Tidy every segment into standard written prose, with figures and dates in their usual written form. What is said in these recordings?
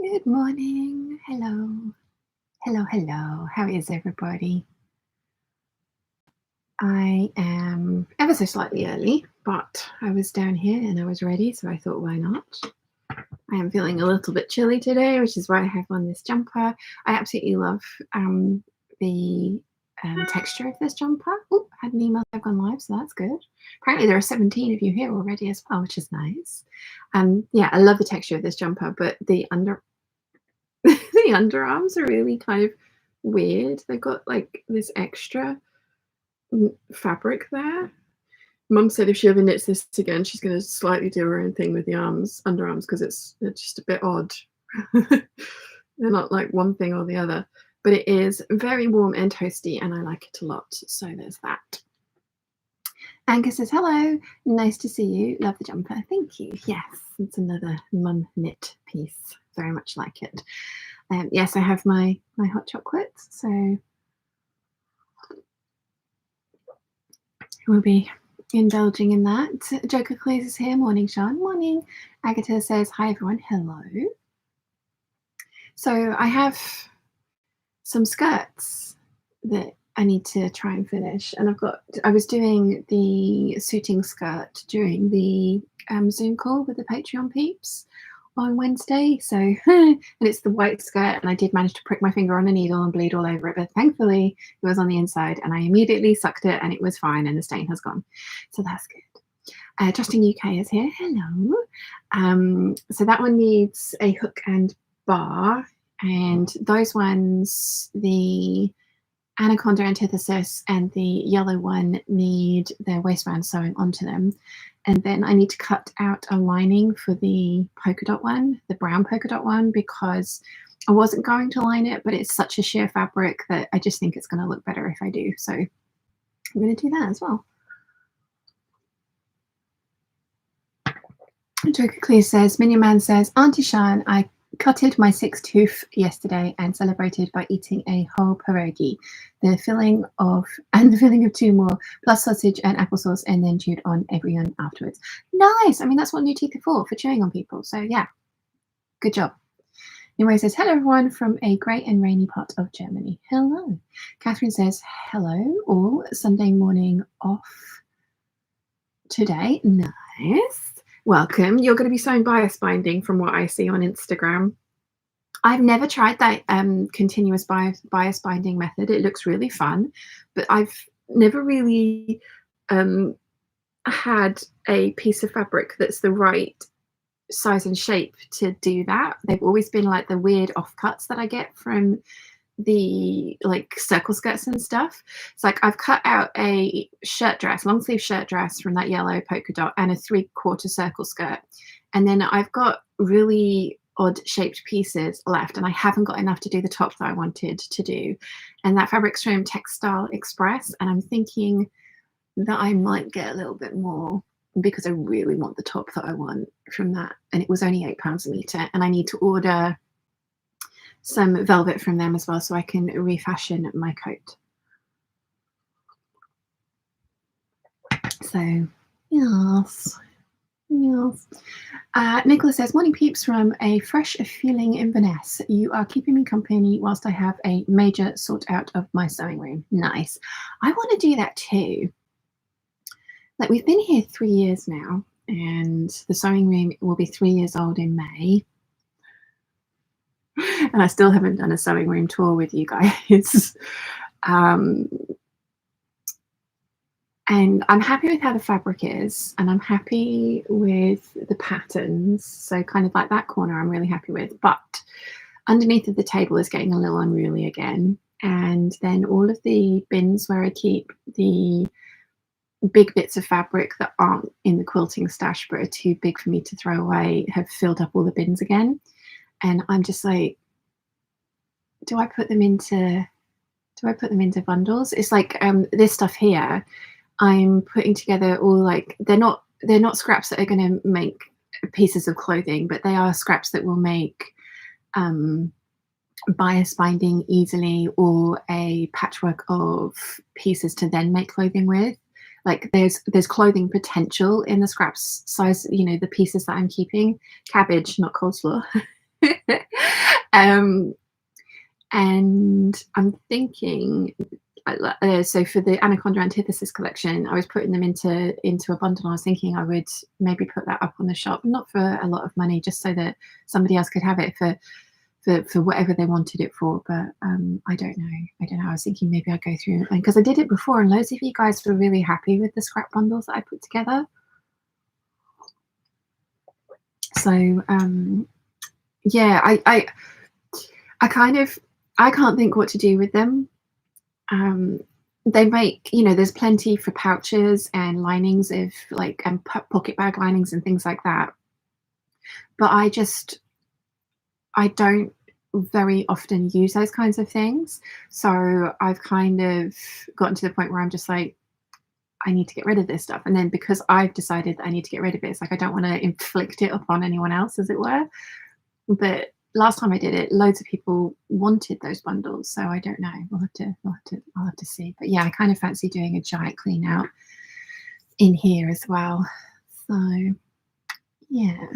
Good morning. Hello. Hello, hello. How is everybody? I am ever so slightly early, but I was down here and I was ready, so I thought, why not? I am feeling a little bit chilly today, which is why I have on this jumper. I absolutely love the texture of this jumper. Oh, I had an email I've gone live, so that's good. Apparently there are 17 of you here already as well, which is nice. Yeah, I love the texture of this jumper, but the the underarms are really kind of weird. They've got like this extra fabric there. Mum said if she ever knits this again, she's going to slightly do her own thing with the underarms, because it's just a bit odd. They're not like one thing or the other, but it is very warm and toasty, and I like it a lot. So there's that. Angus says, hello, nice to see you. Love the jumper. Thank you. Yes, it's another mum knit piece. Very much like it. Yes, I have my hot chocolate, so we'll be indulging in that. Joker Clears is here. Morning, Sean. Morning. Agatha says, hi, everyone. Hello. So I have some skirts that I need to try and finish, and I was doing the suiting skirt during the Zoom call with the Patreon peeps on Wednesday. So and it's the white skirt, and I did manage to prick my finger on a needle and bleed all over it, but thankfully it was on the inside, and I immediately sucked it and it was fine, and the stain has gone, so that's good. Justin UK is here. Hello. So that one needs a hook and bar, and those ones, the Anaconda Antithesis and the yellow one, need their waistband sewing onto them. And then I need to cut out a lining for the polka dot one, the brown polka dot one, because I wasn't going to line it, but it's such a sheer fabric that I just think it's going to look better if I do. So I'm going to do that as well. Joker Clear says, Minion Man says, Auntie Shan, I cutted my 6th tooth yesterday and celebrated by eating a whole pierogi, the filling of 2 more, plus sausage and applesauce, and then chewed on everyone afterwards. Nice. I mean, that's what new teeth are for chewing on people. So yeah, good job. Nimue says, hello everyone from a grey and rainy part of Germany. Hello. Catherine says, hello, all. Sunday morning off today. Nice. Welcome. You're going to be sewing bias binding from what I see on Instagram. I've never tried that continuous bias binding method. It looks really fun, but I've never really had a piece of fabric that's the right size and shape to do that. They've always been like the weird offcuts that I get from the like circle skirts and stuff. It's like I've cut out a shirt dress, long sleeve shirt dress from that yellow polka dot, and a 3/4 circle skirt, and then I've got really odd shaped pieces left, and I haven't got enough to do the top that I wanted to do. And that fabric's from Textile Express, and I'm thinking that I might get a little bit more because I really want the top that I want from that, and it was only £8 a meter, and I need to order some velvet from them as well so I can refashion my coat. So yes. Nicholas says, morning peeps from a fresh feeling Inverness. You are keeping me company whilst I have a major sort out of my sewing room. Nice. I want to do that too. Like, we've been here 3 years now, and the sewing room will be 3 years old in May. And I still haven't done a sewing room tour with you guys. And I'm happy with how the fabric is, and I'm happy with the patterns. So kind of like that corner I'm really happy with, but underneath of the table is getting a little unruly again. And then all of the bins where I keep the big bits of fabric that aren't in the quilting stash but are too big for me to throw away have filled up all the bins again. And I'm just like, do I put them into bundles? It's like this stuff here, I'm putting together all, like, they're not scraps that are going to make pieces of clothing, but they are scraps that will make bias binding easily, or a patchwork of pieces to then make clothing with. Like, there's clothing potential in the scraps size, you know, the pieces that I'm keeping. Cabbage, not coleslaw. And I'm thinking, so for the Anaconda Antithesis collection, I was putting them into a bundle. I was thinking I would maybe put that up on the shop, not for a lot of money, just so that somebody else could have it for whatever they wanted it for. But I don't know. I was thinking maybe I'd go through, because I did it before and loads of you guys were really happy with the scrap bundles that I put together. So yeah, I can't think what to do with them. They make, there's plenty for pouches and linings of and pocket bag linings and things like that. But I don't very often use those kinds of things. So I've kind of gotten to the point where I'm just like, I need to get rid of this stuff. And then because I've decided that I need to get rid of it, it's like I don't want to inflict it upon anyone else, as it were. But last time I did it, loads of people wanted those bundles, so I don't know. I'll have to see. But yeah, I kind of fancy doing a giant clean out in here as well. So yeah.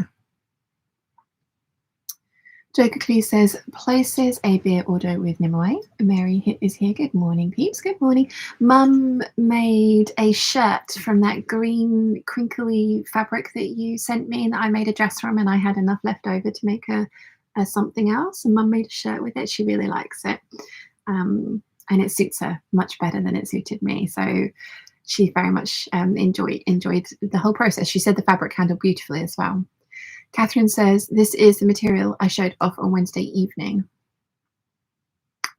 Joker Clee says, places a beer order with Nimue. Mary is here. Good morning, peeps. Good morning. Mum made a shirt from that green crinkly fabric that you sent me, and that I made a dress from, and I had enough left over to make a something else. And Mum made a shirt with it. She really likes it, and it suits her much better than it suited me. So she very much enjoyed the whole process. She said the fabric handled beautifully as well. Catherine says, this is the material I showed off on Wednesday evening.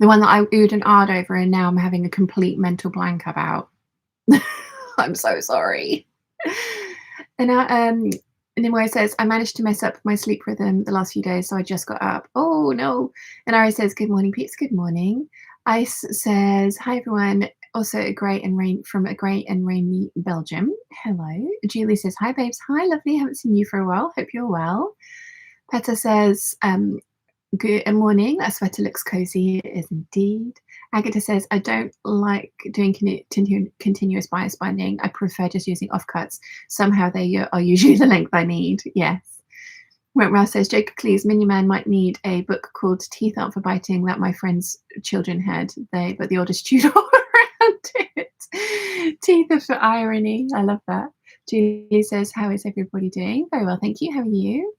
The one that I oohed and ahed over, and now I'm having a complete mental blank about. I'm so sorry. And Nimue says, I managed to mess up my sleep rhythm the last few days, so I just got up. Oh, no. And Ari says, good morning, peeps. Good morning. Ice says, hi, everyone. Also a great and rainy Belgium. Hello. Julie says, hi, babes. Hi, lovely. Haven't seen you for a while. Hope you're well. Peta says, good morning. That sweater looks cozy. It is indeed. Agatha says, I don't like doing continuous bias binding. I prefer just using offcuts. Somehow they are usually the length I need. Yes. Wentworth says, Jacob Cleese, Miniman might need a book called Teeth Aren't for Biting that my friend's children had. But the oldest chewed all around it. Teeth are for irony. I love that. Julie says, how is everybody doing? Very well, thank you. How are you?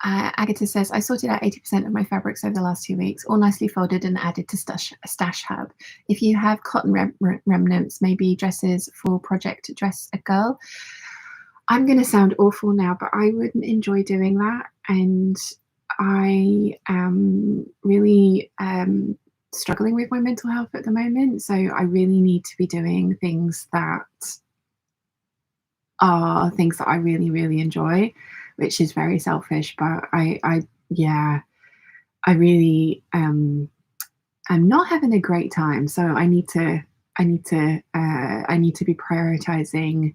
Agatha says, I sorted out 80% of my fabrics over the last 2 weeks, all nicely folded and added to Stash Hub. If you have cotton remnants, maybe dresses for Project Dress a Girl. I'm going to sound awful now, but I would enjoy doing that. And I am really struggling with my mental health at the moment. So I really need to be doing things that are things that I really, really enjoy, which is very selfish. But I really I'm not having a great time. So I need to be prioritizing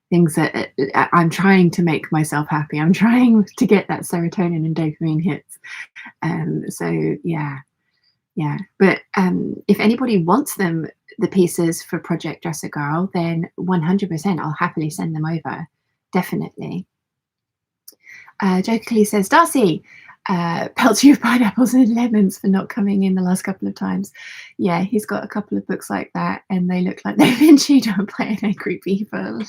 things that I'm trying to make myself happy. I'm trying to get that serotonin and dopamine hits. So yeah. But if anybody wants them, the pieces for Project Dress a Girl, then 100% I'll happily send them over. Definitely. Jokingly says, Darcy, pelts you with pineapples and lemons for not coming in the last couple of times. Yeah, he's got a couple of books like that, and they look like they've been chewed on by an angry beaver.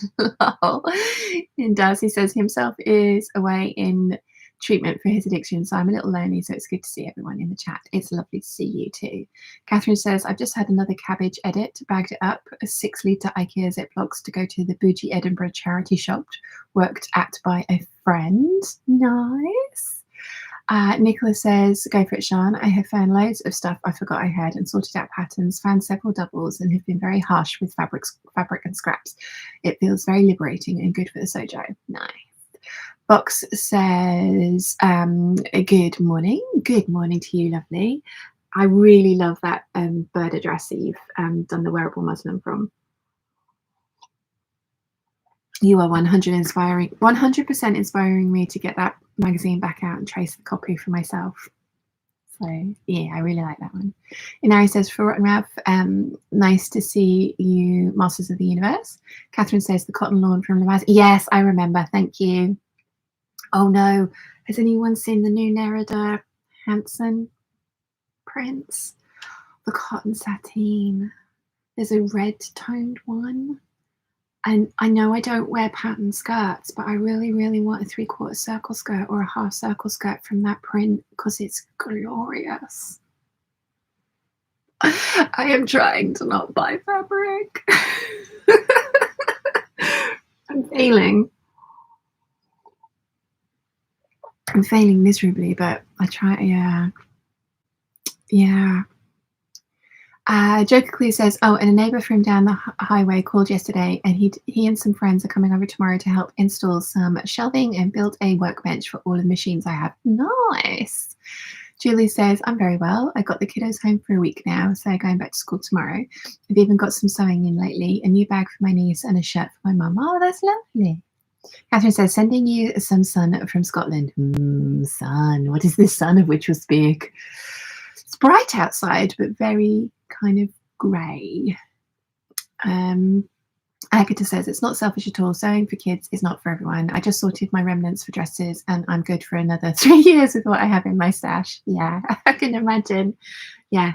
And Darcy says himself is away in treatment for his addiction, so I'm a little lonely, so it's good to see everyone in the chat. It's lovely to see you too. Catherine says, I've just had another cabbage edit, bagged it up, 6-litre IKEA Ziplocs to go to the bougie Edinburgh charity shop worked at by a friend. Nice. Nicola says, go for it, Sian. I have found loads of stuff I forgot I had and sorted out patterns, found several doubles, and have been very harsh with fabric and scraps. It feels very liberating and good for the sojo. Nice. Box says, good morning. Good morning to you, lovely. I really love that bird dress that you've done the wearable muslin from. You are 100% inspiring me to get that magazine back out and trace the copy for myself. So yeah, I really like that one. Inari says, for Rotten Rav, nice to see you, Masters of the Universe. Catherine says, the cotton lawn from Lamaz. Yes, I remember. Thank you. Oh no, has anyone seen the new Nerida? Hanson prints. The cotton sateen. There's a red toned one. And I know I don't wear patterned skirts, but I really, really want a 3/4 circle skirt or a half circle skirt from that print because it's glorious. I am trying to not buy fabric. I'm failing. I'm failing miserably, but I try. Yeah. Joker Clue says, oh, and a neighbour from down the highway called yesterday, and he and some friends are coming over tomorrow to help install some shelving and build a workbench for all of the machines I have. Nice. Julie says, I'm very well. I got the kiddos home for a week now, so going back to school tomorrow. I've even got some sewing in lately, a new bag for my niece and a shirt for my mum. Oh, that's lovely. Catherine says, sending you some sun from Scotland. Sun. What is this sun of which we speak? It's bright outside, but very kind of grey. Agatha says, it's not selfish at all. Sewing for kids is not for everyone. I just sorted my remnants for dresses and I'm good for another 3 years with what I have in my stash. Yeah, I can imagine. Yeah.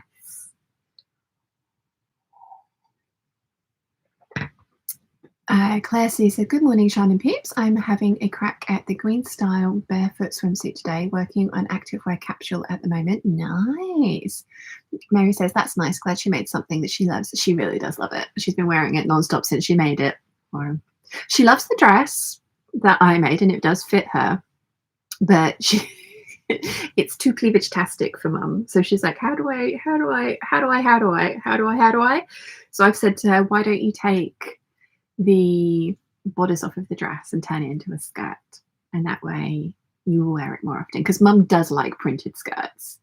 Claire C said, good morning, Sean and Peeps. I'm having a crack at the green style barefoot swimsuit today, working on activewear capsule at the moment. Nice. Mary says, that's nice. Glad she made something that she loves. She really does love it. She's been wearing it nonstop since she made it. Or she loves the dress that I made and it does fit her, but it's too cleavage-tastic for mum. So she's like, how do I? So I've said to her, why don't you take the bodice off of the dress and turn it into a skirt, and that way you will wear it more often, because mum does like printed skirts.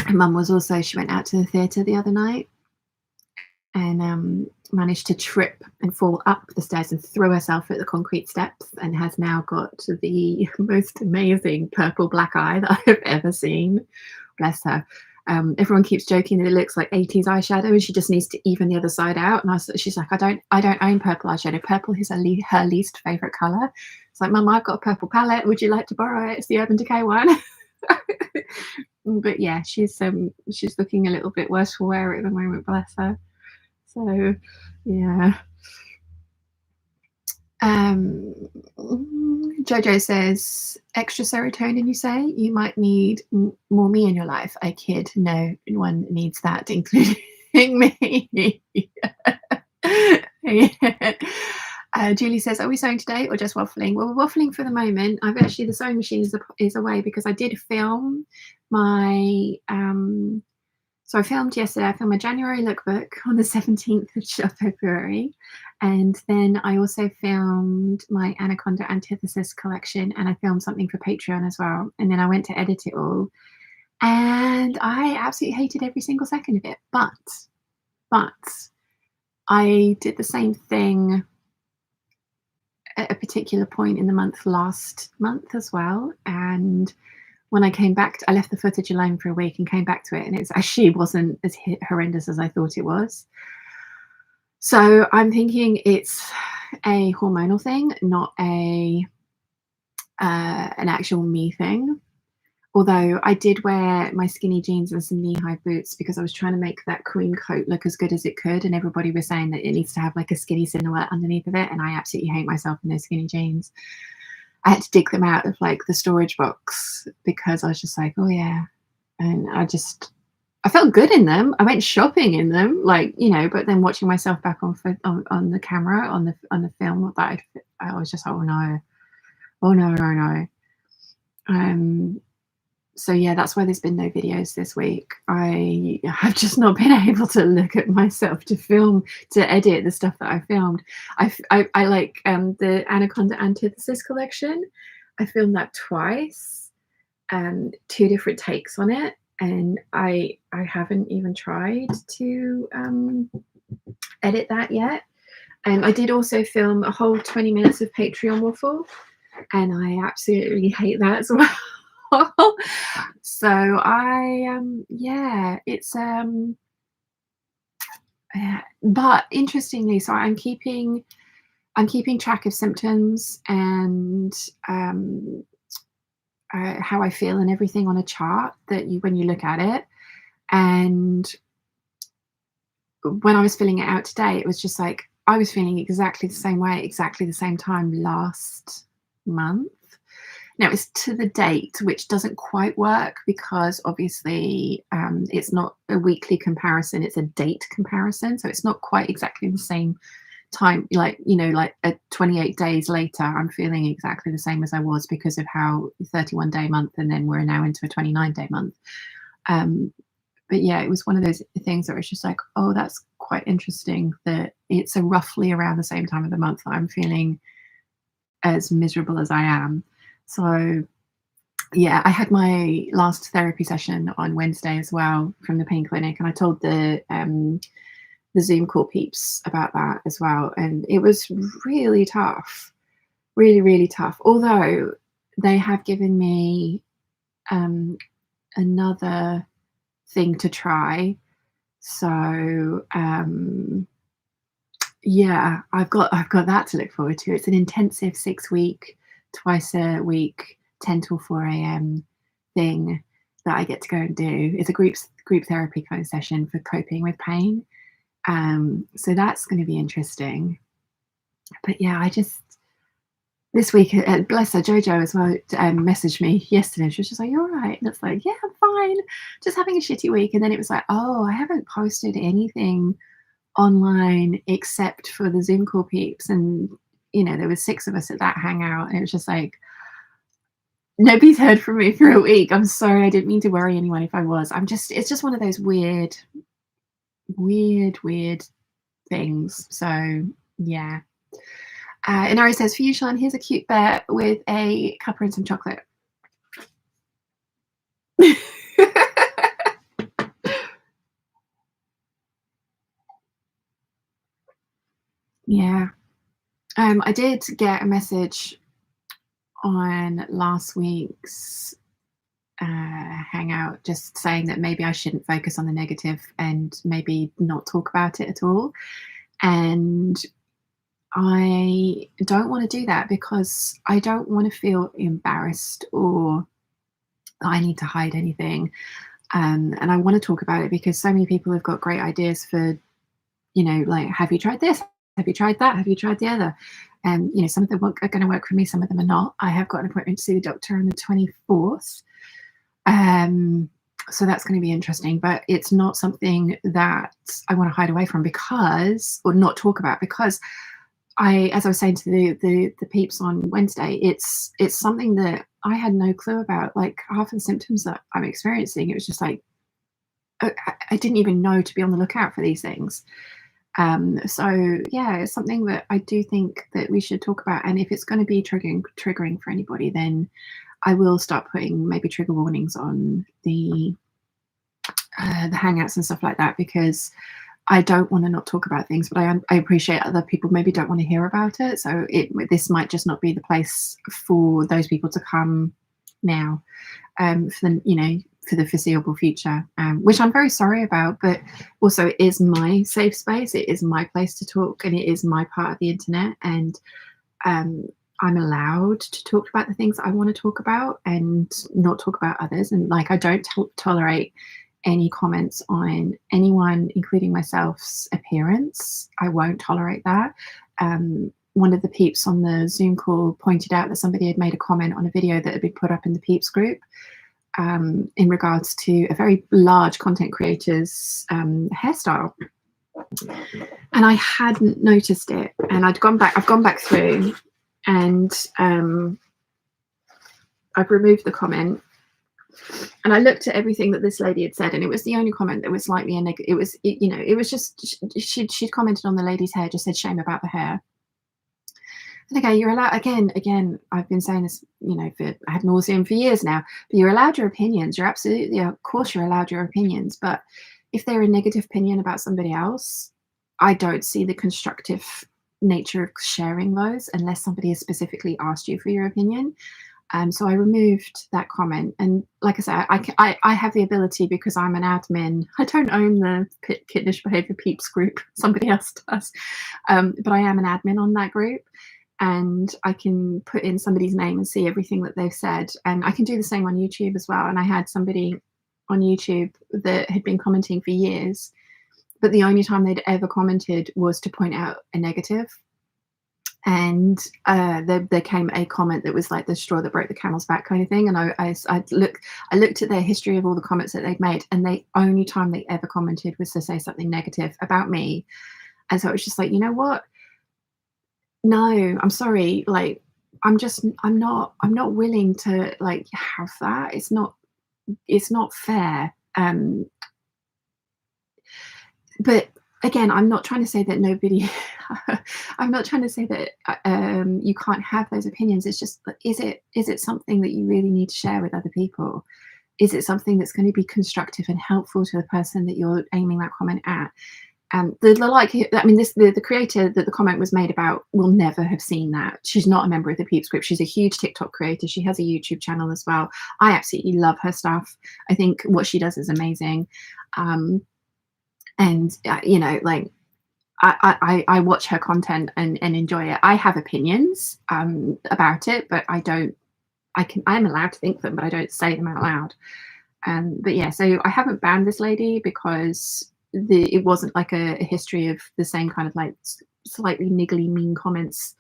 And mum was also, she went out to the theatre the other night and managed to trip and fall up the stairs and throw herself at the concrete steps, and has now got the most amazing purple black eye that I have ever seen. Bless her. Everyone keeps joking that it looks like 80s eyeshadow and she just needs to even the other side out. And she's like, I don't own purple eyeshadow. Purple is her least favorite color. It's like, Mum, I've got a purple palette. Would you like to borrow it? It's the Urban Decay one. But yeah, she's looking a little bit worse for wear at the moment, bless her. So yeah. Jojo says, extra serotonin, you say? You might need more me in your life. I kid. No one needs that, including me. Julie says, are we sewing today or just waffling? Well, we're waffling for the moment. I've actually, the sewing machine is away because I did film my so I filmed yesterday. I filmed my January lookbook on the 17th of February. And then I also filmed my Anaconda Antithesis collection, and I filmed something for Patreon as well. And then I went to edit it all. And I absolutely hated every single second of it. But I did the same thing at a particular point in the month last month as well. And when I came back, I left the footage alone for a week and came back to it, and it actually wasn't as horrendous as I thought it was. So I'm thinking it's a hormonal thing, not an actual me thing. Although I did wear my skinny jeans and some knee-high boots because I was trying to make that cream coat look as good as it could, and everybody was saying that it needs to have like a skinny silhouette underneath of it, and I absolutely hate myself in those skinny jeans. I had to dig them out of like the storage box because I was just like, oh yeah. And I felt good in them. I went shopping in them, like, you know, but then watching myself back on the camera, on the film that I was just, oh no. So yeah, that's why there's been no videos this week. I have just not been able to look at myself to edit the stuff that I filmed. I like the Anaconda Antithesis collection. I filmed that twice, 2 different takes on it, and I haven't even tried to edit that yet. And I did also film a whole 20 minutes of Patreon waffle, and I absolutely hate that as well. So yeah, it's but interestingly, so I'm keeping track of symptoms and how I feel and everything on a chart that when you look at it. And when I was filling it out today, it was just like I was feeling exactly the same way, exactly the same time last month. Now it's to the date, which doesn't quite work because obviously it's not a weekly comparison, it's a date comparison. So it's not quite exactly the same time, like, you know, like 28 days later, I'm feeling exactly the same as I was because of how 31-day month, and then we're now into a 29-day month. But yeah, it was one of those things where it's just like, oh, that's quite interesting that it's a roughly around the same time of the month that I'm feeling as miserable as I am. So yeah, I had my last therapy session on Wednesday as well from the pain clinic, and I told the Zoom call peeps about that as well, and it was really tough, really, really tough. Although they have given me another thing to try. So yeah, I've got that to look forward to. It's an intensive 6-week, twice a week, 10 till 4 a.m. thing that I get to go and do. It's a group therapy kind of session for coping with pain. So that's going to be interesting. But yeah, I just this week, bless her, Jojo as well, messaged me yesterday. She was just like, "You're all right," and it's like, "Yeah, I'm fine. Just having a shitty week." And then it was like, "Oh, I haven't posted anything online except for the Zoom call peeps," and you know, there was 6 of us at that hangout, and it was just like, nobody's heard from me for a week. I'm sorry, I didn't mean to worry anyone if I was. It's just one of those weird things. So yeah. And Ari says, for you, Sean, here's a cute bear with a cuppa and some chocolate. Yeah. I did get a message on last week's hangout just saying that maybe I shouldn't focus on the negative and maybe not talk about it at all. And I don't want to do that because I don't want to feel embarrassed or I need to hide anything. And I want to talk about it because so many people have got great ideas for, you know, like, have you tried this? Have you tried that? Have you tried the other? And, you know, some of them are going to work for me, some of them are not. I have got an appointment to see the doctor on the 24th. So that's going to be interesting, but it's not something that I want to hide away from because, or not talk about, because as I was saying to the peeps on Wednesday, it's something that I had no clue about. Like half of the symptoms that I'm experiencing, it was just like, I didn't even know to be on the lookout for these things. So yeah, it's something that I do think that we should talk about. And if it's going to be triggering for anybody, then I will start putting maybe trigger warnings on the hangouts and stuff like that, because I don't want to not talk about things, but I appreciate other people maybe don't want to hear about it. So this might just not be the place for those people to come now, for the foreseeable future, which I'm very sorry about, but also it is my safe space. It is my place to talk, and it is my part of the internet. And I'm allowed to talk about the things I want to talk about and not talk about others. And like, I don't tolerate any comments on anyone, including myself's appearance. I won't tolerate that. One of the peeps on the Zoom call pointed out that somebody had made a comment on a video that had been put up in the peeps group in regards to a very large content creator's hairstyle. And I hadn't noticed it. And I've gone back through, and I've removed the comment. And I looked at everything that this lady had said, and it was the only comment that was slightly a negative. It was just she'd commented on the lady's hair, just said shame about the hair. And okay, you're allowed, again, I've been saying this, I had nauseum for years now, but you're allowed your opinions. You're absolutely, of course you're allowed your opinions, but if they're a negative opinion about somebody else, I don't see the constructive nature of sharing those unless somebody has specifically asked you for your opinion. So I removed that comment, and like I said, I have the ability, because I'm an admin. I don't own the Kittenish Behaviour Peeps group, somebody else does, but I am an admin on that group, and I can put in somebody's name and see everything that they've said. And I can do the same on YouTube as well. And I had somebody on YouTube that had been commenting for years, but the only time they'd ever commented was to point out a negative. And there came a comment that was like the straw that broke the camel's back kind of thing. And I looked at their history of all the comments that they'd made, and the only time they ever commented was to say something negative about me. And so it was just like, you know what? No, I'm sorry. Like, I'm not willing to like have that. It's not fair. But again, I'm not trying to say that nobody, I'm not trying to say that you can't have those opinions. It's just, is it something that you really need to share with other people? Is it something that's going to be constructive and helpful to the person that you're aiming that comment at? The creator that the comment was made about will never have seen that. She's not a member of the Peeps group. She's a huge TikTok creator. She has a YouTube channel as well. I absolutely love her stuff. I think what she does is amazing. You know, like I watch her content and enjoy it. I have opinions about it, but I'm allowed to think them, but I don't say them out loud. But yeah, so I haven't banned this lady because it wasn't like a history of the same kind of like slightly niggly mean comments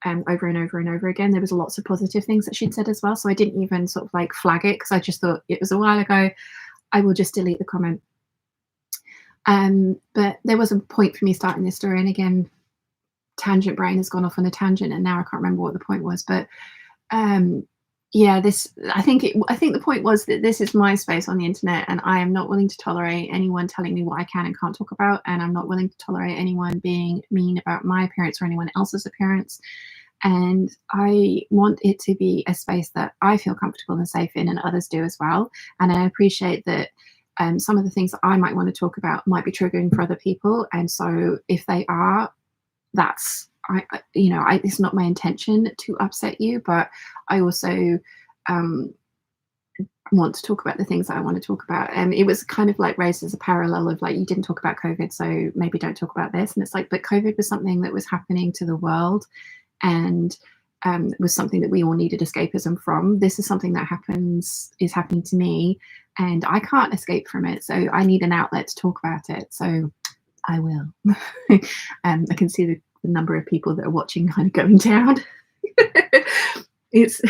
over and over and over again. There was lots of positive things that she'd said as well, so I didn't even sort of like flag it because I just thought it was a while ago. I will just delete the comment. But there was a point for me starting this story, and again, tangent brain has gone off on a tangent, and now I can't remember what the point was. But yeah, I think the point was that this is my space on the internet, and I am not willing to tolerate anyone telling me what I can and can't talk about, and I'm not willing to tolerate anyone being mean about my appearance or anyone else's appearance. And I want it to be a space that I feel comfortable and safe in, and others do as well. And I appreciate that some of the things that I might want to talk about might be triggering for other people, and so if they are, that's it's not my intention to upset you, but I also want to talk about the things that I want to talk about. And it was kind of like raised as a parallel of like, you didn't talk about COVID, so maybe don't talk about this. And it's like, but COVID was something that was happening to the world, and was something that we all needed escapism from. This is something that is happening to me, and I can't escape from it, so I need an outlet to talk about it, so I will. I can see the number of people that are watching kind of going down. It's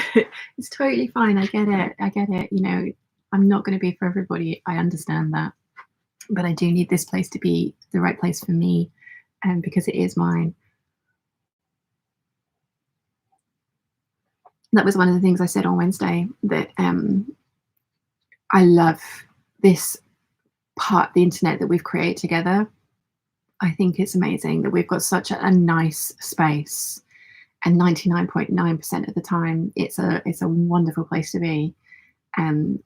totally fine. I get it. You know, I'm not going to be for everybody. I understand that, but I do need this place to be the right place for me, because it is mine. That was one of the things I said on Wednesday, that I love this part of the internet that we've created together. I think it's amazing that we've got such a nice space, and 99.9% of the time it's a wonderful place to be, and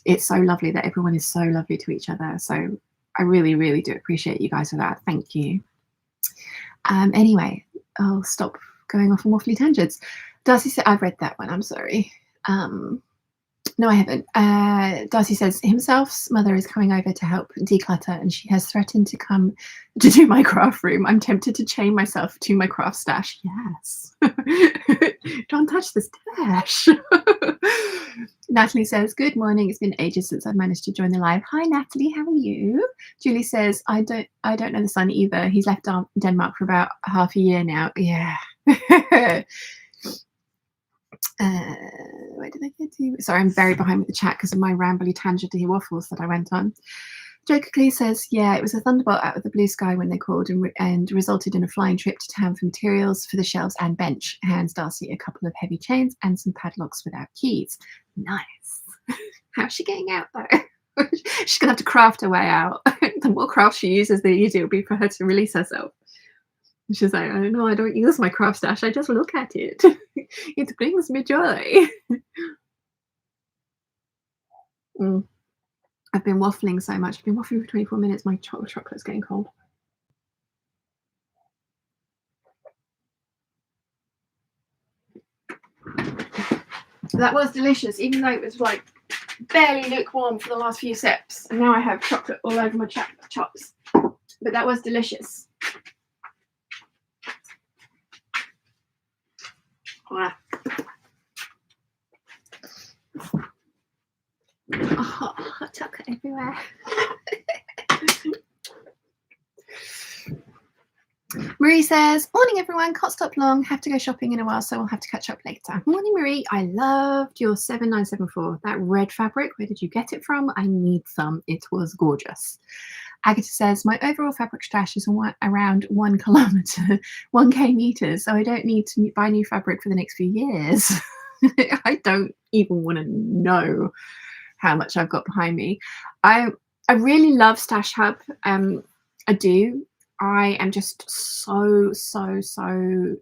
it's so lovely that everyone is so lovely to each other. So I really, really do appreciate you guys for that. Thank you. Anyway, I'll stop going off on waffly tangents. Darcy said, I've read that one, I'm sorry. No, I haven't. Darcy says, himself's mother is coming over to help declutter, and she has threatened to come to do my craft room. I'm tempted to chain myself to my craft stash. Yes. Don't touch the stash. Natalie says, good morning. It's been ages since I've managed to join the live. Hi, Natalie. How are you? Julie says, I don't know the son either. He's left Denmark for about half a year now. Yeah. Where did I get to? Sorry, I'm very behind with the chat because of my rambly tangenty waffles that I went on. Joker Clee says, yeah, it was a thunderbolt out of the blue sky when they called, and resulted in a flying trip to town for materials for the shelves and bench. Hands Darcy a couple of heavy chains and some padlocks without keys. Nice. How's she getting out though? She's gonna have to craft her way out. The more craft she uses, the easier it'll be for her to release herself. She's like, oh no, I don't use my craft stash, I just look at it. It brings me joy. I've been waffling so much. I've been waffling for 24 minutes. My chocolate's getting cold. That was delicious, even though it was like barely lukewarm for the last few sips. And now I have chocolate all over my chops. But that was delicious. Oh, hot chocolate everywhere. Marie says, morning everyone, can't stop long, have to go shopping in a while, so we'll have to catch up later. Morning Marie, I loved your 7974. That red fabric, where did you get it from? I need some, it was gorgeous. Agatha says, my overall fabric stash is around 1 kilometre, 1k meters, so I don't need to buy new fabric for the next few years. I don't even want to know how much I've got behind me. I really love Stash Hub. I do. I am just so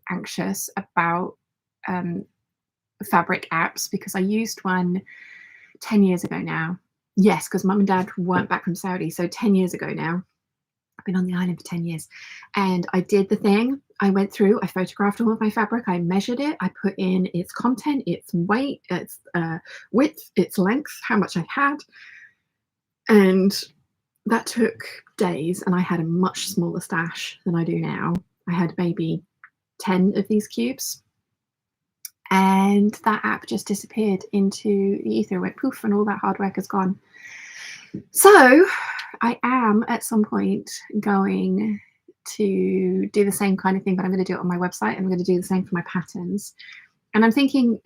anxious about fabric apps because I used one 10 years ago now. Yes, because mum and dad weren't back from Saudi. So 10 years ago now. I've been on the island for 10 years. And I did the thing. I went through, I photographed all of my fabric. I measured it. I put in its content, its weight, its width, its length, how much I had. And that took days, and I had a much smaller stash than I do now. I had maybe 10 of these cubes, and that app just disappeared into the ether, went poof, and all that hard work is gone. So I am at some point going to do the same kind of thing, but I'm going to do it on my website, and I'm going to do the same for my patterns. And I'm thinking,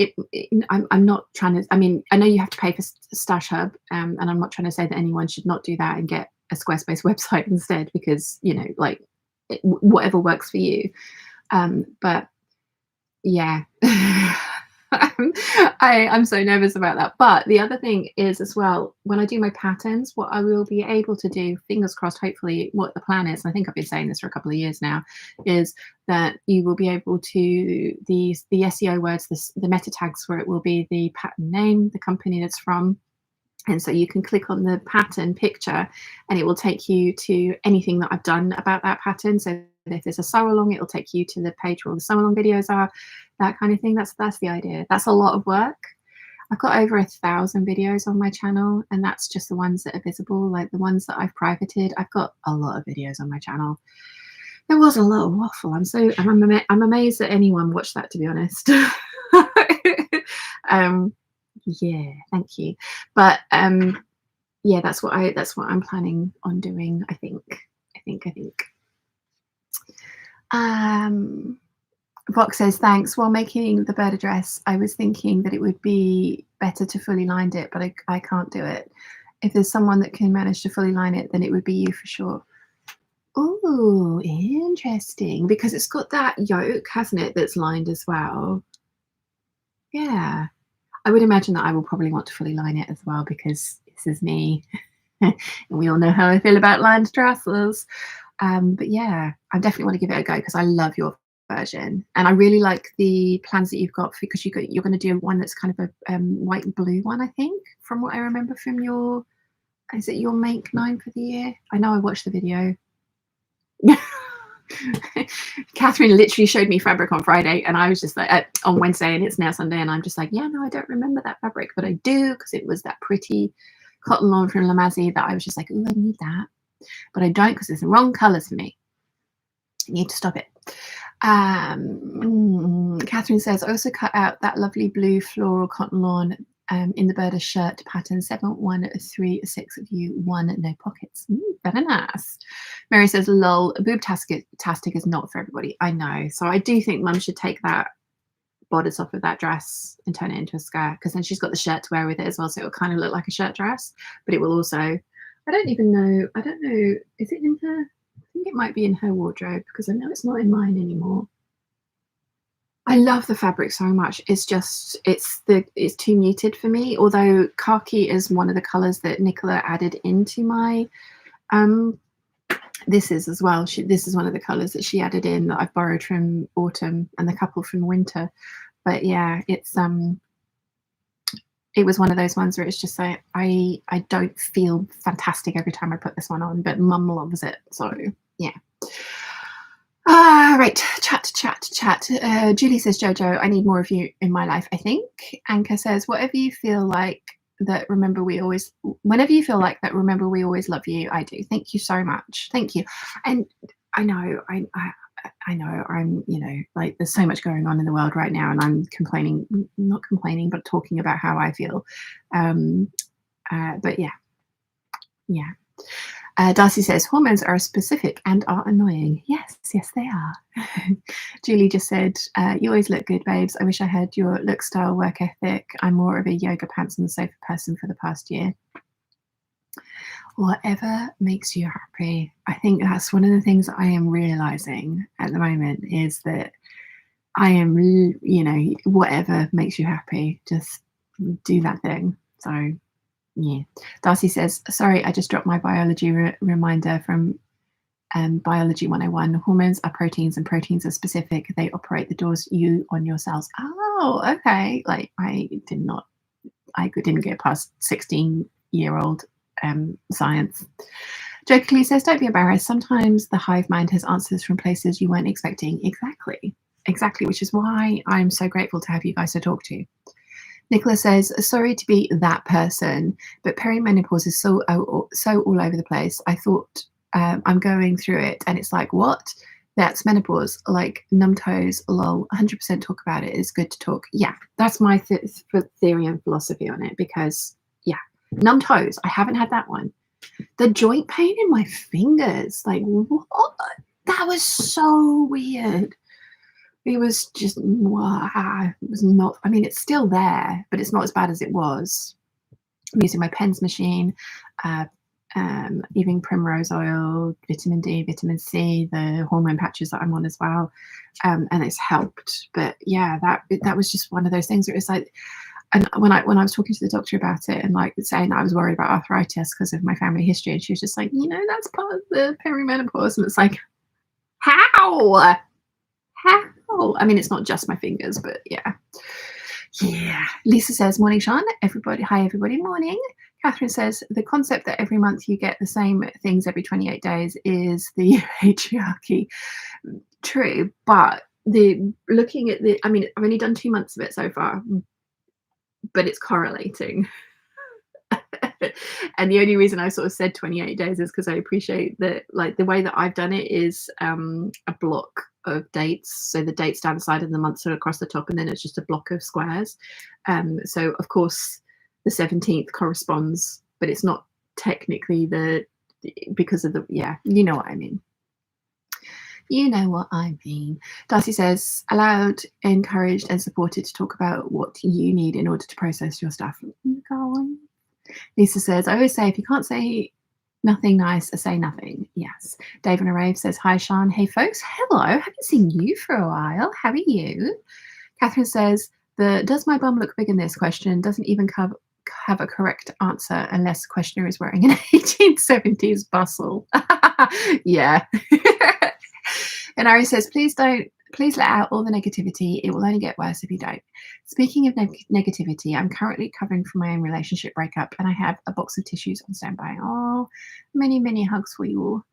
I'm not trying to, I mean, I know you have to pay for Stash Hub, and I'm not trying to say that anyone should not do that and get a Squarespace website instead, because, you know, like whatever works for you. But yeah, I'm so nervous about that. But the other thing is as well, when I do my patterns, what I will be able to do, fingers crossed, hopefully what the plan is, and I think I've been saying this for a couple of years now, is that you will be able to, the SEO words, the meta tags for it will be the pattern name, the company that's from. And so you can click on the pattern picture and it will take you to anything that I've done about that pattern. So if there's a sew along, it'll take you to the page where all the sew along videos are, that kind of thing. That's the idea. That's a lot of work. I've got over 1,000 videos on my channel, and that's just the ones that are visible, like the ones that I've privated. I've got a lot of videos on my channel. There was a lot of waffle. I'm amazed that anyone watched that, to be honest. Yeah, thank you. But yeah, that's what I'm planning on doing. I think. Vox says, thanks. While making the bird address, I was thinking that it would be better to fully lined it, but I can't do it. If there's someone that can manage to fully line it, then it would be you for sure. Oh, interesting. Because it's got that yoke, hasn't it, that's lined as well. Yeah. I would imagine that I will probably want to fully line it as well, because this is me. And we all know how I feel about lined dresses. But yeah, I definitely want to give it a go because I love your version. And I really like the plans that you've got, because you're going to do one that's kind of a white and blue one, I think, from what I remember from your, is it your Make 9 for the year? I know I watched the video. Catherine literally showed me fabric on Friday, and I was just like, on Wednesday, and it's now Sunday, and I'm just like, yeah, no, I don't remember that fabric, but I do, because it was that pretty cotton lawn from Lamazi that I was just like, oh, I need that, but I don't, because it's the wrong colours for me. I need to stop it. Catherine says, I also cut out that lovely blue floral cotton lawn in the Burda shirt pattern, 7136 of you, 1 no pockets. Very nice. Mary says, lol, boob-tastic is not for everybody. I know. So I do think mum should take that bodice off of that dress and turn it into a skirt, because then she's got the shirt to wear with it as well, so it'll kind of look like a shirt dress, but it will also, I don't know, is it in her, I think it might be in her wardrobe, because I know it's not in mine anymore. I love the fabric so much. It's just, it's too muted for me, although khaki is one of the colors that Nicola added into my this is as well. This is one of the colors that she added in that I've borrowed from autumn and the couple from winter. But yeah, it's it was one of those ones where it's just like, I don't feel fantastic every time I put this one on, but mum loves it, so yeah. Right, chat. Julie says, Jojo, I need more of you in my life, I think. Anka says, whenever you feel like that, remember we always love you. I do. Thank you so much. Thank you. And I know I know I'm, like there's so much going on in the world right now, and I'm not complaining, but talking about how I feel. But yeah. Darcy says hormones are specific and are annoying. Yes, they are. Julie just said, you always look good, babes. I wish I had your look, style, work ethic. I'm more of a yoga pants on the sofa person for the past year. Whatever makes you happy. I think that's one of the things I am realizing at the moment, is that I am, whatever makes you happy, just do that thing. So yeah. Darcy says, sorry, I just dropped my biology reminder from Biology 101. Hormones are proteins, and proteins are specific. They operate the doors on your cells. Oh, okay. Like I didn't get past 16-year-old science. Jokingly says, don't be embarrassed. Sometimes the hive mind has answers from places you weren't expecting. Exactly, which is why I'm so grateful to have you guys to talk to. Nicola says, sorry to be that person, but perimenopause is so all over the place. I thought I'm going through it, and it's like, what? That's menopause, like numb toes, lol, 100% talk about it. It's good to talk. Yeah, that's my theory and philosophy on it, because, yeah, numb toes, I haven't had that one. The joint pain in my fingers, like, what? That was so weird. It was just, it was not, I mean, it's still there, but it's not as bad as it was. I'm using my pens machine, even primrose oil, vitamin D, vitamin C, the hormone patches that I'm on as well. And it's helped. But yeah, that was just one of those things where it's like, and when I was talking to the doctor about it, and like saying that I was worried about arthritis because of my family history, and she was just like, that's part of the perimenopause. And it's like, how? I mean, it's not just my fingers, but yeah. Lisa says, morning, Sean. Hi everybody, morning. Catherine says, the concept that every month you get the same things every 28 days is the patriarchy. True, but looking at I mean, I've only done 2 months of it so far, but it's correlating. And the only reason I sort of said 28 days is because I appreciate that, like, the way that I've done it is a block of dates. So the dates down the side and the months are across the top, and then it's just a block of squares. So of course the 17th corresponds, but it's not technically because of the, you know what I mean. Darcy says, allowed, encouraged and supported to talk about what you need in order to process your stuff. Go on. Lisa says, I always say, if you can't say nothing nice, say nothing. Yes. Dave and a Rave says, hi, Sean. Hey, folks. Hello. Haven't seen you for a while. How are you? Catherine says, does my bum look big in this question doesn't even have a correct answer unless the questioner is wearing an 1870s bustle. Yeah. And Ari says, please let out all the negativity. It will only get worse if you don't. Speaking of negativity, I'm currently recovering from my own relationship breakup, and I have a box of tissues on standby. Oh, many, many hugs for you all.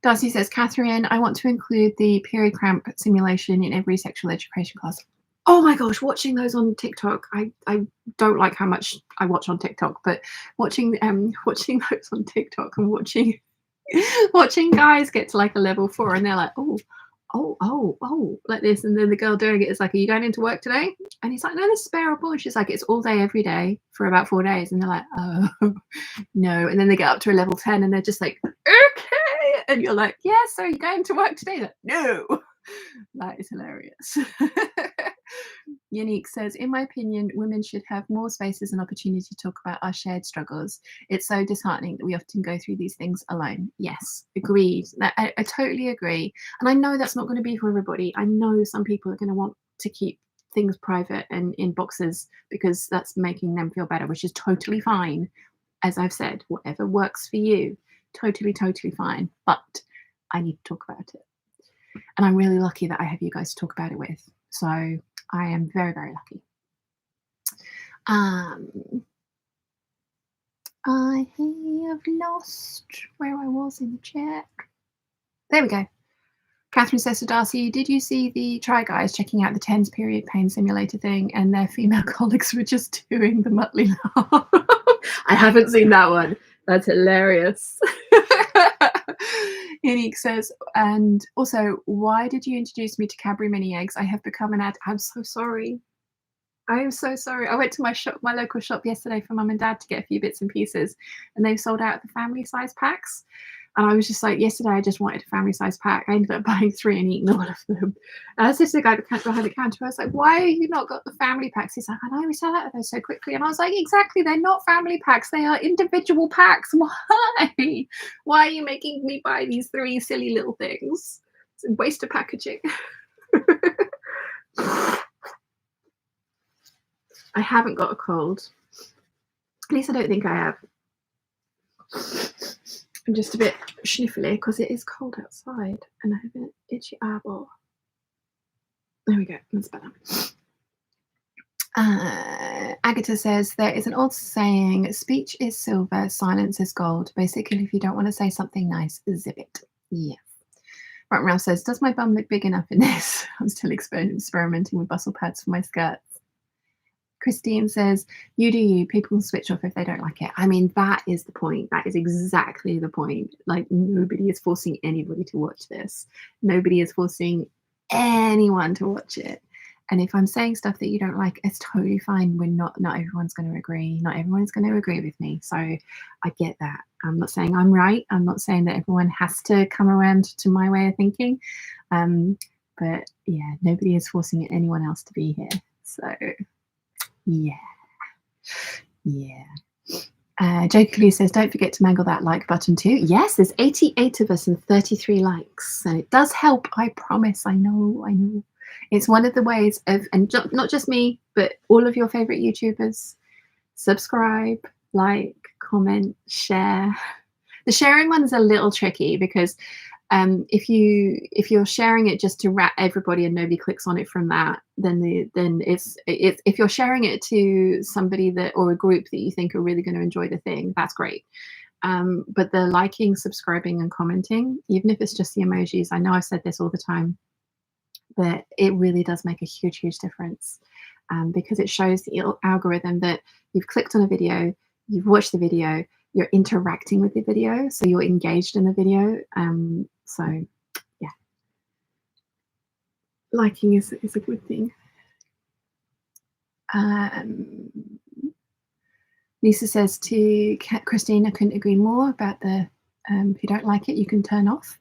Darcy says, Catherine, I want to include the period cramp simulation in every sexual education class. Oh my gosh, watching those on TikTok. I don't like how much I watch on TikTok, but watching those on TikTok and watching guys get to like a level 4 and they're like, oh, like this, and then the girl doing it is like, are you going into work today? And he's like, no, this is bearable. And she's like, it's all day every day for about 4 days. And they're like, oh no. And then they get up to a level 10 and they're just like, okay. And you're like, yeah, so you're going to work today? Like, no. That is hilarious. Unique says, in my opinion, women should have more spaces and opportunity to talk about our shared struggles. It's so disheartening that we often go through these things alone. Yes, agreed. I totally agree. And I know that's not going to be for everybody. I know some people are going to want to keep things private and in boxes because that's making them feel better, which is totally fine. As I've said, whatever works for you, totally fine. But I need to talk about it. And I'm really lucky that I have you guys to talk about it with. So I am very, very lucky. I have lost where I was in the chat. There we go. Catherine says to Darcy, did you see the Try Guys checking out the TENS period pain simulator thing and their female colleagues were just doing the Muttley laugh? I haven't seen that one. That's hilarious. Unique says, and also, why did you introduce me to Cadbury mini eggs? I have become an ad. I'm so sorry. I am so sorry. I went to my local shop yesterday for mum and dad to get a few bits and pieces, and they've sold out the family size packs. And I was just like, yesterday I just wanted a family size pack. I ended up buying 3 and eating all of them. And I said to the guy behind the counter, I was like, why have you not got the family packs? He's like, I know, we sell out of those so quickly. And I was like, exactly, they're not family packs. They are individual packs. Why? Why are you making me buy these 3 silly little things? It's a waste of packaging. I haven't got a cold. At least I don't think I have. I'm just a bit sniffly because it is cold outside and I have an itchy eyeball. There we go, that's better. Agatha says, there is an old saying, speech is silver, silence is gold. Basically, if you don't want to say something nice, zip it. Yeah. Right, Ralph says, does my bum look big enough in this? I'm still experimenting with bustle pads for my skirts. Christine says, you do you, people will switch off if they don't like it. I mean, that is the point. That is exactly the point. Like, nobody is forcing anybody to watch this. Nobody is forcing anyone to watch it. And if I'm saying stuff that you don't like, it's totally fine. Not everyone's going to agree. Not everyone's going to agree with me. So I get that. I'm not saying I'm right. I'm not saying that everyone has to come around to my way of thinking. But yeah, nobody is forcing anyone else to be here. So yeah. Jokingly says, don't forget to mangle that like button too. Yes, there's 88 of us and 33 likes. So it does help, I promise. I know. It's one of the ways of, and not just me, but all of your favorite YouTubers, subscribe, like, comment, share. The sharing one is a little tricky because if you're sharing it just to rat everybody and nobody clicks on it from that, then it's if you're sharing it to somebody that or a group that you think are really going to enjoy the thing, that's great. But the liking, subscribing, and commenting, even if it's just the emojis, I know I've said this all the time, but it really does make a huge difference, because it shows the algorithm that you've clicked on a video, you've watched the video, you're interacting with the video, so you're engaged in the video. So yeah, liking is a good thing. Lisa says to Christine, I couldn't agree more about the if you don't like it, you can turn off.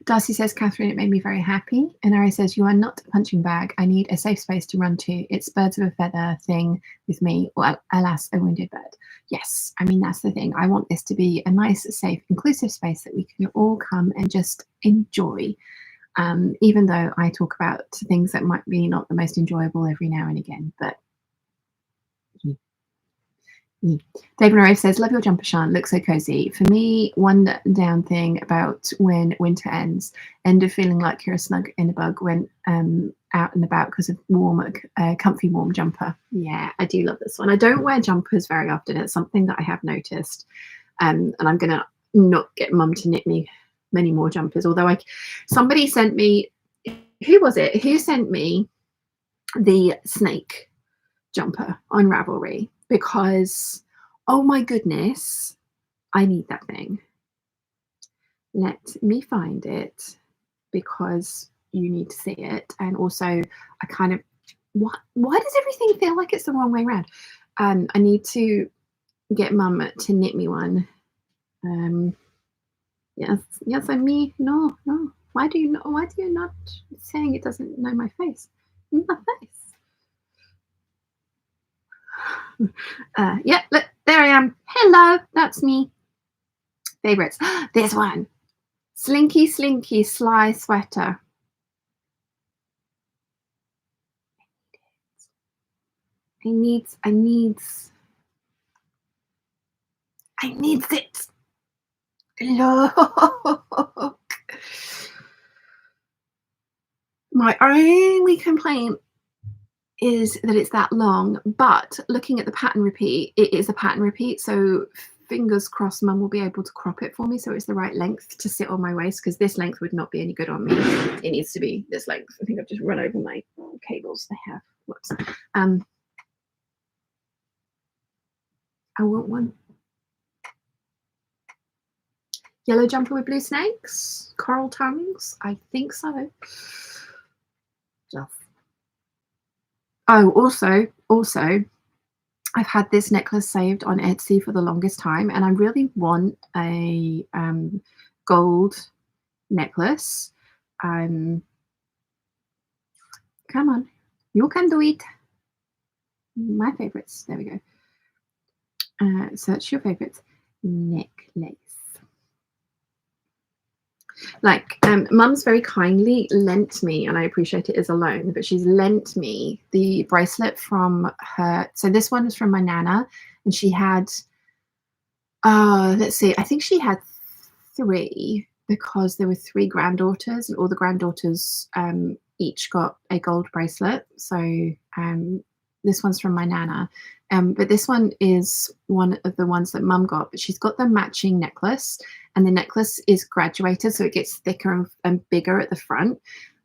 Darcy says, Catherine, it made me very happy. And Ari says, you are not a punching bag. I need a safe space to run to. It's birds of a feather thing with me, or alas, a wounded bird. Yes, I mean, that's the thing. I want this to be a nice, safe, inclusive space that we can all come and just enjoy. Even though I talk about things that might be not the most enjoyable every now and again, but David Rave says, love your jumper, Sean. Looks so cozy. For me, one down thing about when winter ends, end of feeling like you're a snug in a bug when out and about because of warm, comfy warm jumper. Yeah, I do love this one. I don't wear jumpers very often. It's something that I have noticed. And I'm going to not get mum to knit me many more jumpers. Although somebody sent me, who was it? Who sent me the snake jumper on Ravelry? Because, oh my goodness, I need that thing. Let me find it because you need to see it. And also, I kind of, why does everything feel like it's the wrong way around? I need to get mum to knit me one. Yes, and me, no. Why do you not saying it doesn't know my face? My face. Yeah, look, there I am. Hello, that's me. Favorites. There's one. Slinky Sly Sweater. I needs it. Look. My only complaint is that it's that long, but looking at the pattern repeat, it is a pattern repeat, so fingers crossed mum will be able to crop it for me so it's the right length to sit on my waist, because this length would not be any good on me. It needs to be this length. I think I've just run over my cables. I have. Whoops. I want one. Yellow jumper with blue snakes, coral tongues. I think so. Just. Oh, also, I've had this necklace saved on Etsy for the longest time, and I really want a gold necklace. Come on, you can do it. My favorites. There we go. Search your favorites. Necklace. Like, Mum's very kindly lent me, and I appreciate it as a loan, but she's lent me the bracelet from her. So this one is from my nana, and she had, let's see, I think she had 3 because there were 3 granddaughters, and all the granddaughters each got a gold bracelet. So this one's from my nana. But this one is one of the ones that Mum got, but she's got the matching necklace, and the necklace is graduated, so it gets thicker and bigger at the front,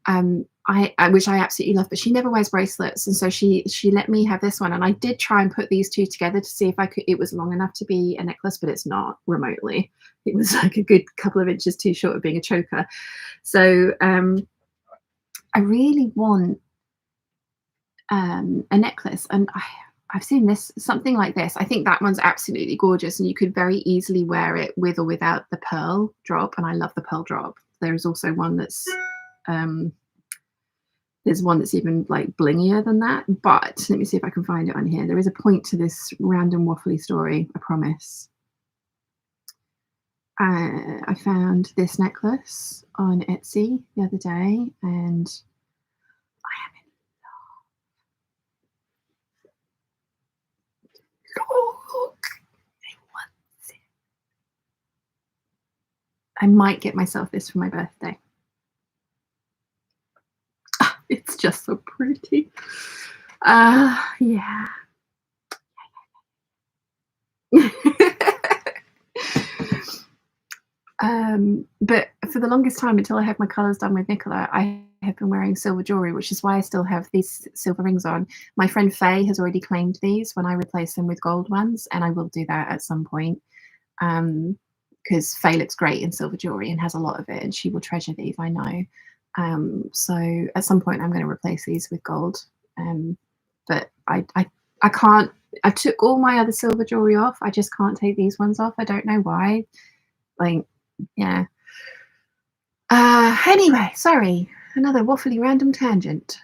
which I absolutely love. But she never wears bracelets, and so she let me have this one, and I did try and put these 2 together to see if I could. It was long enough to be a necklace, but it's not remotely. It was like a good couple of inches too short of being a choker. So I really want a necklace, and I've seen this, something like this. I think that one's absolutely gorgeous, and you could very easily wear it with or without the pearl drop, and I love the pearl drop. There's also one that's there's one that's even like blingier than that, but let me see if I can find it on here. There is a point to this random waffly story, I promise. I found this necklace on Etsy the other day, and I am in Look, I might get myself this for my birthday. It's just so pretty. Yeah. But for the longest time, until I had my colours done with Nicola, I have been wearing silver jewellery, which is why I still have these silver rings on. My friend Faye has already claimed these when I replace them with gold ones, and I will do that at some point, because Faye looks great in silver jewellery and has a lot of it, and she will treasure these, I know. So at some point I'm going to replace these with gold, but I can't. I took all my other silver jewellery off. I just can't take these ones off. I don't know why. Like, yeah. Anyway, sorry, another waffly random tangent.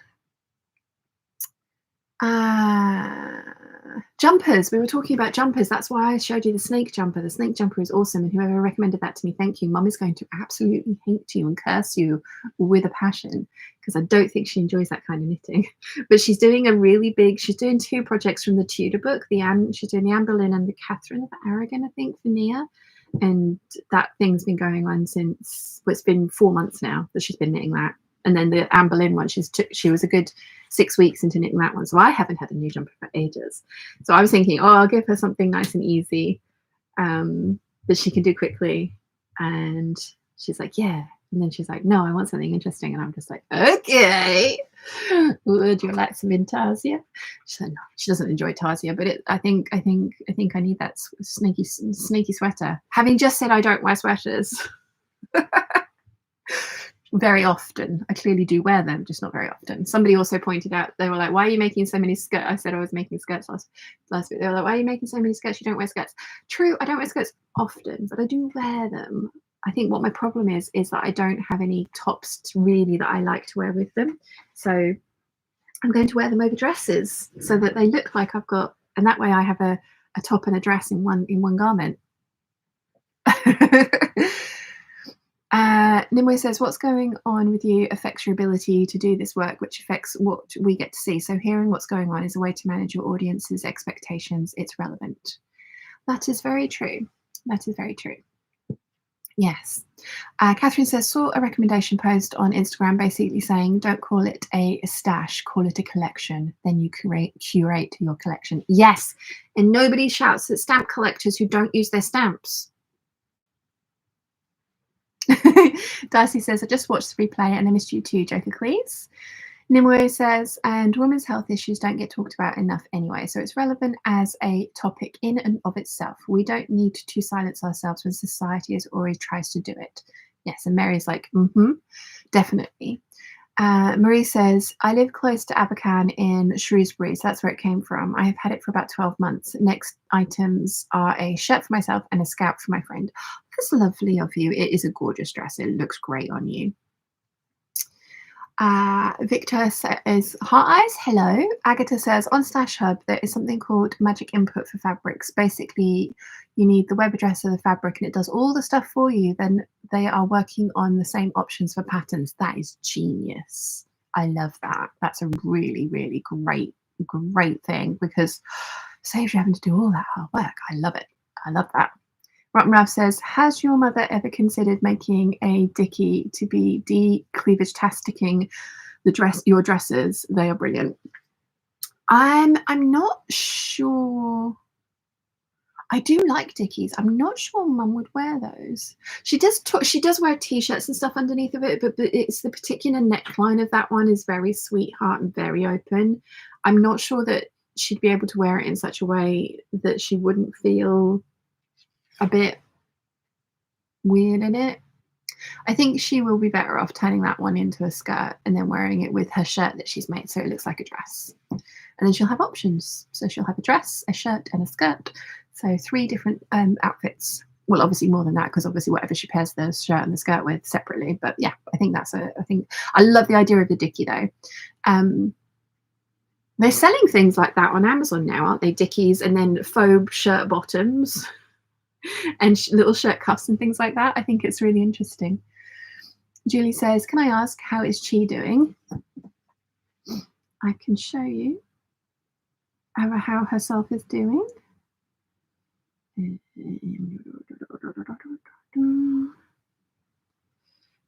Jumpers. We were talking about jumpers. That's why I showed you the snake jumper. The snake jumper is awesome, and whoever recommended that to me, thank you. Mum is going to absolutely hate you and curse you with a passion, because I don't think she enjoys that kind of knitting. But she's doing a really big, she's doing 2 projects from the Tudor book. She's doing the Anne Boleyn and the Catherine of Aragon, I think, for Nia. And that thing's been going on since, well, it's been 4 months now that she's been knitting that. And then the Anne Boleyn one, she was a good 6 weeks into knitting that one. So I haven't had a new jumper for ages. So I was thinking, I'll give her something nice and easy that she can do quickly. And she's like, yeah. And then she's like, no, I want something interesting. And I'm just like, okay. Would you like some intarsia? She said, no, she doesn't enjoy tarsia, but I think I need that snaky sweater. Having just said I don't wear sweaters very often. I clearly do wear them, just not very often. Somebody also pointed out, they were like, why are you making so many skirts? I said I was making skirts last week. They were like, why are you making so many skirts? You don't wear skirts. True, I don't wear skirts often, but I do wear them. I think what my problem is that I don't have any tops really that I like to wear with them. So I'm going to wear them over dresses so that they look like I've got, and that way I have a top and a dress in one garment. Nimue says, what's going on with you affects your ability to do this work, which affects what we get to see. So hearing what's going on is a way to manage your audience's expectations. It's relevant. That is very true. That is very true. Yes. Catherine says, saw a recommendation post on Instagram basically saying, don't call it a stash, call it a collection. Then you curate your collection. Yes. And nobody shouts at stamp collectors who don't use their stamps. Darcy says, I just watched the replay and I missed you too, Joker, please. Nimue says, and women's health issues don't get talked about enough anyway, so it's relevant as a topic in and of itself. We don't need to silence ourselves when society as always tries to do it. Yes, and Mary's like, definitely. Marie says, I live close to Abercan in Shrewsbury, so that's where it came from. I have had it for about 12 months. Next items are a shirt for myself and a scalp for my friend. That's lovely of you. It is a gorgeous dress. It looks great on you. Victor says, hi eyes, hello. Agatha says, on Stash Hub, there is something called Magic Input for fabrics. Basically, you need the web address of the fabric and it does all the stuff for you. Then they are working on the same options for patterns. That is genius. I love that. That's a really, really great thing because it saves you having to do all that hard work. I love it. I love that. Rotten Ralph says, has your mother ever considered making a dickie to be de-cleavage tasticking your dresses? They are brilliant. I'm not sure. I do like dickies. I'm not sure Mum would wear those. She does wear t-shirts and stuff underneath of it, but it's the particular neckline of that one is very sweetheart and very open. I'm not sure that she'd be able to wear it in such a way that she wouldn't feel a bit weird in it. I think she will be better off turning that one into a skirt and then wearing it with her shirt that she's made so it looks like a dress. And then she'll have options. So she'll have a dress, a shirt, and a skirt. So 3 different outfits. Well, obviously more than that, because obviously whatever she pairs the shirt and the skirt with separately. But yeah, I think I love the idea of the dickie though. They're selling things like that on Amazon now, aren't they? Dickies and then faux shirt bottoms. And little shirt cuffs and things like that. I think it's really interesting. Julie says, can I ask, how is Chi doing? I can show you how herself is doing.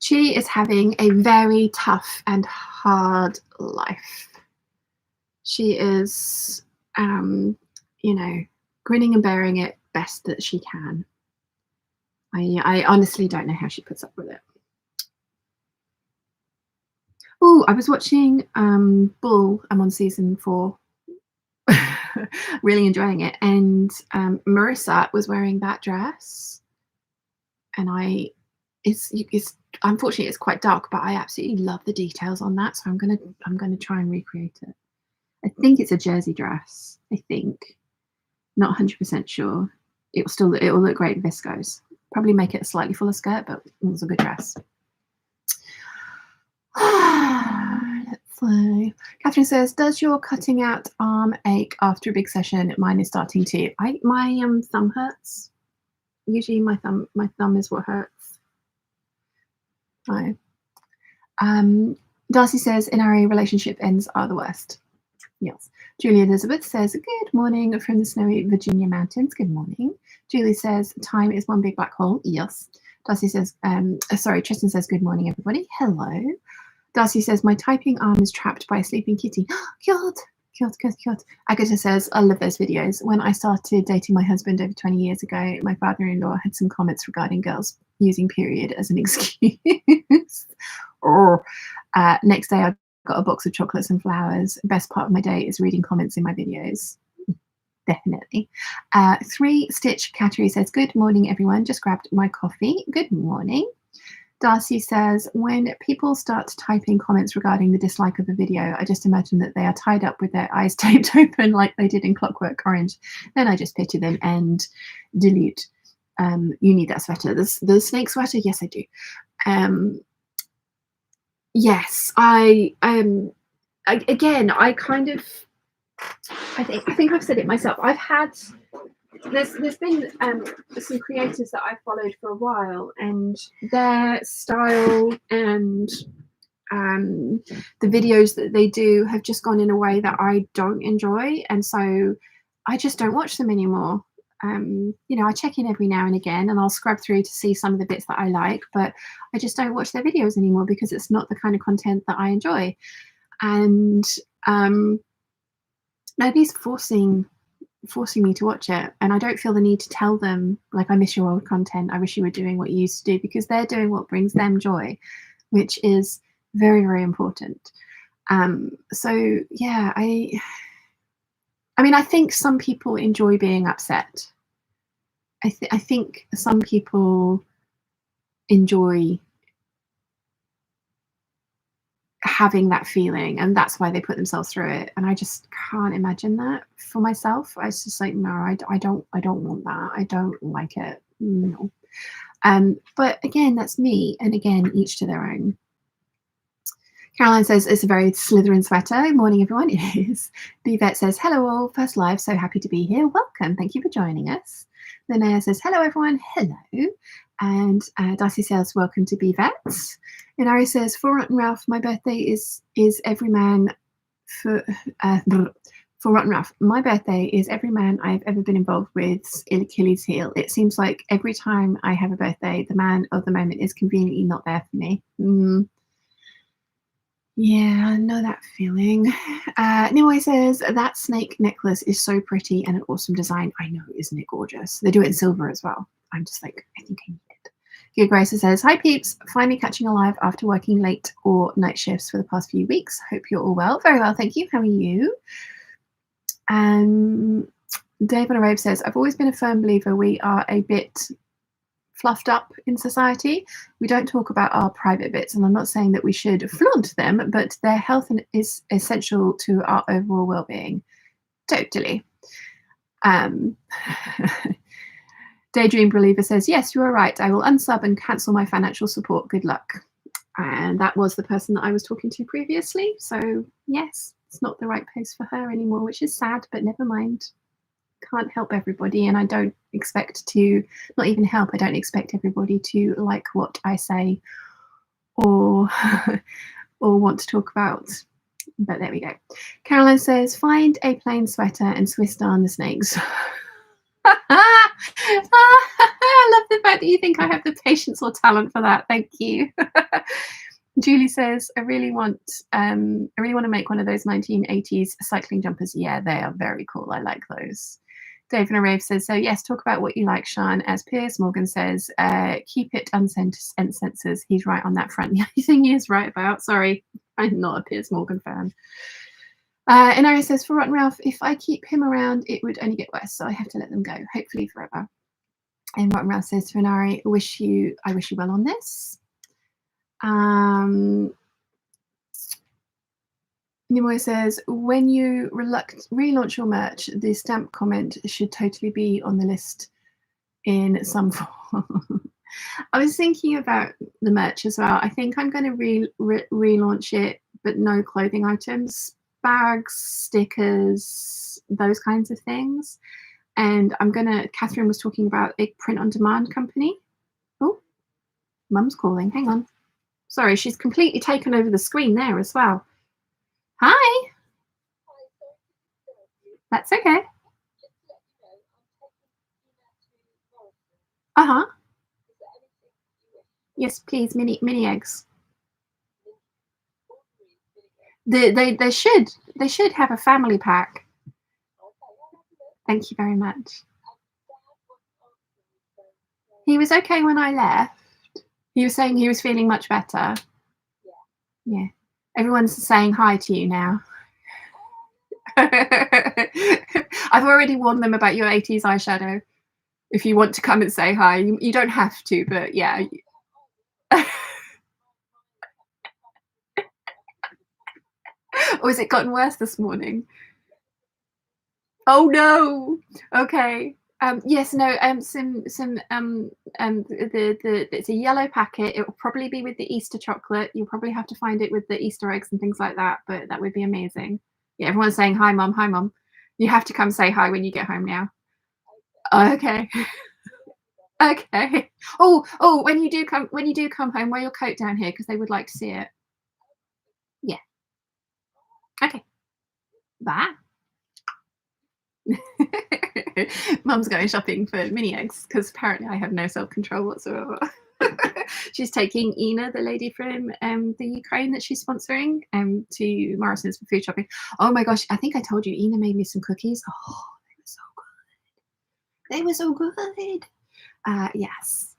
Chi is having a very tough and hard life. She is, grinning and bearing it best that she can. I honestly don't know how she puts up with it. Oh, I was watching Bull. I'm on season 4. Really enjoying it. And Marissa was wearing that dress. And unfortunately it's quite dark, but I absolutely love the details on that. So I'm gonna try and recreate it. I think it's a jersey dress. I think. Not 100% sure. It will look great in viscose. Probably make it a slightly fuller skirt, but it was a good dress. Let's see. Catherine says, does your cutting out arm ache after a big session? Mine is starting to. My thumb hurts. Usually my thumb is what hurts. Darcy says, NRA relationship ends are the worst. Yes. Julie Elizabeth says, good morning from the snowy Virginia mountains. Good morning. Julie says, time is one big black hole. Yes. Darcy says, Tristan says, good morning, everybody. Hello. Darcy says, my typing arm is trapped by a sleeping kitty. Cute. Agatha says, I love those videos. When I started dating my husband over 20 years ago, my father-in-law had some comments regarding girls using period as an excuse. Next day, I got a box of chocolates and flowers. Best part of my day is reading comments in my videos. Definitely. 3-Stitch Cattery says, good morning, everyone. Just grabbed my coffee. Good morning. Darcy says, when people start typing comments regarding the dislike of a video, I just imagine that they are tied up with their eyes taped open like they did in Clockwork Orange. Then I just pity them and delete. You need that sweater. The snake sweater? Yes, I do. Yes, I think I've said it myself. There's been some creators that I've followed for a while, and their style and the videos that they do have just gone in a way that I don't enjoy, and so I just don't watch them anymore. I check in every now and again and I'll scrub through to see some of the bits that I like, but I just don't watch their videos anymore because it's not the kind of content that I enjoy. And nobody's forcing me to watch it, and I don't feel the need to tell them, like, I miss your old content, I wish you were doing what you used to do, because they're doing what brings them joy, which is very, very important. So yeah, I mean, I think some people enjoy being upset. I think some people enjoy having that feeling, and that's why they put themselves through it. And I just can't imagine that for myself. I was just like, no, I don't want that. I don't like it. No. But again, that's me. And again, each to their own. Caroline says it's a very Slytherin sweater. Morning, everyone. It is. The vet says, hello all, first live, so happy to be here. Welcome. Thank you for joining us. Linnea says, hello, everyone. Hello. And Darcy says, welcome to Be Vets. And Ari says, for Rotten Ralph, my birthday is every man for Rotten Ralph. My birthday is every man I've ever been involved with Achilles' heel. It seems like every time I have a birthday, the man of the moment is conveniently not there for me. Yeah, I know that feeling. Nimue says, that snake necklace is so pretty and an awesome design. I know, isn't it gorgeous? They do it in silver as well. I'm just like, I think I need it. Gia Grace says, hi peeps, finally catching alive after working late or night shifts for the past few weeks. Hope you're all well. Very well, thank you. How are you? Dave on a Rave says, I've always been a firm believer we are a bit fluffed up in society. We don't talk about our private bits, and I'm not saying that we should flaunt them, but their health is essential to our overall well-being. Totally. Daydream Believer says, yes, you are right. I will unsub and cancel my financial support. Good luck. And that was the person that I was talking to previously. So yes, it's not the right place for her anymore, which is sad, but never mind. Can't help everybody, and I don't expect to, not even help, I don't expect everybody to like what I say or or want to talk about. But there we go. Caroline says, find a plain sweater and Swiss darn the snakes. I love the fact that you think I have the patience or talent for that. Thank you. Julie says, I really want to make one of those 1980s cycling jumpers. Yeah, they are very cool. I like those. Dave in a Rave says, so yes, talk about what you like, Sian. As Piers Morgan says, keep it uncensored. He's right on that front. The only thing he is right about, sorry, I'm not a Piers Morgan fan. And Ari says, for Rotten Ralph, if I keep him around, it would only get worse. So I have to let them go, hopefully forever. And Rotten Ralph says to Inari, I wish you well on this. Nimoy says, when you relaunch your merch, the stamp comment should totally be on the list in some form. I was thinking about the merch as well. I think I'm going to relaunch it, but no clothing items, bags, stickers, those kinds of things. And Catherine was talking about a print-on-demand company. Oh, Mum's calling. Hang on. Sorry, she's completely taken over the screen there as well. Hi. That's okay. Uh-huh. Yes, please, mini eggs. They should have a family pack. Thank you very much. He was okay when I left. He was saying he was feeling much better. Yeah. Everyone's saying hi to you now. I've already warned them about your 80s eyeshadow. If you want to come and say hi, you don't have to, but yeah. Or has it gotten worse this morning? Oh no. Okay. Yes, no, it's a yellow packet. It will probably be with the Easter chocolate. You'll probably have to find it with the Easter eggs and things like that, but that would be amazing. Yeah, everyone's saying hi, Mum. Hi, Mum. You have to come say hi when you get home now. Okay. Okay. Oh, when you do come home, wear your coat down here because they would like to see it. Yeah. Okay. Bye. Mum's going shopping for mini eggs because apparently I have no self-control whatsoever. She's taking Ina, the lady from the Ukraine that she's sponsoring, to Morrison's for food shopping. Oh my gosh, I think I told you Ina made me some cookies. Oh, they were so good. They were so good. Yes.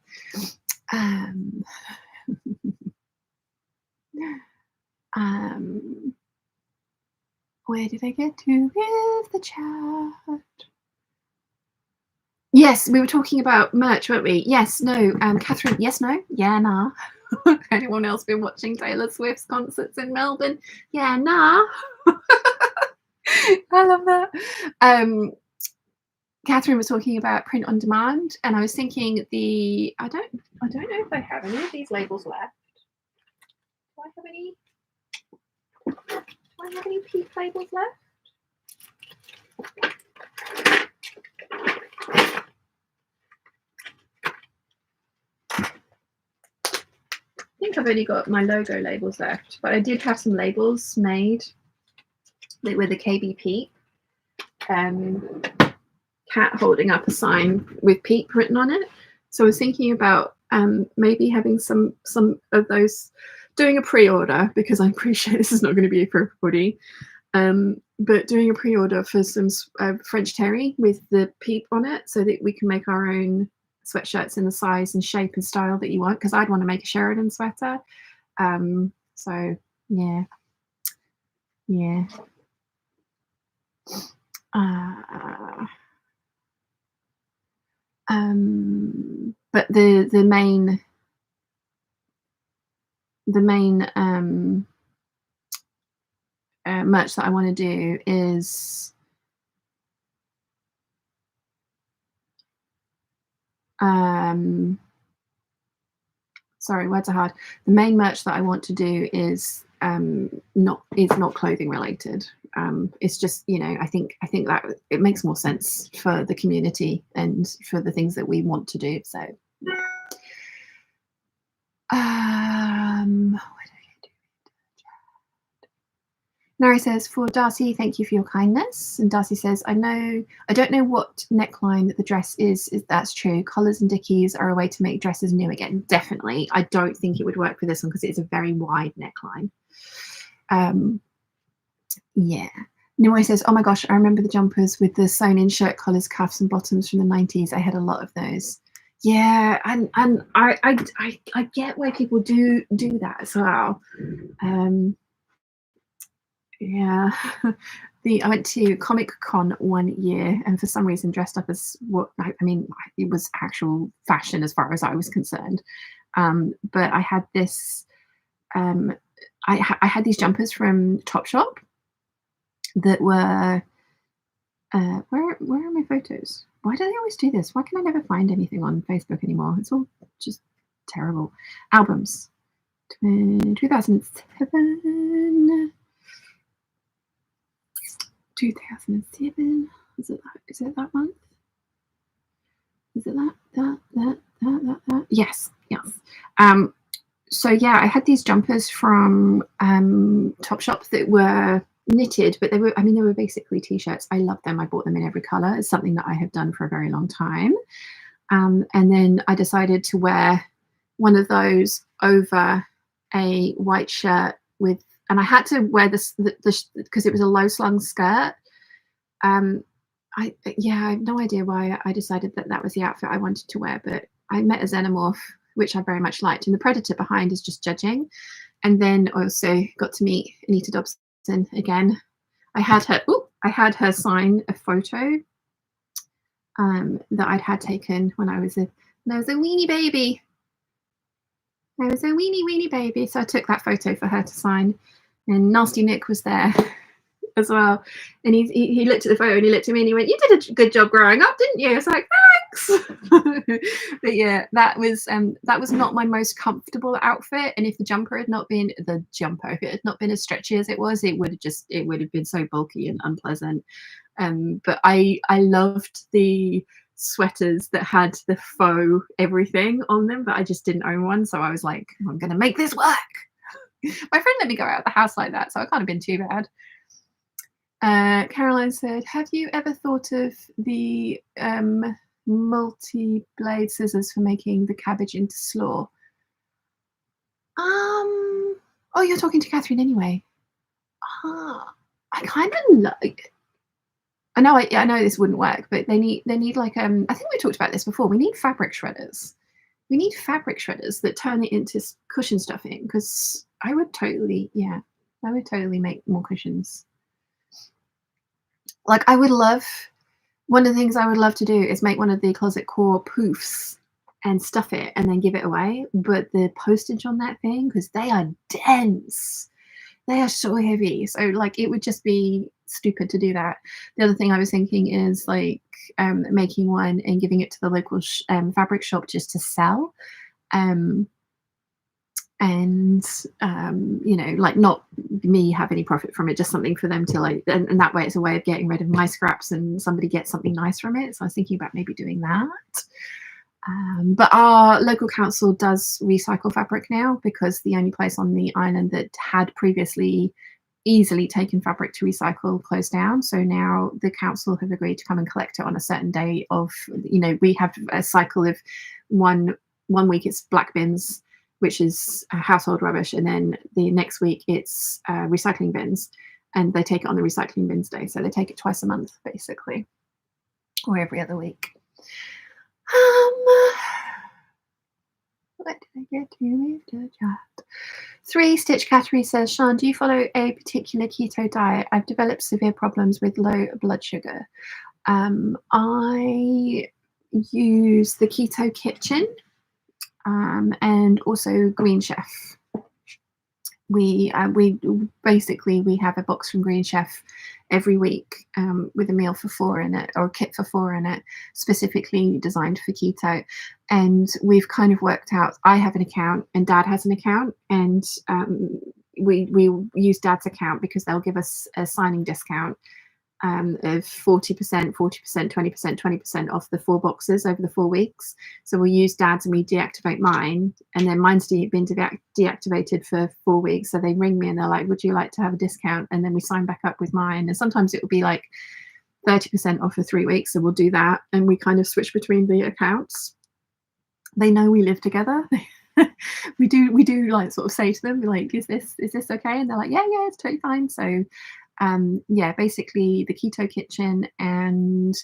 Where did I get to with the chat? Yes, we were talking about merch, weren't we? Yes, no, Catherine, yes, no, yeah, nah. Anyone else been watching Taylor Swift's concerts in Melbourne? Yeah, nah. I love that. Catherine was talking about print on demand, and I was thinking I don't know if I have any of these labels left. Do I have any? Do I have any Peep labels left? I think I've only got my logo labels left, but I did have some labels made with the KB Peep. Cat holding up a sign with Peep written on it. So I was thinking about maybe having some of those, doing a pre-order, because I'm pretty sure this is not going to be for everybody. But doing a pre-order for some French terry with the Peep on it, so that we can make our own sweatshirts in the size and shape and style that you want, because I'd want to make a Sheridan sweater. So yeah. But the main merch that I want to do is sorry, words are hard. The main merch that I want to do is not clothing related. It's just, you know, I think that it makes more sense for the community and for the things that we want to do. So Nari says, for Darcy, thank you for your kindness. And Darcy says, I don't know what neckline the dress is that's true. Collars and dickies are a way to make dresses new again. Definitely. I don't think it would work for this one because it's a very wide neckline. Yeah. Nimue says, oh my gosh, I remember the jumpers with the sewn in shirt collars, cuffs and bottoms from the 90s. I had a lot of those. Yeah, and I get why people do that as well. Yeah. I went to Comic Con one year and for some reason dressed up as it was actual fashion as far as I was concerned. But I had this, I had these jumpers from Topshop that were, where are my photos? Why do they always do this? Why can I never find anything on Facebook anymore? It's all just terrible. Albums. 2007. 2007. Is it that month? Is it that? Yes. So yeah, I had these jumpers from Topshop that were knitted, but they were basically t-shirts. I love them. I bought them in every color. It's something that I have done for a very long time. And then I decided to wear one of those over a white shirt with, and I had to wear this because it was a low slung skirt. I have no idea why I decided that was the outfit I wanted to wear, but I met a xenomorph, which I very much liked, and the predator behind is just judging. And then also got to meet Anita Dobson again. I had her sign a photo that I'd had taken when I was a weenie baby. I was a weenie baby, so I took that photo for her to sign. And Nasty Nick was there as well, and he looked at the photo and he looked at me and he went, "You did a good job growing up, didn't you?" I was like, "Thanks." But yeah, that was not my most comfortable outfit, and if the jumper had not been if it had not been as stretchy as it was, it would have been so bulky and unpleasant. But I loved the sweaters that had the faux everything on them, but I just didn't own one, so I was like, I'm gonna make this work. My friend let me go out of the house like that, so I can't have been too bad. Caroline said, have you ever thought of the multi-blade scissors for making the cabbage into slaw? Oh, you're talking to Catherine anyway. I kind of like, I know this wouldn't work, but they need like I think we talked about this before. We need fabric shredders. We need fabric shredders that turn it into cushion stuffing, because I would totally make more cushions. Like, I would love one of the things I would love to do is make one of the closet core poofs and stuff it and then give it away, but the postage on that thing, because they are dense. They are so heavy. So, like, it would just be stupid to do that. The other thing I was thinking is, like, making one and giving it to the local fabric shop just to sell. Um, and like, not me have any profit from it, just something for them to, like, and that way it's a way of getting rid of my scraps and somebody gets something nice from it. So I was thinking about maybe doing that. But our local council does recycle fabric now, because the only place on the island that had previously easily taken fabric to recycle closed down. So now the council have agreed to come and collect it on a certain day of, we have a cycle of one week it's black bins, which is household rubbish, and then the next week it's recycling bins, and they take it on the recycling bins day. So they take it twice a month, basically, or every other week. What did I get to with the chat? 3 Stitch Category says, Sean, do you follow a particular keto diet? I've developed severe problems with low blood sugar. I use the Keto Kitchen and also Green Chef. We basically have a box from Green Chef every week with a meal for 4 in it, or a kit for 4 in it, specifically designed for keto. And we've kind of worked out, I have an account and Dad has an account, and we use Dad's account because they'll give us a signing discount of 40%, 40%, 20%, 20% off the 4 boxes over the 4 weeks. So we'll use Dad's and we deactivate mine, and then mine's been deactivated for 4 weeks. So they ring me and they're like, would you like to have a discount? And then we sign back up with mine. And sometimes it will be like 30% off for 3 weeks. So we'll do that, and we kind of switch between the accounts. They know we live together. we do like sort of say to them, like, is this okay? And they're like, yeah, it's totally fine. So basically the Keto Kitchen and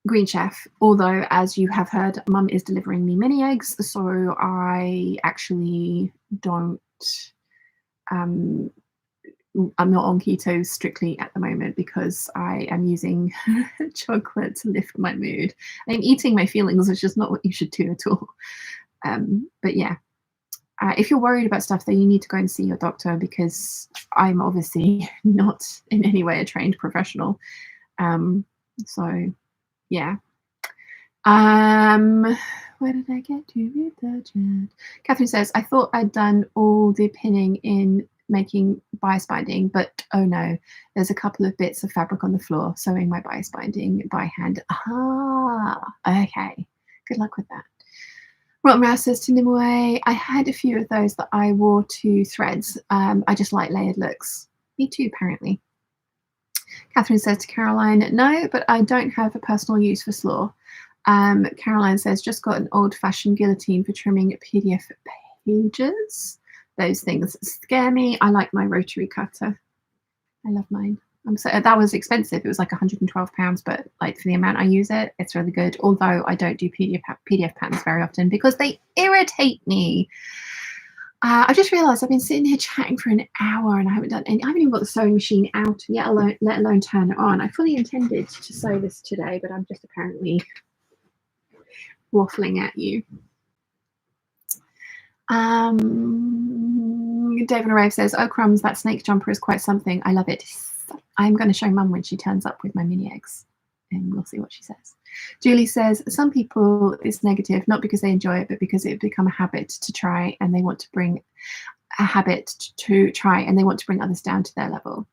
Green Chef, although, as you have heard, Mum is delivering me mini eggs, so I actually don't I'm not on keto strictly at the moment, because I am using chocolate to lift my mood. I'm eating my feelings, which is not what you should do at all. But yeah, if you're worried about stuff, then you need to go and see your doctor, because I'm obviously not in any way a trained professional. So yeah. Where did I get to with the chat? Catherine says, I thought I'd done all the pinning in making bias binding, but oh no, there's a couple of bits of fabric on the floor, sewing my bias binding by hand. Okay, good luck with that. Rotten Mouse says, to Nimue, I had a few of those that I wore to threads. I just like layered looks. Me too, apparently. Catherine says to Caroline, no, but I don't have a personal use for slaw. Caroline says, just got an old-fashioned guillotine for trimming PDF pages. Those things scare me. I like my rotary cutter. I love mine. That was expensive. It was like £112, but like for the amount I use it, it's really good. Although I don't do PDF patterns very often because they irritate me. I just realised I've been sitting here chatting for an hour and I haven't even got the sewing machine out yet, let alone turn it on. I fully intended to sew this today, but I'm just apparently waffling at you. David Arave says, oh crumbs, that snake jumper is quite something. I love it. I'm going to show Mum when she turns up with my mini eggs, and we'll see what she says. Julie says, some people it's negative, not because they enjoy it, but because it become a habit to try, and they want to bring others down to their level.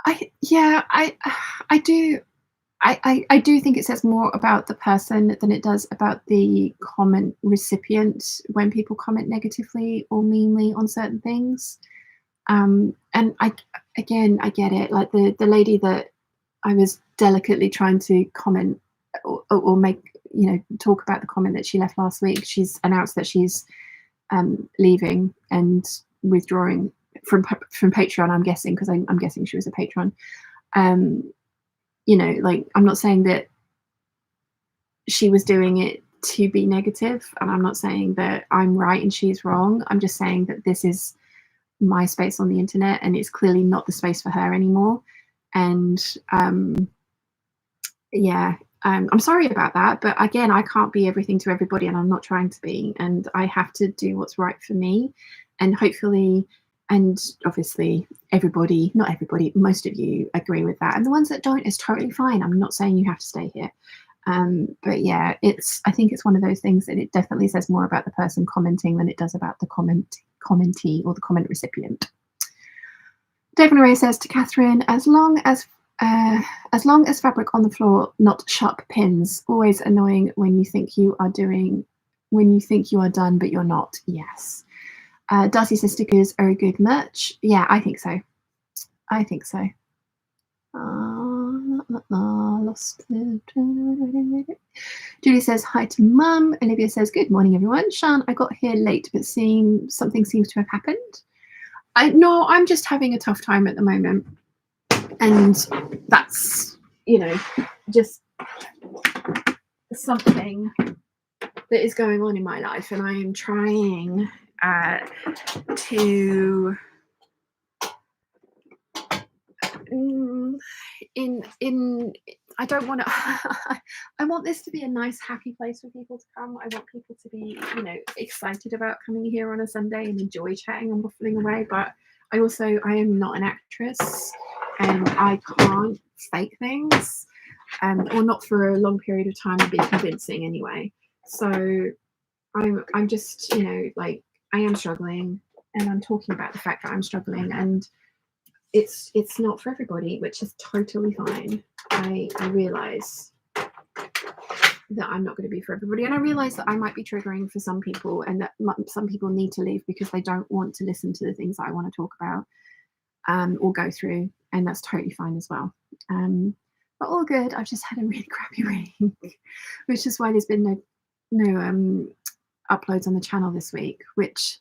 I do think it says more about the person than it does about the comment recipient when people comment negatively or meanly on certain things. And I get it. Like the lady that I was delicately trying to comment or make, talk about the comment that she left last week. She's announced that she's leaving and withdrawing from Patreon, I'm guessing, because I'm guessing she was a patron. Like, I'm not saying that she was doing it to be negative, and I'm not saying that I'm right and she's wrong. I'm just saying that this is my space on the internet, and it's clearly not the space for her anymore. And yeah, I'm sorry about that, but again, I can't be everything to everybody, and I'm not trying to be, and I have to do what's right for me. And hopefully, and obviously everybody, not everybody, most of you agree with that, and the ones that don't is totally fine. I'm not saying you have to stay here. But yeah, I think it's one of those things that it definitely says more about the person commenting than it does about the commentee or the comment recipient. David Ray says to Catherine, as long as fabric on the floor, not sharp pins. Always annoying when you think you are done, but you're not. Yes. Darcy says stickers are a good merch. Yeah, I think so. I think so. Lost it. Julie says hi to Mum. Olivia says good morning, everyone. Shan, I got here late, but something seems to have happened. I'm just having a tough time at the moment, and that's just something that is going on in my life, and I am trying to I don't want to I want this to be a nice happy place for people to come. I want people to be excited about coming here on a Sunday and enjoy chatting and waffling away, but I am not an actress, and I can't fake things, or not for a long period of time and be convincing anyway. So I'm just I am struggling, and I'm talking about the fact that I'm struggling, and it's not for everybody, which is totally fine. I realize that I'm not going to be for everybody, and I realize that I might be triggering for some people, and that some people need to leave because they don't want to listen to the things that I want to talk about or go through, and that's totally fine as well. But all good. I've just had a really crappy week, which is why there's been no uploads on the channel this week, which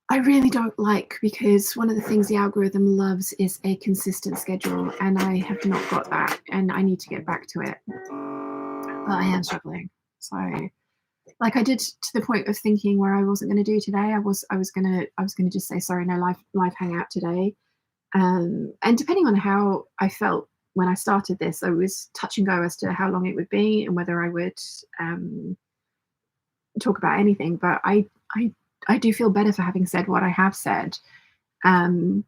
I really don't like, because one of the things the algorithm loves is a consistent schedule, and I have not got that, and I need to get back to it. But I am struggling. So like I did to the point of thinking where I wasn't going to do today. I was gonna just say sorry, no live hangout today. And depending on how I felt when I started this, I was touch and go as to how long it would be and whether I would talk about anything. But I do feel better for having said what I have said. And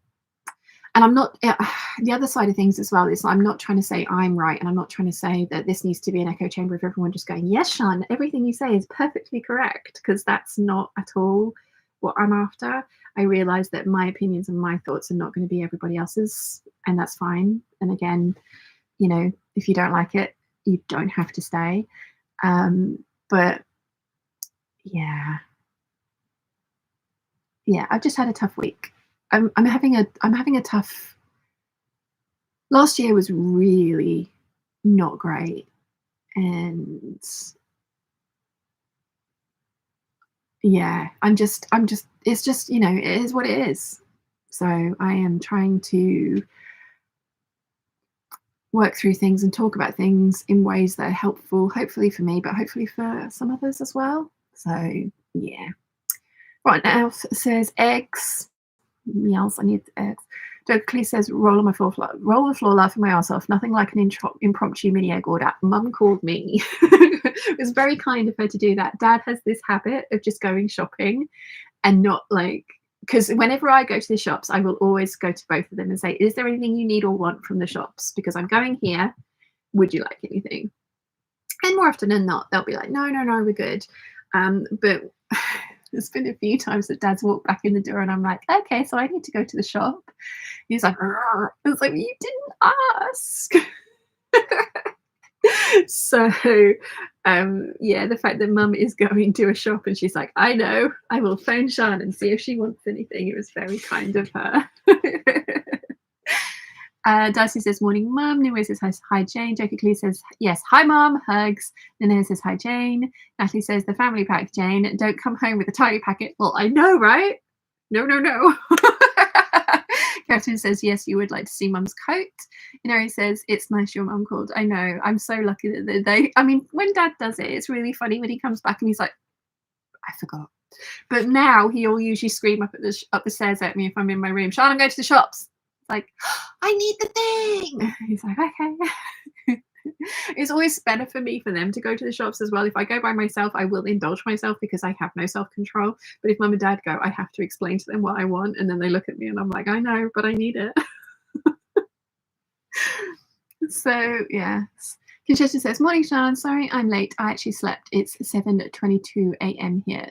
I'm not, the other side of things as well is I'm not trying to say I'm right, and I'm not trying to say that this needs to be an echo chamber of everyone just going, yes, Shan, everything you say is perfectly correct, because that's not at all what I'm after. I realize that my opinions and my thoughts are not going to be everybody else's, and that's fine. And again, if you don't like it, you don't have to stay. But yeah, I've just had a tough week. I'm having a tough. Last year was really not great, and yeah, it's just it is what it is. So I am trying to work through things and talk about things in ways that are helpful, hopefully for me, but hopefully for some others as well. So yeah. Right, now says eggs. Yes, I need eggs. Douglas says roll the floor laughing my ass off. Nothing like an impromptu mini egg order. Mum called me. It was very kind of her to do that. Dad has this habit of just going shopping and not because whenever I go to the shops, I will always go to both of them and say, is there anything you need or want from the shops? Because I'm going here. Would you like anything? And more often than not, they'll be like, no, we're good. But there's been a few times that Dad's walked back in the door and I'm like, okay, so I need to go to the shop. He's like, it's like, you didn't ask. So the fact that Mum is going to a shop and she's like, I know, I will phone Shan and see if she wants anything. It was very kind of her. Darcy says, morning, Mum. Neway says, hi, Jane. Jackie Clee says, yes, hi, Mum. Hugs. Nina says, hi, Jane. Natalie says, the family pack, Jane. Don't come home with a tiny packet. Well, I know, right? No. Catherine says, yes, you would like to see Mum's coat. Inari says, it's nice your Mum called. I know. I'm so lucky that when Dad does it, it's really funny when he comes back and he's like, I forgot But now he'll usually scream up the stairs at me if I'm in my room. Sean, I'm going to the shops. Like, I need the thing. He's like, okay. It's always better for me for them to go to the shops as well. If I go by myself, I will indulge myself because I have no self-control. But if mum and dad go, I have to explain to them what I want, and then they look at me and I'm like, I know, but I need it. So yes. Conchetta says, morning, Sean. Sorry I'm late. I actually slept. It's 7:22 a.m. here.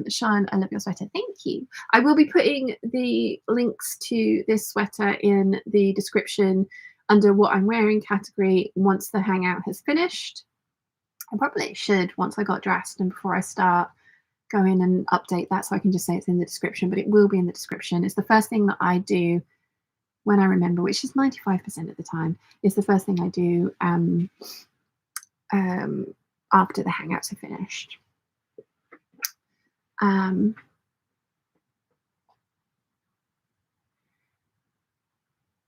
Sean, I love your sweater. Thank you. I will be putting the links to this sweater in the description under what I'm wearing category once the hangout has finished. I probably should once I got dressed and before I start go in and update that so I can just say it's in the description, but it will be in the description. It's the first thing that I do when I remember, which is 95% of the time. It's the first thing I do after the hangouts are finished.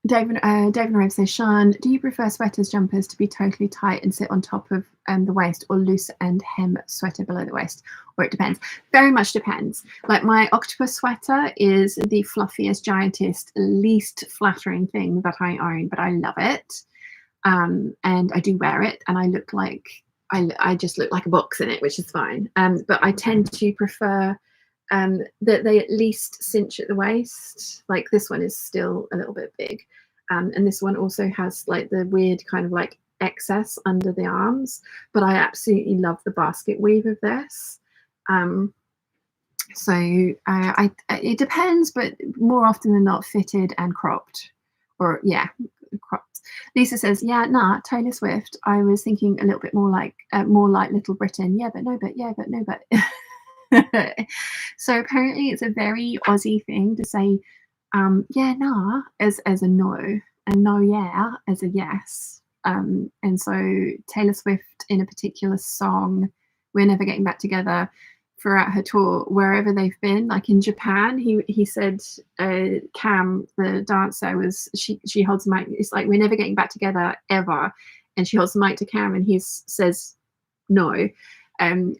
David Rove says, Sean, do you prefer sweaters, jumpers to be totally tight and sit on top of the waist, or loose and hem sweater below the waist? Or it depends. Very much depends. Like my octopus sweater is the fluffiest, giantest, least flattering thing that I own, but I love it. And I do wear it, and I look like I just look like a box in it, which is fine. But I tend to prefer that they at least cinch at the waist. Like this one is still a little bit big, and this one also has like the weird kind of like excess under the arms, but I absolutely love the basket weave of this. So it depends, but more often than not fitted and cropped, or yeah, cropped. Lisa says, yeah, nah, Taylor Swift. I was thinking a little bit more like Little Britain. Yeah, but no, but yeah, but no, but. So apparently it's a very Aussie thing to say yeah, nah as a no, and no, yeah as a yes. And so Taylor Swift in a particular song, We're Never Getting Back Together, throughout her tour, wherever they've been, like in Japan, he said Cam, the dancer, was she holds the mic, it's like, we're never getting back together ever, and she holds the mic to Cam and he says no.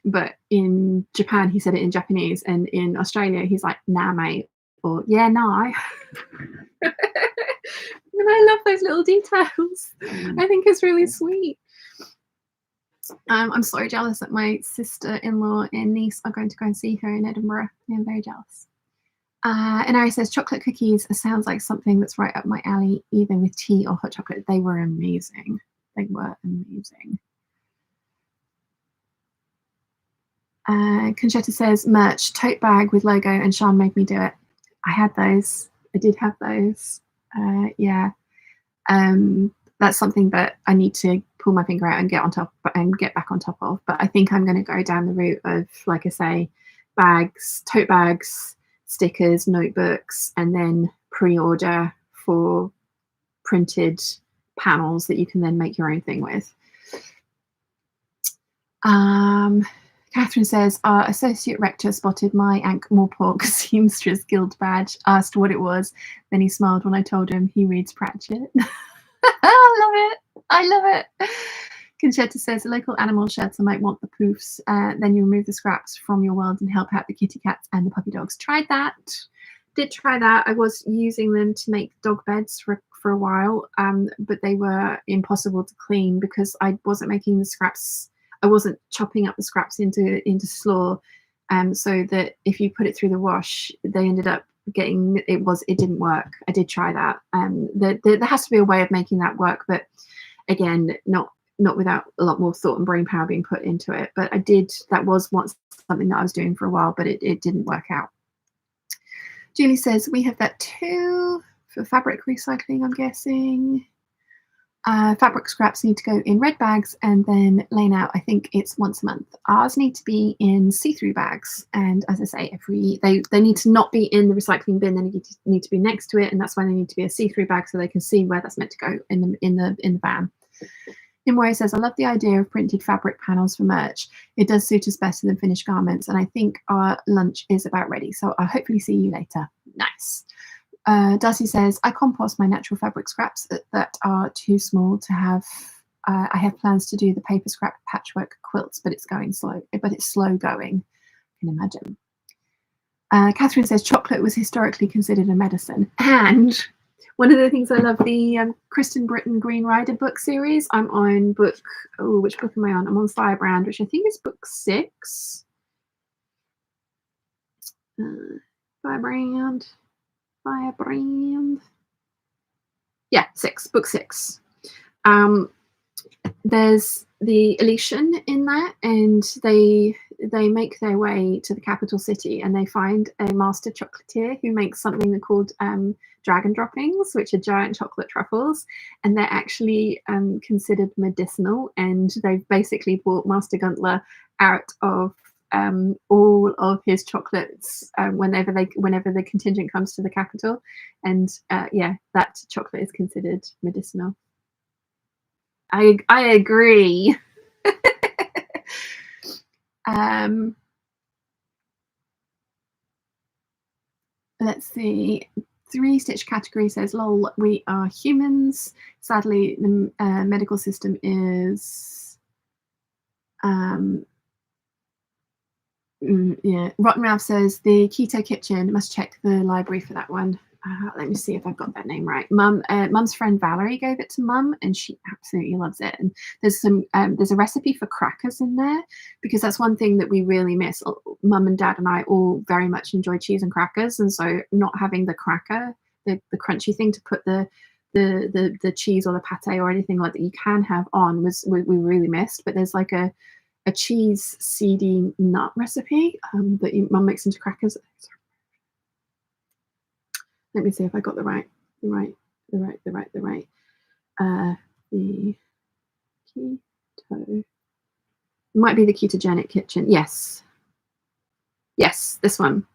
But in Japan, he said it in Japanese, and in Australia, he's like, nah, mate, or yeah, nah. And I love those little details. I think it's really sweet. I'm so jealous that my sister-in-law and niece are going to go and see her in Edinburgh. I'm very jealous. And Ari says, chocolate cookies sounds like something that's right up my alley, either with tea or hot chocolate. They were amazing. They were amazing. Conchetta says, merch, tote bag with logo, and Sean made me do it. I had those. I did have those. Yeah. That's something that I need to pull my finger out and get back on top of. But I think I'm going to go down the route of, like I say, bags, tote bags, stickers, notebooks, and then pre-order for printed panels that you can then make your own thing with. Catherine says, our associate rector spotted my Ankh-Morpork Seamstress Guild badge, asked what it was, then he smiled when I told him he reads Pratchett. I love it. I love it. Conchetta says, local animal shelter might want the poofs. Then you remove the scraps from your world and help out the kitty cats and the puppy dogs. Tried that. Did try that. I was using them to make dog beds for a while, but they were impossible to clean because I wasn't making the scraps. I wasn't chopping up the scraps into slaw, so that if you put it through the wash, they ended up getting it didn't work. I did try that. There has to be a way of making that work, but again, not without a lot more thought and brain power being put into it. But I did. That was once something that I was doing for a while, but it didn't work out. Julie says, we have that too for fabric recycling, I'm guessing. Fabric scraps need to go in red bags and then laying out, I think it's once a month. Ours need to be in see-through bags, and as I say, they need to not be in the recycling bin. They need to be next to it, and that's why they need to be a see-through bag so they can see where that's meant to go in the van. Nimue says, I love the idea of printed fabric panels for merch. It does suit us better than finished garments, and I think our lunch is about ready, so I'll hopefully see you later. Nice. Darcy says, I compost my natural fabric scraps that are too small to have. I have plans to do the paper scrap patchwork quilts, but it's going slow. But it's slow going. I can imagine. Catherine says chocolate was historically considered a medicine. And one of the things I love, the Kristen Britton Green Rider book series. I'm on book, which book am I on? I'm on Firebrand, which I think is book 6. Firebrand. Yeah, book 6. There's the Elysian in that, and they make their way to the capital city, and they find a master chocolatier who makes something called dragon droppings, which are giant chocolate truffles, and they're actually considered medicinal. And they've basically bought Master Guntler out of all of his chocolates whenever the contingent comes to the capital, and yeah, that chocolate is considered medicinal. I agree. Let's see. 3-Stitch Category says, lol, we are humans. Sadly, the medical system is yeah. Rotten Ralph says the Keto Kitchen. Must check the library for that one. Let me see if I've got that name right. Mum's friend Valerie gave it to Mum, and she absolutely loves it. And there's a recipe for crackers in there, because that's one thing that we really miss. Mum and Dad and I all very much enjoy cheese and crackers, and so not having the cracker, the crunchy thing to put the cheese or the pate or anything like that you can have on we really missed. But there's like a cheese seedy nut recipe that Mum makes into crackers. Let me see if I got the keto. It might be the Ketogenic Kitchen. Yes, this one.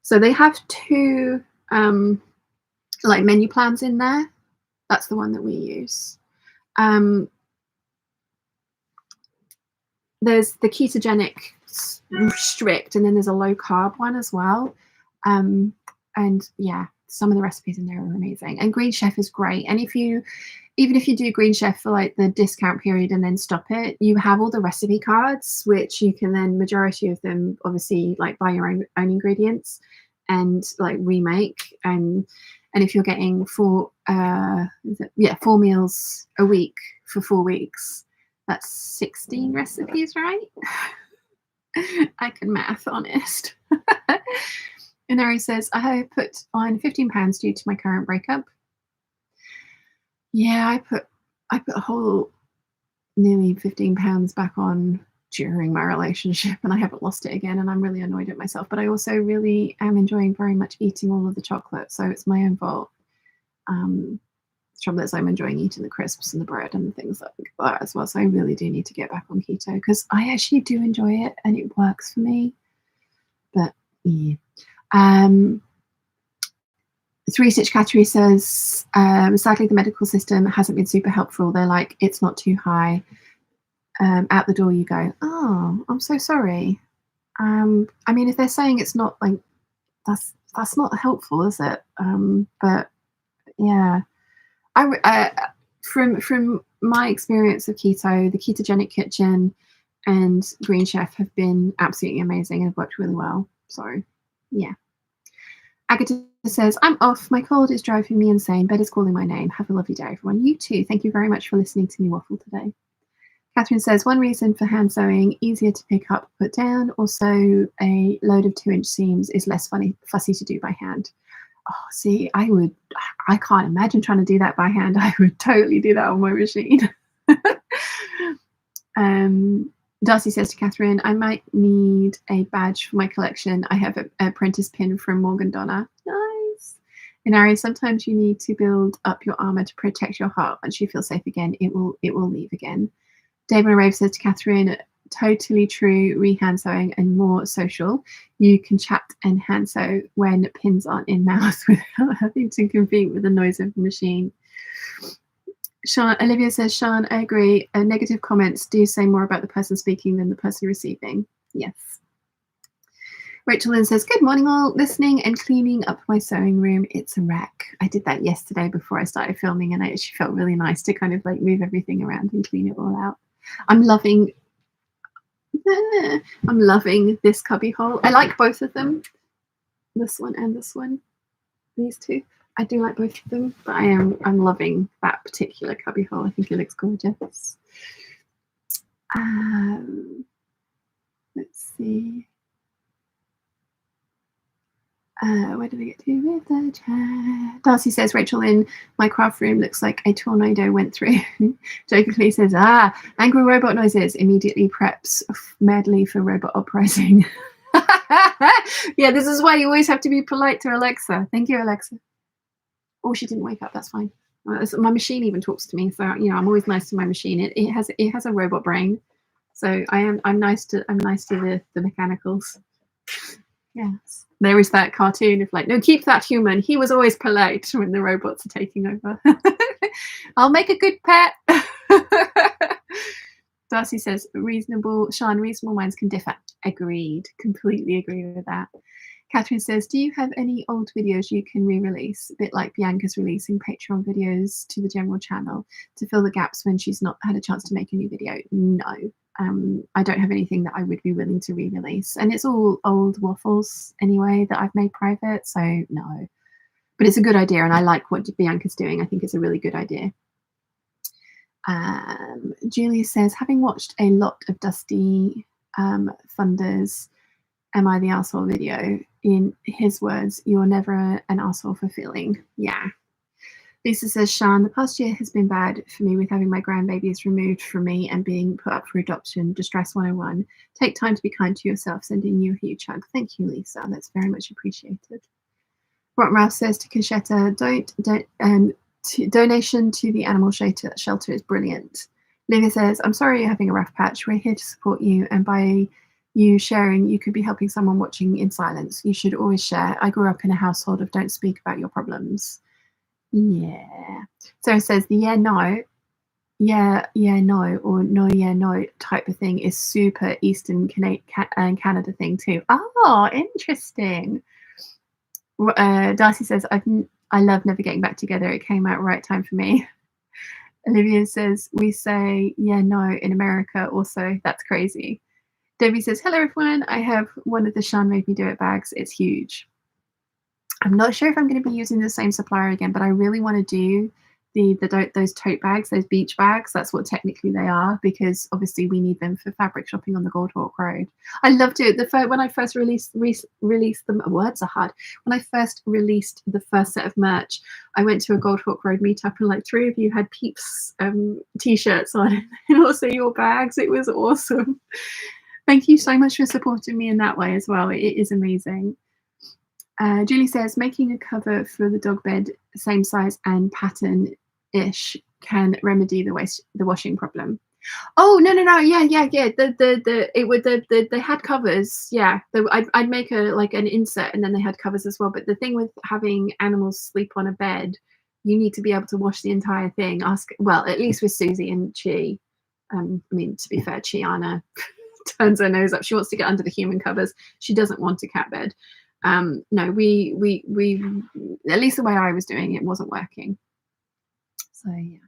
So they have 2 like menu plans in there. That's the one that we use. There's the ketogenic strict, and then there's a low carb one as well. And yeah, some of the recipes in there are amazing. And Green Chef is great. And even if you do Green Chef for like the discount period and then stop it, you have all the recipe cards, which you can then, majority of them, obviously, like buy your own ingredients and like remake. And if you're getting 4 meals a week for 4 weeks, that's 16 recipes, right? I can math, honest. And Ari says, I put on £15 due to my current breakup. Yeah, I put a whole nearly £15 back on during my relationship, and I haven't lost it again, and I'm really annoyed at myself. But I also really am enjoying very much eating all of the chocolate, so it's my own fault. The trouble is I'm enjoying eating the crisps and the bread and the things like that as well. So I really do need to get back on keto, because I actually do enjoy it and it works for me. But yeah. 3-Stitch Category says, sadly, the medical system hasn't been super helpful. They're like, it's not too high. Out the door you go. Oh, I'm so sorry. I mean, if they're saying it's not, like, that's not helpful, is it? But yeah, from my experience of keto, the Ketogenic Kitchen and Green Chef have been absolutely amazing and have worked really well. So yeah. Agatha says, I'm off. My cold is driving me insane. Bed is calling my name. Have a lovely day, everyone. You too. Thank you very much for listening to me waffle today. Catherine says, one reason for hand sewing, easier to pick up, put down. Also, a load of 2-inch seams is less fussy to do by hand. Oh, see, I can't imagine trying to do that by hand. I would totally do that on my machine. Darcy says to Catherine, I might need a badge for my collection. I have an apprentice pin from Morgan Donna. Nice. And Ari, sometimes you need to build up your armor to protect your heart. Once you feel safe again, it will leave again. David Rave says to Catherine, totally true, re-hand sewing and more social. You can chat and hand sew when pins aren't in mouth without having to compete with the noise of the machine. Olivia says, Sean, I agree. Negative comments do say more about the person speaking than the person receiving. Yes. Rachel Lynn says, good morning all. Listening and cleaning up my sewing room. It's a wreck. I did that yesterday before I started filming, and it actually felt really nice to kind of like move everything around and clean it all out. I'm loving I'm loving this cubby hole. I like both of them. This one and this one. These two. I do like both of them, but I'm loving that particular cubby hole. I think it looks gorgeous. Let's see. Where did we get to with the chat? Darcy says, Rachel, in my craft room looks like a tornado went through. Jokingly says, angry robot noises. Immediately preps madly for robot uprising. Yeah, this is why you always have to be polite to Alexa. Thank you, Alexa. Oh, she didn't wake up. That's fine. My machine even talks to me, so I'm always nice to my machine. It has a robot brain, so I'm nice to the mechanicals. Yes. There is that cartoon of like, no, keep that human. He was always polite when the robots are taking over. I'll make a good pet. Darcy says, Sean, reasonable minds can differ. Agreed. Completely agree with that. Catherine says, do you have any old videos you can re-release? A bit like Bianca's releasing Patreon videos to the general channel to fill the gaps when she's not had a chance to make a new video. No. I don't have anything that I would be willing to re-release, and it's all old waffles anyway that I've made private, so no. But it's a good idea, and I like what Bianca's doing. I think it's a really good idea. Julia says, having watched a lot of Dusty Thunder's Am I the Arsehole video, in his words, you're never an arsehole for feeling. Yeah. Lisa says, Sean, the past year has been bad for me with having my grandbabies removed from me and being put up for adoption. Distress 101. Take time to be kind to yourself. Sending you a huge hug. Thank you, Lisa. That's very much appreciated. Ralph says to Conchetta, donation to the animal shelter is brilliant. Livia says, I'm sorry you're having a rough patch. We're here to support you, and by you sharing, you could be helping someone watching in silence. You should always share. I grew up in a household of don't speak about your problems. Yeah. Sarah says the no, or no type of thing is super Eastern Canada thing too. Oh, interesting. Darcy says, I love Never Getting Back Together. It came out right time for me. Olivia says, we say no in America also. That's crazy. Debbie says, hello everyone. I have one of the Sean Made Me Do It bags. It's huge. I'm not sure if I'm going to be using the same supplier again, but I really want to do those tote bags, those beach bags. That's what technically they are, because obviously we need them for fabric shopping on the Goldhawk Road. I loved it. When I first released them, words are hard. When I first released the first set of merch, I went to a Goldhawk Road meetup, and like 3 of you had Peeps t-shirts on, and also your bags. It was awesome. Thank you so much for supporting me in that way as well. It is amazing. Julie says, making a cover for the dog bed same size and pattern-ish can remedy the washing problem. Oh, no, yeah. They had covers. Yeah, I'd make an insert, and then they had covers as well. But the thing with having animals sleep on a bed, you need to be able to wash the entire thing. At least with Susie and Chi. To be fair, Chiana turns her nose up. She wants to get under the human covers. She doesn't want a cat bed. No, we at least the way I was doing it wasn't working. So yeah.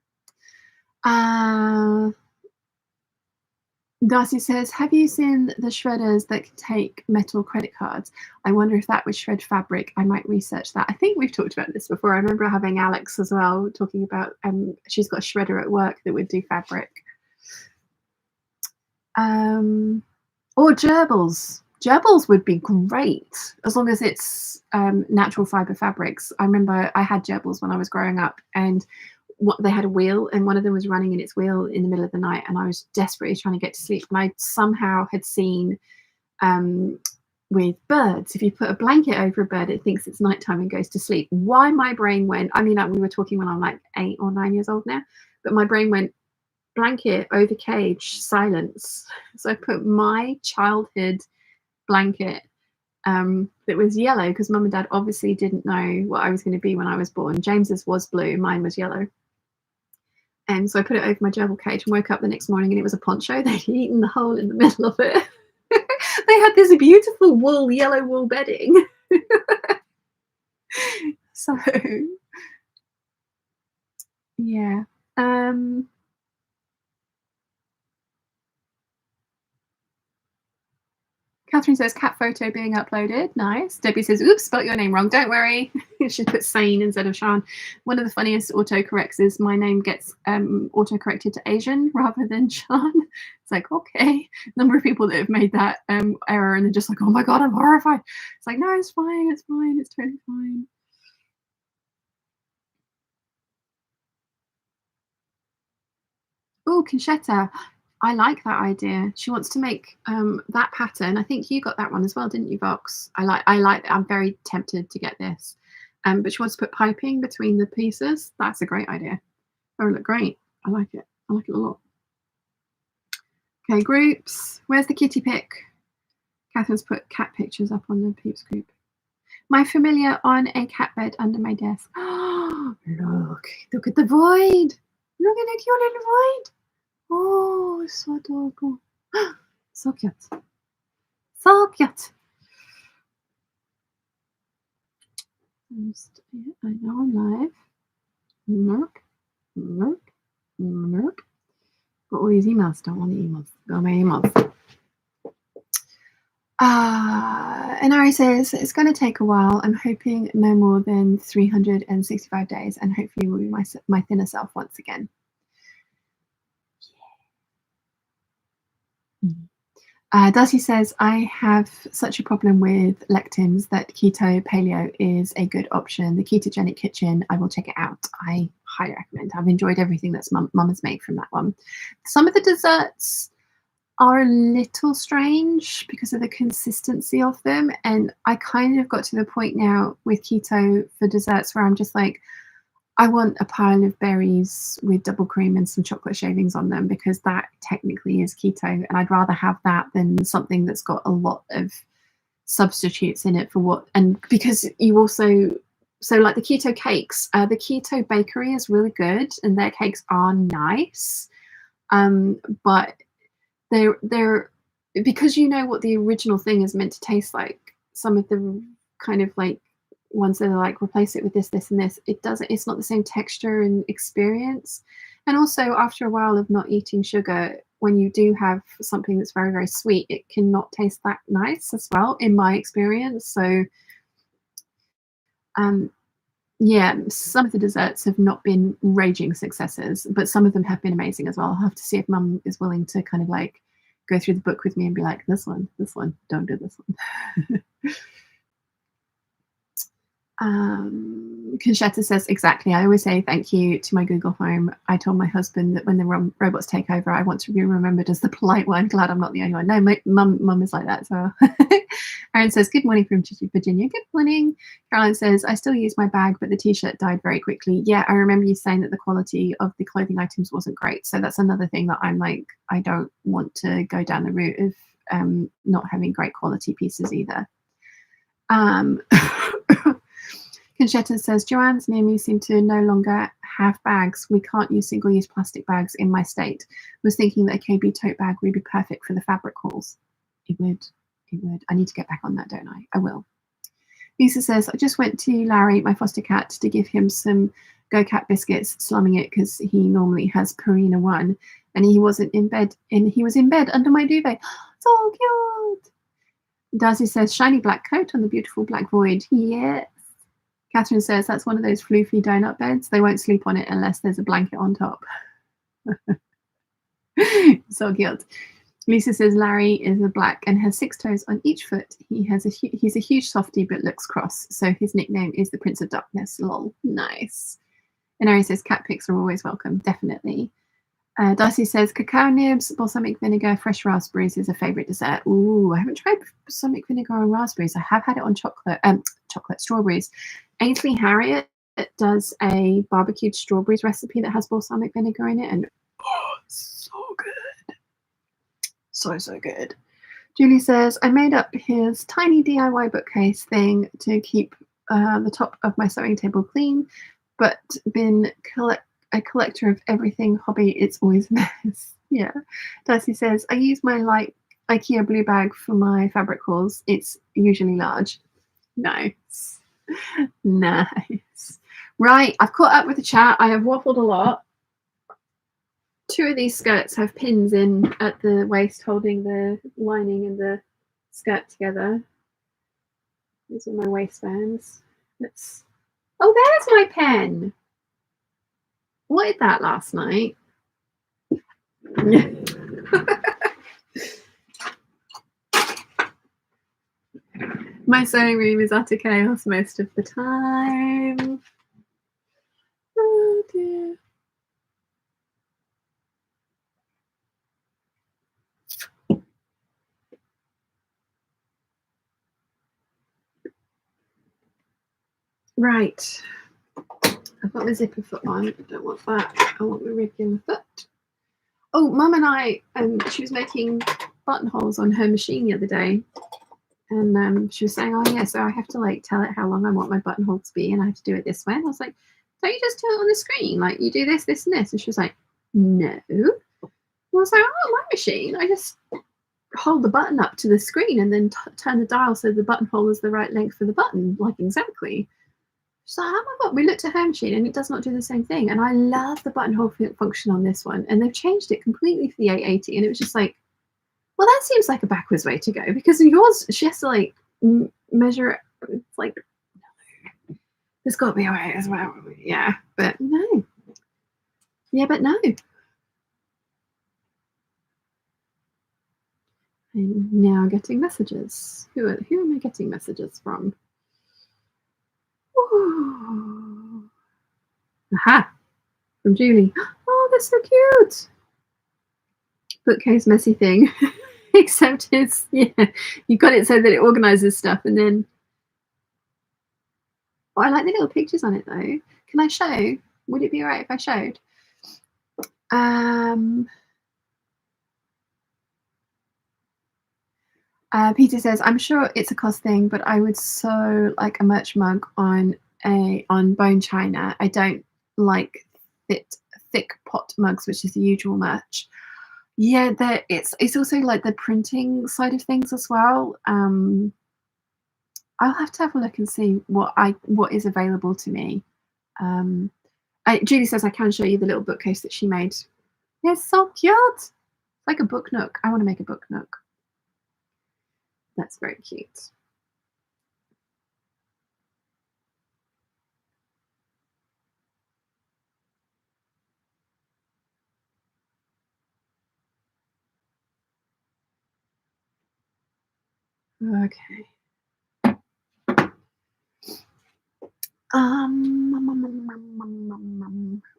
Darcy says, have you seen the shredders that can take metal credit cards? I wonder if that would shred fabric. I might research that. I think we've talked about this before. I remember having Alex as well talking about she's got a shredder at work that would do fabric. Or gerbils. Gerbils would be great, as long as it's natural fiber fabrics. I remember I had gerbils when I was growing up, and they had a wheel, and one of them was running in its wheel in the middle of the night, and I was desperately trying to get to sleep. And I somehow had seen with birds, if you put a blanket over a bird, it thinks it's nighttime and goes to sleep. Why my brain went, we were talking when I'm like 8 or 9 years old now, but my brain went, blanket over cage, silence. So I put my childhood blanket that was yellow, because mum and dad obviously didn't know what I was going to be when I was born. James's was blue, mine was yellow. And so I put it over my gerbil cage and woke up the next morning, and it was a poncho. They'd eaten the hole in the middle of it. They had this beautiful yellow wool bedding. So yeah. Catherine says cat photo being uploaded. Nice. Debbie says, oops, spelt your name wrong. Don't worry. She put Sane instead of Sean. One of the funniest autocorrects is my name gets autocorrected to Asian rather than Sean. It's like, okay. Number of people that have made that error and they're just like, oh my God, I'm horrified. It's like, no, it's fine. It's fine. It's totally fine. Oh, Conchetta. I like that idea. She wants to make that pattern. I think you got that one as well, didn't you, Vox? I like. I'm very tempted to get this. But she wants to put piping between the pieces. That's a great idea. Oh, look great. I like it. I like it a lot. Okay, groups. Where's the kitty pic? Catherine's put cat pictures up on the Peeps group. My familiar on a cat bed under my desk. Look at the void. Look at the cute little void. Oh, it's so adorable. So cute. So cute. I know I'm live. Nope. Nope. Nope. Got all these emails. Don't want the emails. Got my emails. And Ari says, it's going to take a while. I'm hoping no more than 365 days, and hopefully will be my thinner self once again. Darcy says, I have such a problem with lectins that keto paleo is a good option. The ketogenic kitchen, I will check it out. I highly recommend. I've enjoyed everything that's mum has made from that one. Some of the desserts are a little strange because of the consistency of them, and I kind of got to the point now with keto for desserts where I'm just like, I want a pile of berries with double cream and some chocolate shavings on them, because that technically is keto, and I'd rather have that than something that's got a lot of substitutes in it for what. And because you also, so like the keto cakes, the keto bakery is really good and their cakes are nice, but they're because you know what the original thing is meant to taste like. Some of the kind of like ones that are like replace it with this and this, it's not the same texture and experience. And also after a while of not eating sugar, when you do have something that's very, very sweet, it cannot taste that nice as well, in my experience. So yeah, some of the desserts have not been raging successes, but some of them have been amazing as well. I'll have to see if mum is willing to kind of like go through the book with me and be like, this one, don't do this one. Conchetta says, exactly. I always say thank you to my Google Home. I told my husband that when the robots take over, I want to be remembered as the polite one. Glad I'm not the only one. No, my mum is like that. So Aaron says, good morning from Virginia. Good morning. Caroline says, I still use my bag, but the t-shirt died very quickly. Yeah, I remember you saying that the quality of the clothing items wasn't great. So that's another thing that I'm like, I don't want to go down the route of not having great quality pieces either. Conchetta says, Joanne's near me seem to no longer have bags. We can't use single-use plastic bags in my state. Was thinking that a KB tote bag would be perfect for the fabric hauls. It would. I need to get back on that, don't I? I will. Lisa says, I just went to Larry, my foster cat, to give him some Go Cat biscuits, slumming it because he normally has Purina 1, and he wasn't in bed, and he was in bed under my duvet. So cute. Darcy says, shiny black coat on the beautiful black void. Yes. Catherine says, that's one of those floofy donut beds. They won't sleep on it unless there's a blanket on top. So cute. Lisa says, Larry is a black and has 6 toes on each foot. He's a huge softie but looks cross. So his nickname is the Prince of Darkness. Lol. Nice. And Ari says, cat pics are always welcome. Definitely. Darcy says, cacao nibs, balsamic vinegar, fresh raspberries is a favourite dessert. Ooh, I haven't tried balsamic vinegar on raspberries. I have had it on strawberries. Ainsley Harriet does a barbecued strawberries recipe that has balsamic vinegar in it, and so good. So good. Julie says, I made up his tiny DIY bookcase thing to keep the top of my sewing table clean, but been a collector of everything hobby, it's always a mess. Yeah. Darcy says, I use my light IKEA blue bag for my fabric hauls. It's usually large. Nice. Nice. Right, I've caught up with the chat. I have waffled a lot. 2 of these skirts have pins in at the waist holding the lining and the skirt together. These are my waistbands. Oh, there's my pen. What did that last night? My sewing room is utter chaos most of the time. Oh dear. Right. I've got my zipper foot on. I don't want that. I want my regular foot. Oh, Mum and I, she was making buttonholes on her machine the other day. And she was saying, oh, yeah, so I have to, like, tell it how long I want my buttonhole to be, and I have to do it this way. And I was like, don't you just tell it on the screen? Like, you do this, this, and this. And she was like, no. And I was like, oh, my machine, I just hold the button up to the screen and then turn the dial so the buttonhole is the right length for the button, like exactly. She's like, oh my God, we looked at her machine and it does not do the same thing. And I love the buttonhole function on this one. And they've changed it completely for the 880. And it was just like, well, that seems like a backwards way to go, because yours, she has to like measure it. It's like, no, there's got to be a way as well. Yeah, but no. Yeah, but no. I'm now getting messages. Who am I getting messages from? Ooh. Aha, from Julie. Oh, they're so cute. Bookcase messy thing. Except it's, yeah, you got it so that it organizes stuff, and then, oh, I like the little pictures on it though. Can I show? Would it be all right if I showed? Peter says, I'm sure it's a cost thing, but I would sew like a merch mug on bone china. I don't like thick pot mugs, which is the usual merch. Yeah, it's also like the printing side of things as well. I'll have to have a look and see what is available to me. Julie says I can show you the little bookcase that she made. It's so cute. Like a book nook. I want to make a book nook. That's very cute. Okay.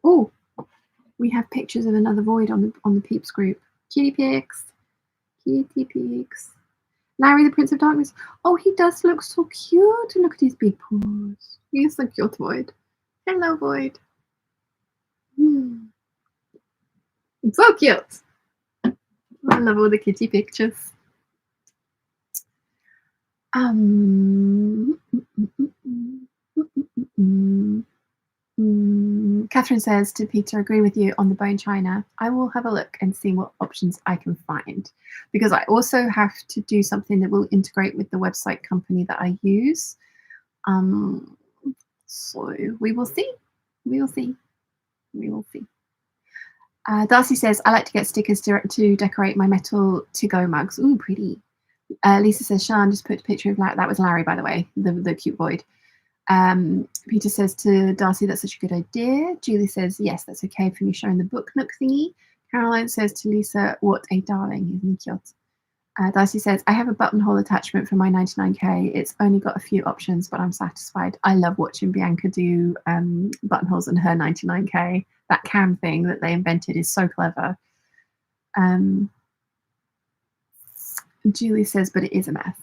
Oh, we have pictures of another void on the Peeps group. Kitty pigs. Larry, the Prince of Darkness. Oh, he does look so cute. Look at his big paws. He's so cute, Void. Hello, Void. So cute. I love all the kitty pictures. Catherine says to Peter, agree with you on the bone china. I will have a look and see what options I can find, because I also have to do something that will integrate with the website company that I use. So we will see. Darcy says, I like to get stickers to decorate my metal to-go mugs. Ooh, pretty. Lisa says, Sean, just put a picture of that was Larry, by the way, the cute void. Peter says to Darcy, that's such a good idea. Julie says, yes, that's okay for me showing the book nook thingy. Caroline says to Lisa, what a darling, isn't he cute? Darcy says, I have a buttonhole attachment for my 99K. It's only got a few options, but I'm satisfied. I love watching Bianca do buttonholes in her 99K. That cam thing that they invented is so clever. Julie says, but it is a mess.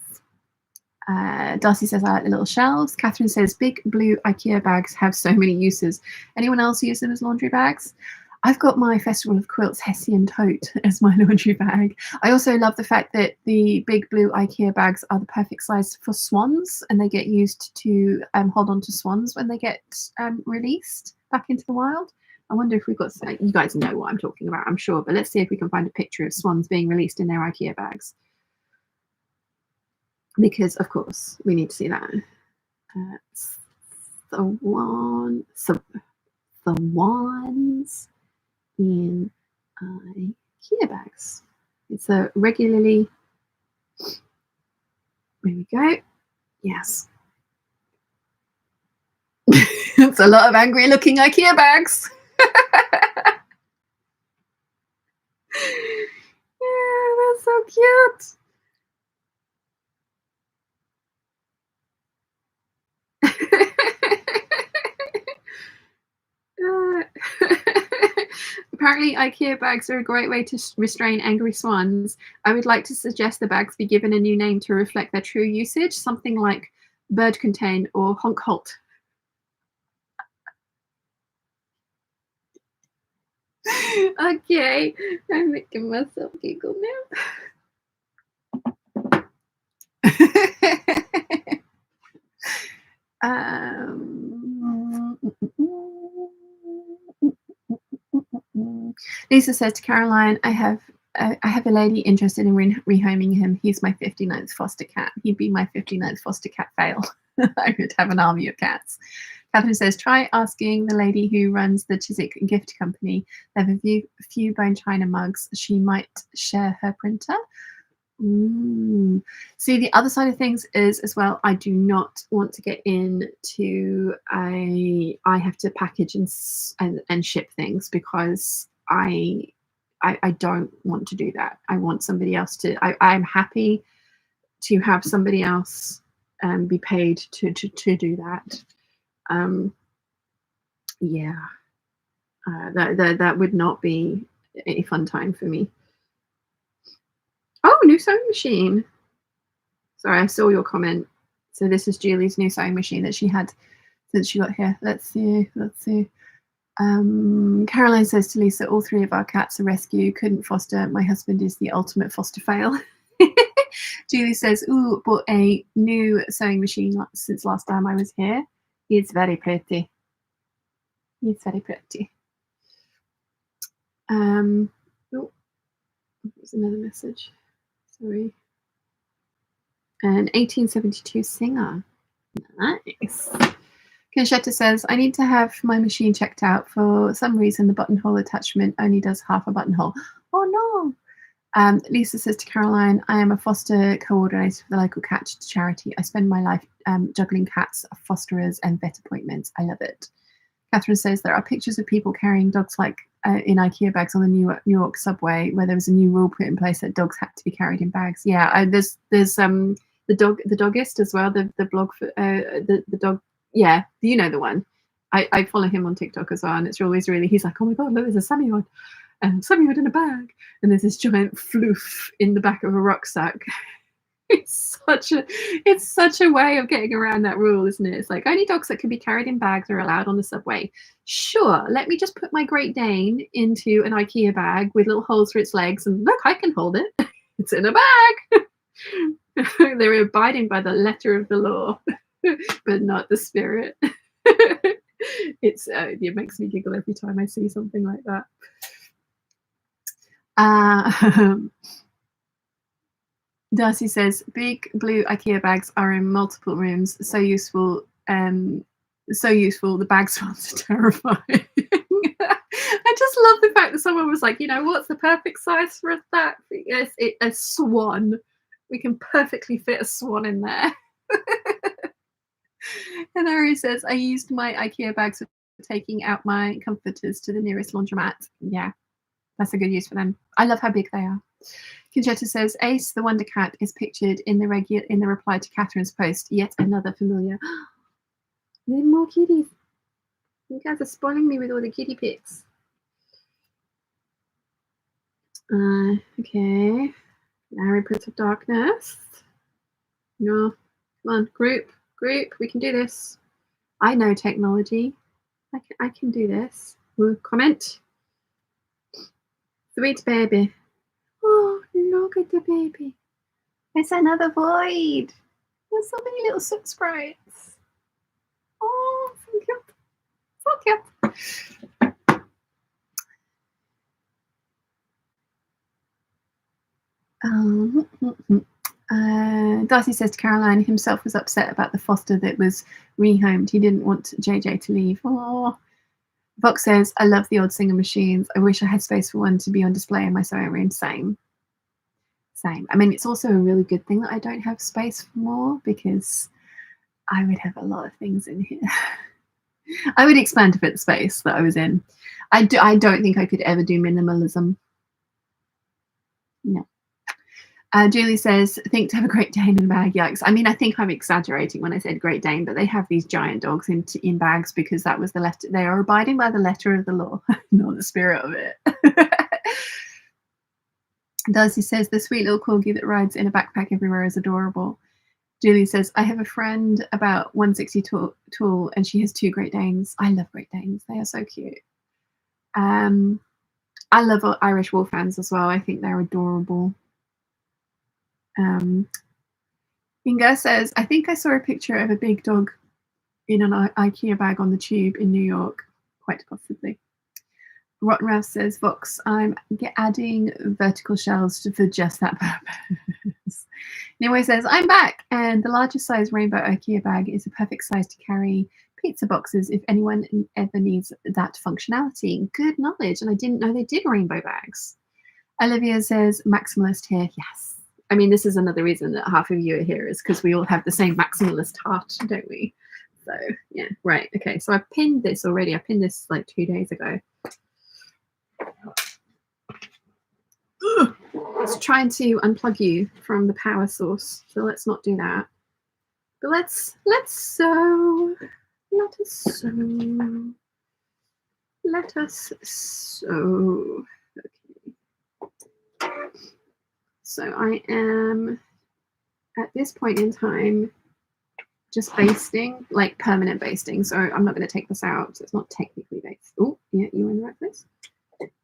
Darcy says, I like the little shelves. Catherine says, big blue IKEA bags have so many uses. Anyone else use them as laundry bags? I've got my Festival of Quilts Hessian tote as my laundry bag. I also love the fact that the big blue IKEA bags are the perfect size for swans, and they get used to hold on to swans when they get released back into the wild. I wonder if we've got, you guys know what I'm talking about, I'm sure, but let's see if we can find a picture of swans being released in their IKEA bags. Because, of course, we need to see that. The wands in IKEA bags. It's a regularly There we go. Yes. It's a lot of angry looking IKEA bags. Yeah, that's so cute. Uh, Apparently, IKEA bags are a great way to restrain angry swans. I would like to suggest the bags be given a new name to reflect their true usage, something like bird contain or honk halt. Okay, I'm making myself giggle now. um, Lisa says to Caroline, I have a lady interested in rehoming him. He's my 59th foster cat. He'd be my 59th foster cat fail. I would have an army of cats. Catherine says, try asking the lady who runs the Chiswick gift company. They have a few bone china mugs. She might share her printer. Ooh. See, the other side of things is as well, I do not want to get into I have to package and ship things because I don't want to do that. I want somebody else to. I'm happy to have somebody else be paid to do that. Yeah, that would not be a fun time for me. Oh, new sewing machine. Sorry, I saw your comment. So this is Julie's new sewing machine that she had since she got here. Let's see. Caroline says to Lisa, all three of our cats are rescue. Couldn't foster. My husband is the ultimate foster fail. Julie says, ooh, bought a new sewing machine since last time I was here. It's very pretty. It's very pretty. Oh, there's another message. Sorry. An 1872 Singer. Nice. Conchetta says, I need to have my machine checked out. For some reason, the buttonhole attachment only does half a buttonhole. Oh, no. Lisa says to Caroline, I am a foster coordinator for the local cat charity. I spend my life juggling cats, fosterers, and vet appointments. I love it. Catherine says, there are pictures of people carrying dogs like in IKEA bags on the New York subway, where there was a new rule put in place that dogs had to be carried in bags. Yeah, there's the Doggist as well, the blog for the dog. Yeah, you know the one. I follow him on TikTok as well, and it's always really. He's like, oh my god, look, there's a Samoyed in a bag, and there's this giant floof in the back of a rucksack. It's such a way of getting around that rule, isn't it? It's like only dogs that can be carried in bags are allowed on the subway. Sure, let me just put my Great Dane into an IKEA bag with little holes for its legs, and look, I can hold it. It's in a bag. They're abiding by the letter of the law, but not the spirit. It makes me giggle every time I see something like that. Darcy says, big blue IKEA bags are in multiple rooms. So useful. The bag swans are terrifying. I just love the fact that someone was like, what's the perfect size for that? Yes, a swan. We can perfectly fit a swan in there. And Ari says, I used my IKEA bags for taking out my comforters to the nearest laundromat. Yeah, that's a good use for them. I love how big they are. Conchetta says, Ace, the Wonder Cat, is pictured in the reply to Catherine's post. Yet another familiar. There are more kitties. You guys are spoiling me with all the kitty pics. Okay. Larry Prince of Darkness. No. Come on, group. We can do this. I know technology. I can do this. Comment. Sweet baby. Oh, look at the baby. It's another void. There's so many little soot sprites. Oh, so cute. So cute. Darcy says to Caroline, himself was upset about the foster that was rehomed. He didn't want JJ to leave. Oh. Vox says, I love the old Singer machines. I wish I had space for one to be on display in my sewing room. Same. Same. I mean, it's also a really good thing that I don't have space for more, because I would have a lot of things in here. I would expand to fit the space that I was in. I don't think I could ever do minimalism. No. Julie says, think to have a Great Dane in a bag. Yikes. I mean, I think I'm exaggerating when I said Great Dane, but they have these giant dogs in bags because that was the letter. They are abiding by the letter of the law, not the spirit of it. Darcy says, the sweet little corgi that rides in a backpack everywhere is adorable. Julie says, I have a friend about 160 tall and she has 2 Great Danes. I love Great Danes. They are so cute. I love Irish Wolfhounds as well. I think they're adorable. Inga says, I think I saw a picture of a big dog in an IKEA bag on the tube in New York. Quite possibly. Rotten Ralph says, Vox, I'm adding vertical shelves for just that purpose. Nimue says, I'm back, and the largest size rainbow IKEA bag is a perfect size to carry pizza boxes if anyone ever needs that functionality. Good knowledge, and I didn't know they did rainbow bags. Olivia says, maximalist here. Yes. I mean, this is another reason that half of you are here, is because we all have the same maximalist heart, don't we? So, yeah, right. Okay, so I pinned this already. I pinned this like 2 days ago. It's trying to unplug you from the power source, so let's not do that. But let's sew. Let us sew. Let us sew. Okay. So I am at this point in time just basting, like permanent basting. So I'm not going to take this out. So it's not technically based. Oh, yeah, you're in the right place.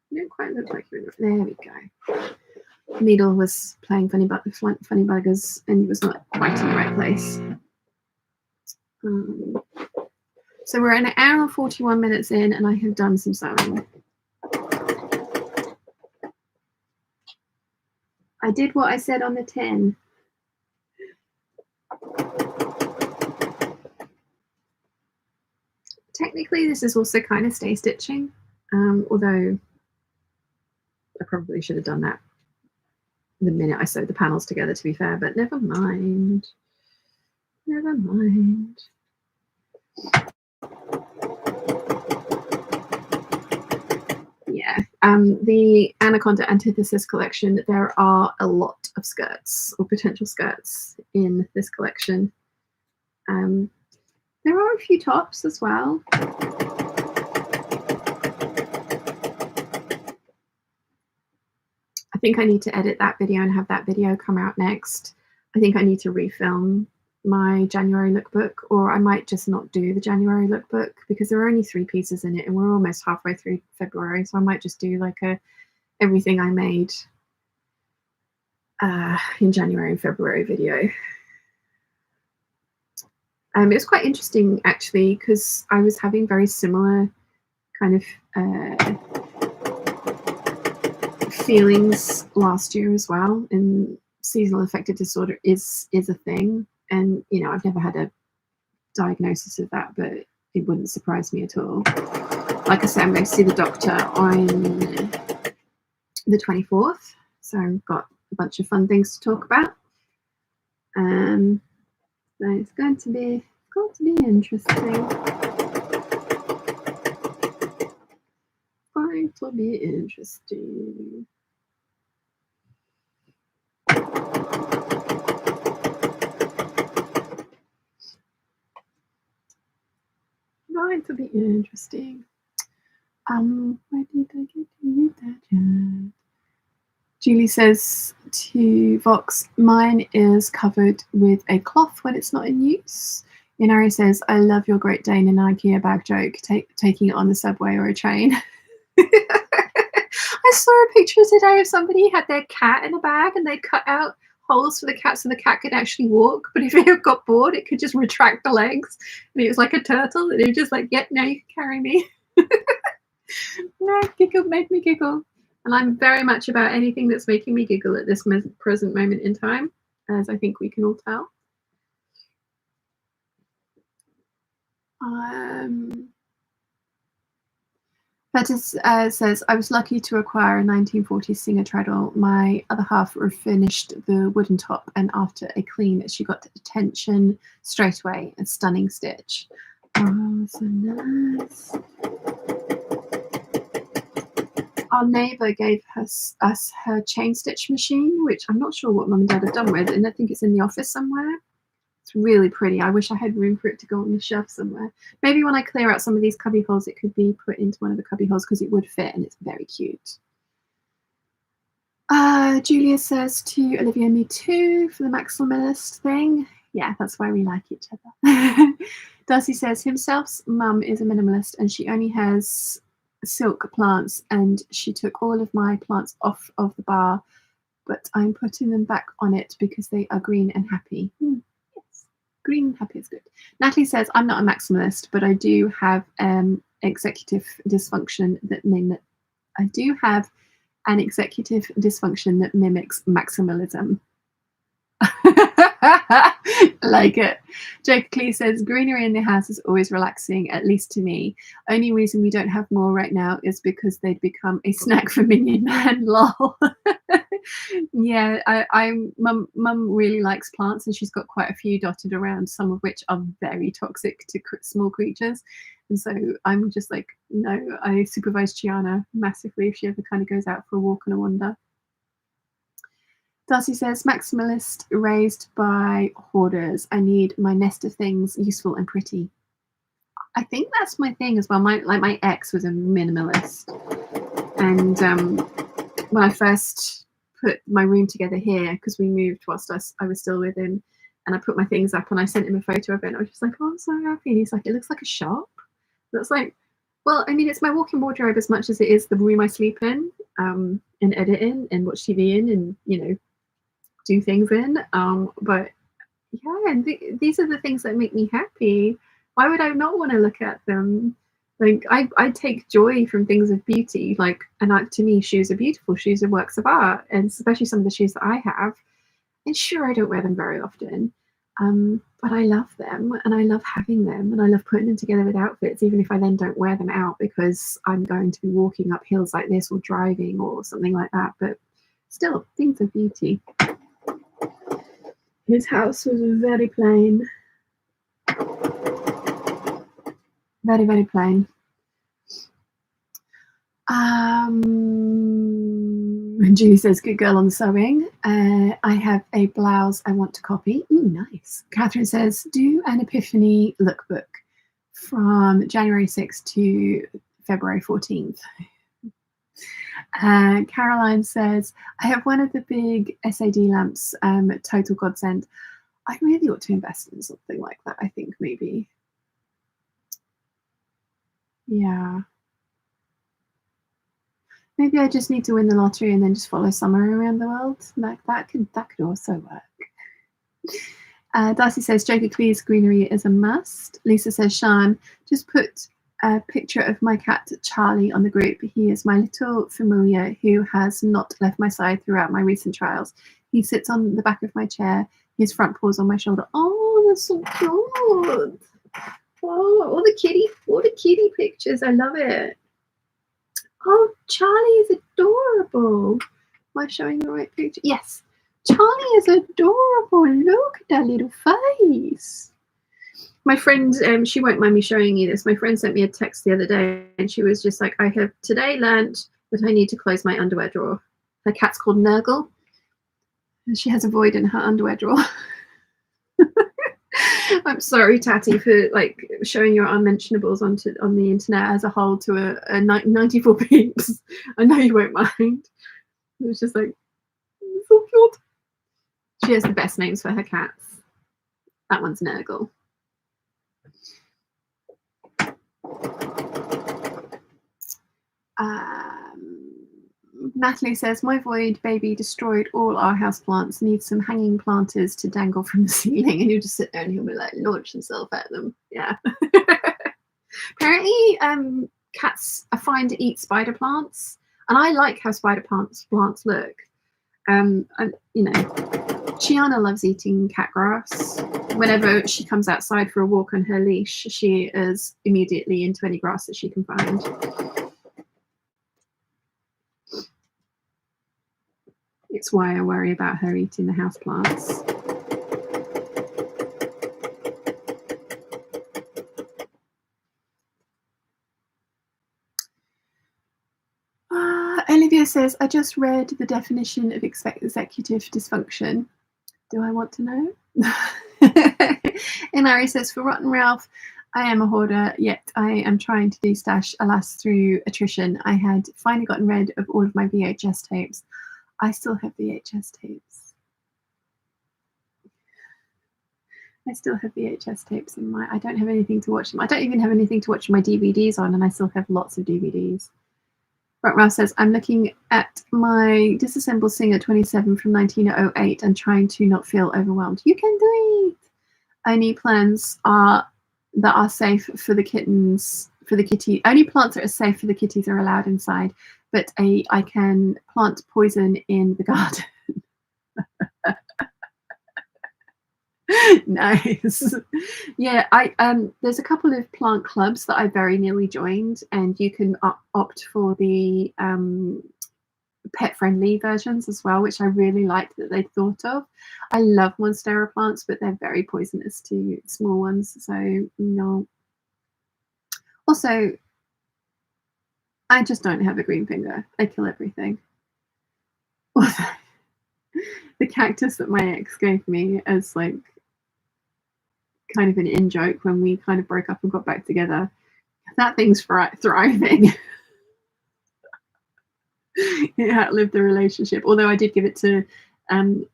You don't quite look like you're in the right. There we go. Needle was playing funny buggers and was not quite in the right place. So we're an hour and 41 minutes in, and I have done some sewing. I did what I said on the tin. Technically, this is also kind of stay stitching, although I probably should have done that the minute I sewed the panels together, to be fair, but never mind. Never mind. Yeah, the Anaconda Antithesis collection, there are a lot of skirts or potential skirts in this collection. There are a few tops as well. I think I need to edit that video and have that video come out next. I think I need to refilm my January lookbook, or I might just not do the January lookbook because there are only 3 pieces in it and we're almost halfway through February, so I might just do like a everything I made in January and February video. It's quite interesting actually, because I was having very similar kind of feelings last year as well, and seasonal affective disorder is a thing, and you know, I've never had a diagnosis of that, but it wouldn't surprise me at all. Like I said, I'm going to see the doctor on the 24th, so I've got a bunch of fun things to talk about. So it's going to be interesting. Going to be interesting. Going to be interesting. Where did I get to that? Julie says to Vox, mine is covered with a cloth when it's not in use. Inari says, I love your Great Dane and IKEA bag joke, taking it on the subway or a train. I saw a picture today of somebody had their cat in a bag and they cut out holes for the cat so the cat could actually walk, but if it got bored it could just retract the legs, and it was like a turtle, and it was just like, yep, now you can carry me. No, giggle, made me giggle. And I'm very much about anything that's making me giggle at this present moment in time, as I think we can all tell. Bettis says, I was lucky to acquire a 1940s Singer treadle. My other half finished the wooden top, and after a clean, she got attention straight away. A stunning stitch. Oh, so nice. Our neighbour gave us her chain stitch machine, which I'm not sure what Mum and Dad have done with, and I think it's in the office somewhere. It's really pretty. I wish I had room for it to go on the shelf somewhere. Maybe when I clear out some of these cubby holes, it could be put into one of the cubby holes because it would fit, and it's very cute. Julia says to Olivia, me too, for the maximalist thing. Yeah, that's why we like each other. Darcy says himself's mum is a minimalist and she only has silk plants, and she took all of my plants off of the bar, but I'm putting them back on it because they are green and happy. Yes, green and happy is good. Natalie says, I'm not a maximalist, but I do have executive dysfunction that an executive dysfunction that mimics maximalism. Like it. Jacob Clee says, greenery in the house is always relaxing, at least to me. Only reason we don't have more right now is because they'd become a snack for Minion Man. Lol. Yeah, Mum really likes plants, and she's got quite a few dotted around, some of which are very toxic to small creatures. And so I'm just like, no, I supervise Chiana massively if she ever kind of goes out for a walk and a wander. Darcy says, maximalist raised by hoarders. I need my nest of things useful and pretty. I think that's my thing as well. My ex was a minimalist. And when I first put my room together here, because we moved whilst I was still with him, and I put my things up and I sent him a photo of it, and I was just like, oh, I'm so happy. And he's like, it looks like a shop. That's like, well, I mean, it's my walk-in wardrobe as much as it is the room I sleep in, and edit in, and watch TV in, and, you know, do things in. But yeah, these are the things that make me happy. Why would I not want to look at them? Like, I take joy from things of beauty. Like, and to me, shoes are beautiful. Shoes are works of art, and especially some of the shoes that I have. And sure, I don't wear them very often, but I love them, and I love having them, and I love putting them together with outfits, even if I then don't wear them out because I'm going to be walking up hills like this or driving or something like that. But still, things of beauty. His house was very plain. Very, very plain. Julie says, good girl on sewing. I have a blouse I want to copy. Ooh, nice. Catherine says, do an Epiphany lookbook from January 6th to February 14th. Caroline says, I have one of the big SAD lamps, total godsend. I really ought to invest in something like that, I think, maybe. Yeah. Maybe I just need to win the lottery and then just follow summer around the world. Like that could also work. Darcy says, Joker Clee's greenery is a must. Lisa says, Sian, just put a picture of my cat Charlie on the group. He is my little familiar who has not left my side throughout my recent trials. He sits on the back of my chair, his front paws on my shoulder. Oh, that's so cute. Oh, all the kitty pictures. I love it. Oh, Charlie is adorable. Am I showing the right picture? Yes. Charlie is adorable. Look at that little face. My friend, she won't mind me showing you this. My friend sent me a text the other day, and she was just like, I have today learned that I need to close my underwear drawer. Her cat's called Nurgle, and she has a void in her underwear drawer. I'm sorry, Tatty, for like showing your unmentionables on the internet as a whole to a 94 peeps. I know you won't mind. It was just like, so cute. She has the best names for her cats. That one's Nurgle. Natalie says, my void baby destroyed all our houseplants, needs some hanging planters to dangle from the ceiling. And you just sit there and he'll be like, launch himself at them. Yeah. Apparently, cats are fine to eat spider plants. And I like how spider plants look. And, you know, Chiana loves eating cat grass. Whenever she comes outside for a walk on her leash, she is immediately into any grass that she can find. It's why I worry about her eating the houseplants. Olivia says, I just read the definition of executive dysfunction. Do I want to know? And Ari says, for Rotten Ralph, I am a hoarder, yet I am trying to destash, alas, through attrition. I had finally gotten rid of all of my VHS tapes. I still have VHS tapes. I still have VHS tapes in my... I don't have anything to watch them. I don't even have anything to watch my DVDs on, and I still have lots of DVDs. Ralph says, I'm looking at my disassembled Singer 27 from 1908 and trying to not feel overwhelmed. You can do it. Only plants that are safe for the kittens, for the kitty. Only plants that are safe for the kitties are allowed inside, but I can plant poison in the garden. Nice. Yeah, there's a couple of plant clubs that I very nearly joined, and you can opt for the pet friendly versions as well, which I really liked that they thought of. I love monstera plants, but they're very poisonous to small ones, so no. Also, I just don't have a green finger. I kill everything. The cactus that my ex gave me as like kind of an in-joke when we kind of broke up and got back together, that thing's thriving. It outlived the relationship, although I did give it to mum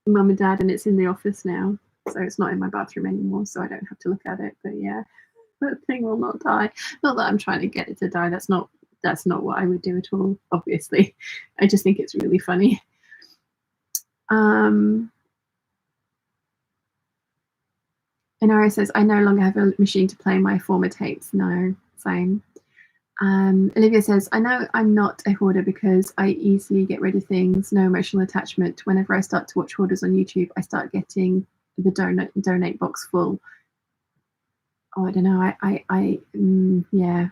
and dad, and it's in the office now, so it's not in my bathroom anymore, so I don't have to look at it. But yeah, that thing will not die. Not that I'm trying to get it to die. That's not what I would do at all, obviously. I just think it's really funny. Inara says, I no longer have a machine to play my former tapes. No, same. Olivia says, I know I'm not a hoarder because I easily get rid of things, no emotional attachment. Whenever I start to watch hoarders on YouTube, I start getting the donate box full. Oh, I don't know. Yeah.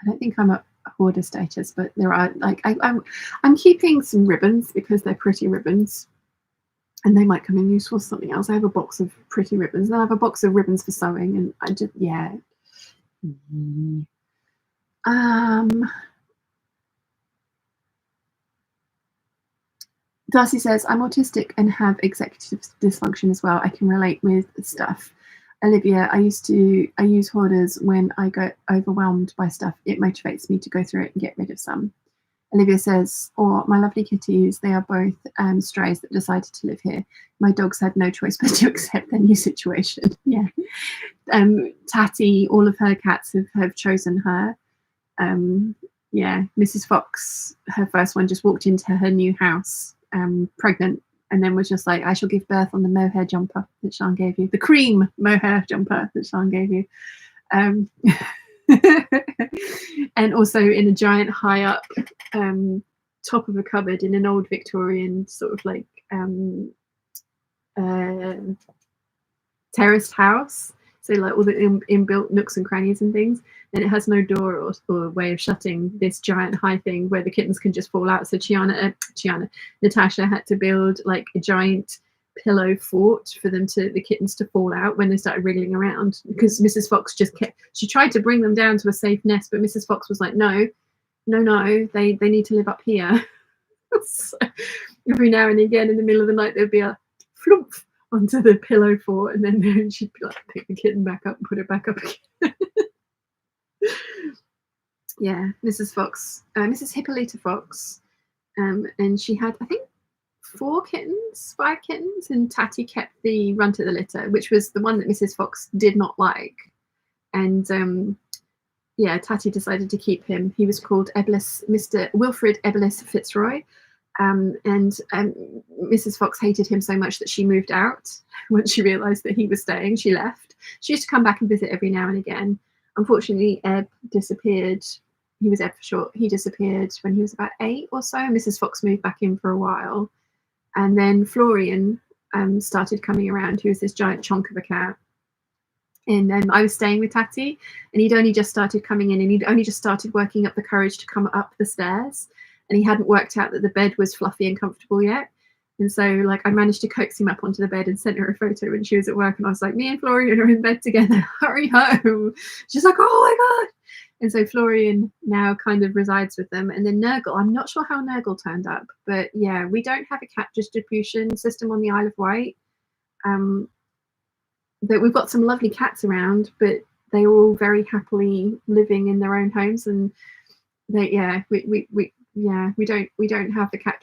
I don't think I'm a hoarder status, but there are like I'm keeping some ribbons because they're pretty ribbons. And they might come in useful for something else. I have a box of pretty ribbons. And I have a box of ribbons for sewing. And I just, yeah. Darcy says, I'm autistic and have executive dysfunction as well. I can relate with stuff. Olivia, I use hoarders when I get overwhelmed by stuff. It motivates me to go through it and get rid of some. Olivia says, my lovely kitties, they are both strays that decided to live here. My dogs had no choice but to accept their new situation. Yeah. Tatty, all of her cats have chosen her. Yeah, Mrs. Fox, her first one, just walked into her new house pregnant, and then was just like, I shall give birth on the mohair jumper that Sian gave you. The cream mohair jumper that Sian gave you. And also in a giant high up top of a cupboard in an old Victorian sort of like terraced house, so like all the inbuilt nooks and crannies and things, and it has no door or way of shutting this giant high thing where the kittens can just fall out. So Natasha had to build like a giant pillow fort for the kittens to fall out when they started wriggling around, because Mrs. Fox she tried to bring them down to a safe nest, but Mrs. Fox was like, no, they need to live up here. So every now and again in the middle of the night there'd be a flump onto the pillow fort, and then she'd be like, pick the kitten back up and put it back up again. Yeah, Mrs. Fox, Mrs. Hippolyta Fox, and she had, I think, 5 kittens, and Tatty kept the runt of the litter, which was the one that Mrs. Fox did not like. And yeah, Tatty decided to keep him. He was called Mr. Wilfred Ebelis Fitzroy. And Mrs. Fox hated him so much that she moved out. Once she realised that he was staying, she left. She used to come back and visit every now and again. Unfortunately, Eb disappeared. He was Eb for short. He disappeared when he was about 8 or so. Mrs. Fox moved back in for a while. And then Florian started coming around. He was this giant chunk of a cat. And I was staying with Tatty, and he'd only just started coming in, and he'd only just started working up the courage to come up the stairs. and he hadn't worked out that the bed was fluffy and comfortable yet. And so, like, I managed to coax him up onto the bed and sent her a photo when she was at work. And I was like, me and Florian are in bed together. Hurry home. She's like, oh my God. And so Florian now kind of resides with them. And then Nurgle, I'm not sure how Nurgle turned up. But yeah, we don't have a cat distribution system on the Isle of Wight. But we've got some lovely cats around, but they're all very happily living in their own homes. And we don't have the cat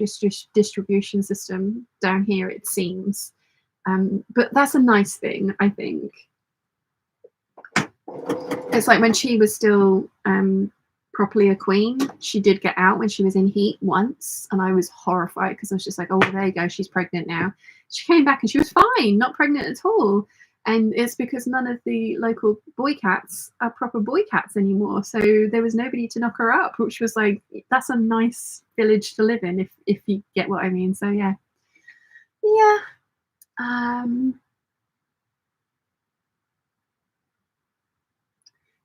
distribution system down here, it seems. But that's a nice thing, I think. It's like when she was still properly a queen, she did get out when she was in heat once, and I was horrified because I was just like, oh, there you go, she's pregnant now. She came back and she was fine, not pregnant at all. And it's because none of the local boy cats are proper boy cats anymore. So there was nobody to knock her up, which was like, that's a nice village to live in, if you get what I mean. So yeah.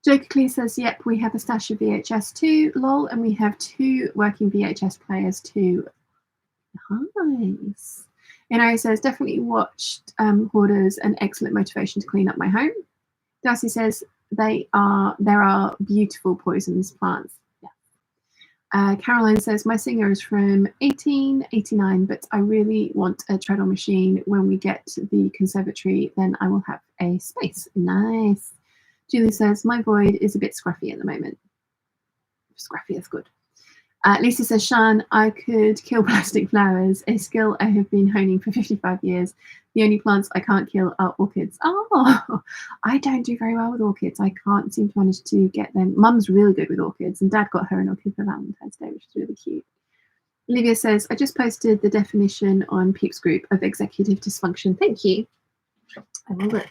Jokingly says, yep, we have a stash of VHS too, lol, and we have 2 working VHS players too. Nice. Inari says, definitely watched Hoarders, an excellent motivation to clean up my home. Darcy says, there are beautiful poisonous plants. Yeah. Caroline says, my singer is from 1889, but I really want a treadle machine. When we get to the conservatory, then I will have a space. Nice. Julie says, my void is a bit scruffy at the moment. Scruffy is good. Lisa says, Shan, I could kill plastic flowers, a skill I have been honing for 55 years. The only plants I can't kill are orchids. Oh, I don't do very well with orchids. I can't seem to manage to get them. Mum's really good with orchids, and Dad got her an orchid for Valentine's Day, which is really cute. Olivia says, I just posted the definition on Peeps group of executive dysfunction. Thank you. I will look.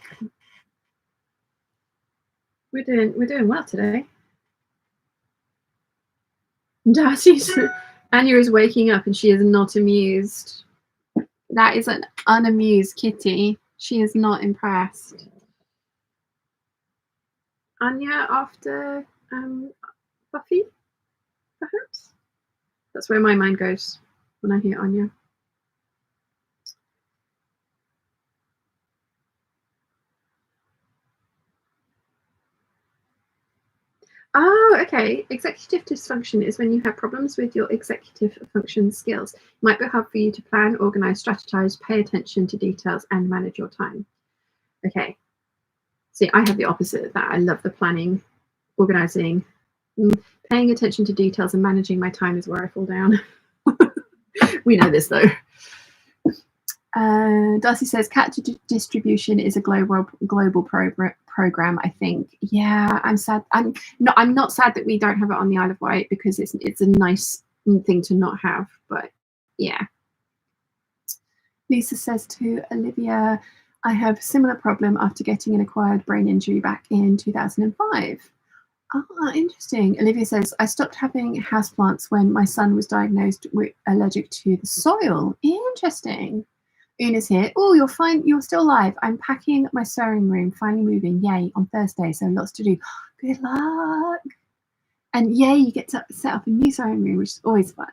We're doing well today. Anya is waking up and she is not amused. That is an unamused kitty. She is not impressed. Anya after Buffy, perhaps? That's where my mind goes when I hear Anya. Oh, okay. Executive dysfunction is when you have problems with your executive function skills. It might be hard for you to plan, organize, strategize, pay attention to details, and manage your time. Okay. See, I have the opposite of that. I love the planning, organizing, paying attention to details, and managing my time is where I fall down. We know this, though. Darcy says, cat distribution is a global program, I think. Yeah, I'm sad. I'm not sad that we don't have it on the Isle of Wight, because it's a nice thing to not have. But yeah. Lisa says to Olivia, I have a similar problem after getting an acquired brain injury back in 2005. Ah, interesting. Olivia says, I stopped having houseplants when my son was diagnosed with allergic to the soil. Interesting. Una's here. Oh, you're fine. You're still alive. I'm packing my sewing room, finally moving. Yay, on Thursday, so lots to do. Good luck. And yay, you get to set up a new sewing room, which is always fun.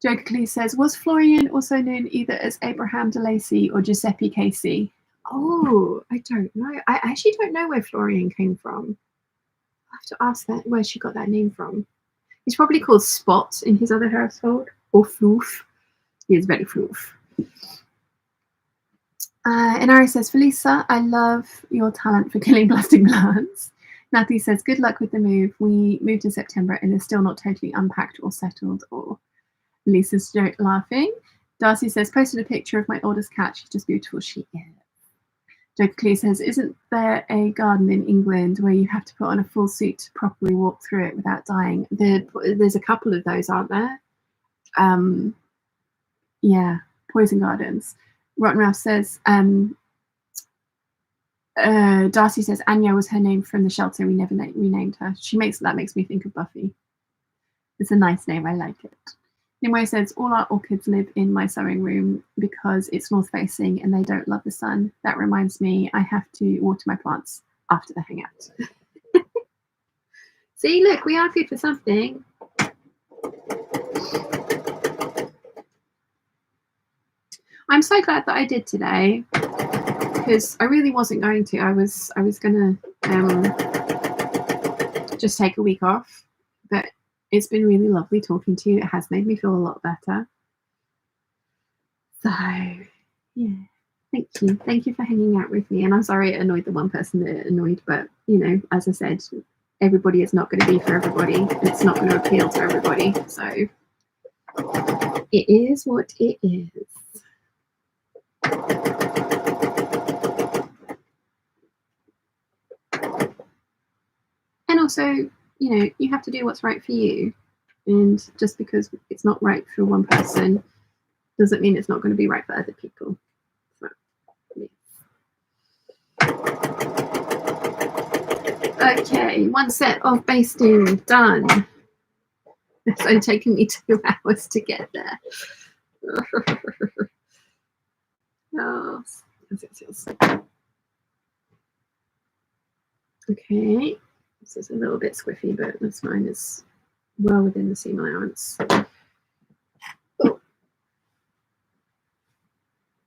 Jokingly says, was Florian also known either as Abraham de Lacy or Giuseppe Casey? Oh, I don't know. I actually don't know where Florian came from. I have to ask that where she got that name from. He's probably called Spot in his other household, or Floof. He is very Floof. And Ari says, Felisa, I love your talent for killing plastic plants. Natalie says, good luck with the move. We moved in September and it's still not totally unpacked or settled. Or Lisa's joke laughing. Darcy says, posted a picture of my oldest cat. She's just beautiful. She is. Jokingly says, isn't there a garden in England where you have to put on a full suit to properly walk through it without dying? There's a couple of those, aren't there? Yeah, poison gardens. Rotten Ralph says, Darcy says, Anya was her name from the shelter. We never renamed her. That makes me think of Buffy. It's a nice name. I like it. Nimue says, all our orchids live in my sewing room because it's north facing and they don't love the sun. That reminds me, I have to water my plants after the hangout. See, look, we are good for something. I'm so glad that I did today, because I really wasn't going to. I was gonna just take a week off, but it's been really lovely talking to you. It has made me feel a lot better. So yeah, thank you for hanging out with me. And I'm sorry it annoyed the one person that it annoyed, but you know, as I said, everybody is not going to be for everybody, and it's not going to appeal to everybody. So it is what it is. And also, you know, you have to do what's right for you. And just because it's not right for one person doesn't mean it's not going to be right for other people. So, yeah. Okay, one set of basting done. It's only taken me 2 hours to get there. Oh, okay, this is a little bit squiffy, but that's fine. It's well within the seam allowance. Oh.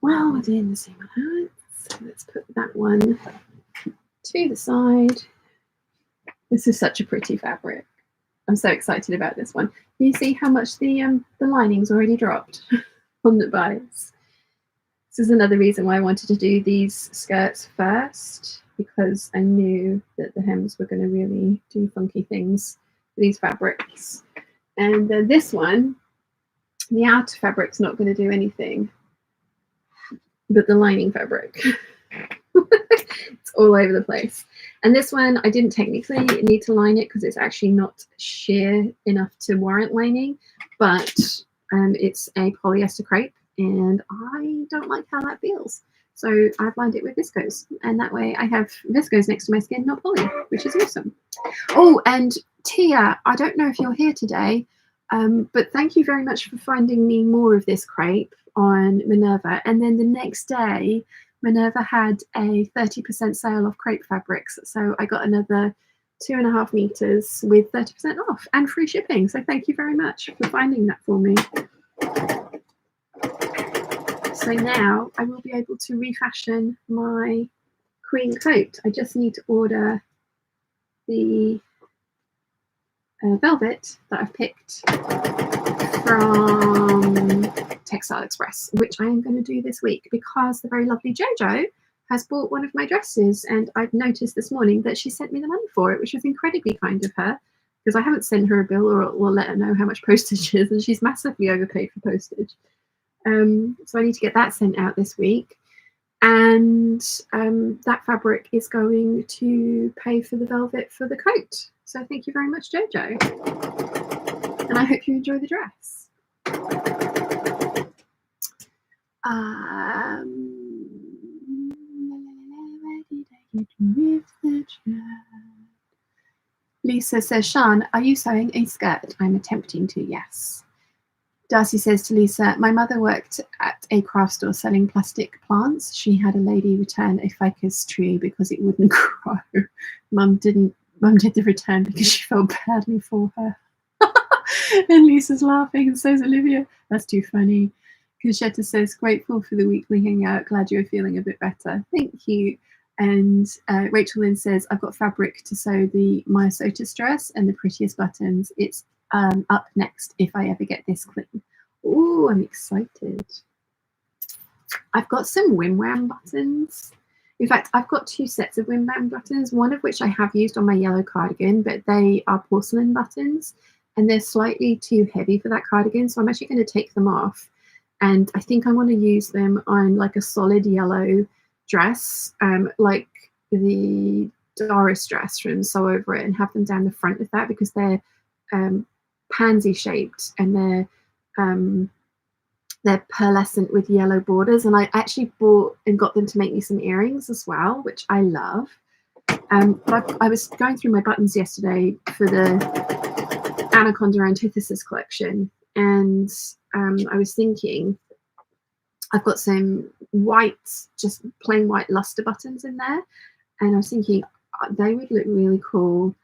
Well within the seam allowance. Let's put that one to the side. This is such a pretty fabric. I'm so excited about this one. Can you see how much the lining's already dropped on the bias? This is another reason why I wanted to do these skirts first, because I knew that the hems were going to really do funky things for these fabrics. And this one, the outer fabric's not going to do anything, but the lining fabric. It's all over the place. And this one, I didn't technically need to line it because it's actually not sheer enough to warrant lining, but it's a polyester crepe, and I don't like how that feels. So I've lined it with viscose, and that way I have viscose next to my skin, not poly, which is awesome. Oh, and Tia, I don't know if you're here today, but thank you very much for finding me more of this crepe on Minerva. And then the next day, Minerva had a 30% sale off crepe fabrics. So I got another 2.5 meters with 30% off and free shipping. So thank you very much for finding that for me. So now I will be able to refashion my queen coat. I just need to order the velvet that I've picked from Textile Express, which I am going to do this week because the very lovely Jojo has bought one of my dresses, and I've noticed this morning that she sent me the money for it, which was incredibly kind of her, because I haven't sent her a bill or let her know how much postage is, and she's massively overpaid for postage. So I need to get that sent out this week, and that fabric is going to pay for the velvet for the coat. So thank you very much, Jojo, and I hope you enjoy the dress. Lisa says, Shan, are you sewing a skirt? I'm attempting to, yes. Darcy says to Lisa, my mother worked at a craft store selling plastic plants. She had a lady return a ficus tree because it wouldn't grow. Mum did the return because she felt badly for her. And Lisa's laughing, and says Olivia, that's too funny. Conchetta says, grateful for the weekly hangout. Glad you're feeling a bit better. Thank you. And Rachel Lynn says, I've got fabric to sew the Myosotis dress and the prettiest buttons. It's up next if I ever get this clean. Oh, I'm excited. I've got some Wim Wam buttons. In fact, I've got 2 sets of Wim Wam buttons, one of which I have used on my yellow cardigan, but they are porcelain buttons, and they're slightly too heavy for that cardigan, so I'm actually going to take them off. And I think I want to use them on like a solid yellow dress, like the Doris dress from Sew Over It, and have them down the front of that, because they're pansy shaped, and they're pearlescent with yellow borders. And I actually bought and got them to make me some earrings as well, which I love. But I was going through my buttons yesterday for the Anaconda Antithesis collection, and I was thinking I've got some white, just plain white luster buttons in there, and I was thinking they would look really cool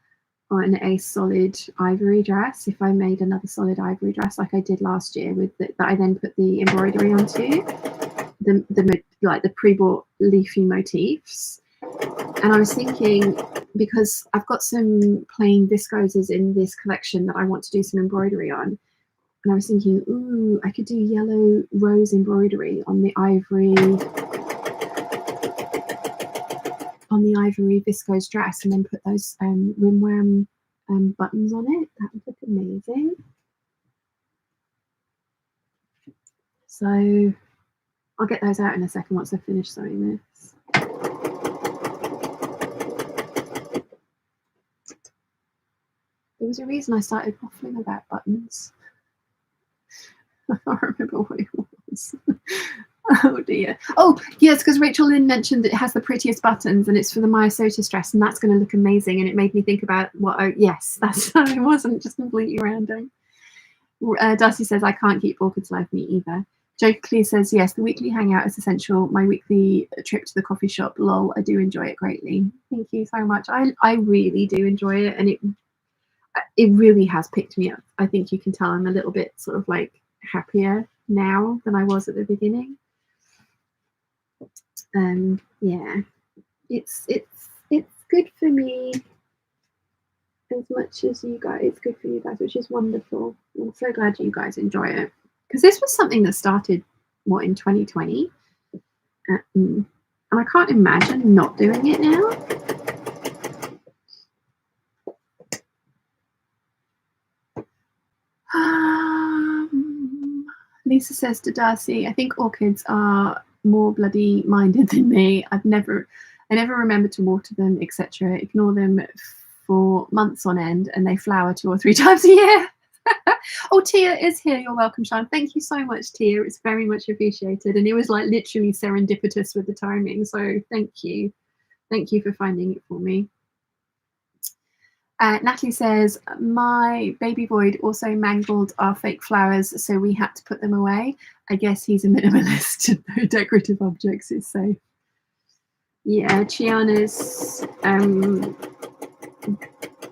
on a solid ivory dress. If I made another solid ivory dress like I did last year with that I then put the embroidery onto, the pre-bought leafy motifs. And I was thinking, because I've got some plain viscoses in this collection that I want to do some embroidery on, and I was thinking, ooh, I could do yellow rose embroidery on the ivory viscose dress, and then put those rim buttons on it. That would look amazing. So I'll get those out in a second once I've finished sewing this. There was a reason I started waffling about buttons. I can't remember what it was. Oh dear. Oh yes, because Rachel Lynn mentioned that it has the prettiest buttons and it's for the Maya Sotis dress, and that's going to look amazing. And it made me think about what. Oh yes, that's it wasn't just completely random. Darcy says I can't keep orchids alive, me either. Joe Clear says yes, the weekly hangout is essential. My weekly trip to the coffee shop. Lol, I do enjoy it greatly. Thank you so much. I really do enjoy it, and it really has picked me up. I think you can tell I'm a little bit sort of like happier now than I was at the beginning. Yeah, it's good for me as much as you guys. It's good for you guys, which is wonderful. I'm so glad you guys enjoy it, because this was something that started in 2020, and I can't imagine not doing it now. Lisa says to Darcy, I think orchids are more bloody minded than me. I never remember to water them, etc. Ignore them for months on end, and they flower 2 or 3 times a year. Oh, Tia is here. You're welcome, Sean. Thank you so much, Tia. It's very much appreciated, and it was like literally serendipitous with the timing. So thank you for finding it for me. Natalie says, my baby void also mangled our fake flowers, so we had to put them away. I guess he's a minimalist. No decorative objects is safe. Yeah, Chiana's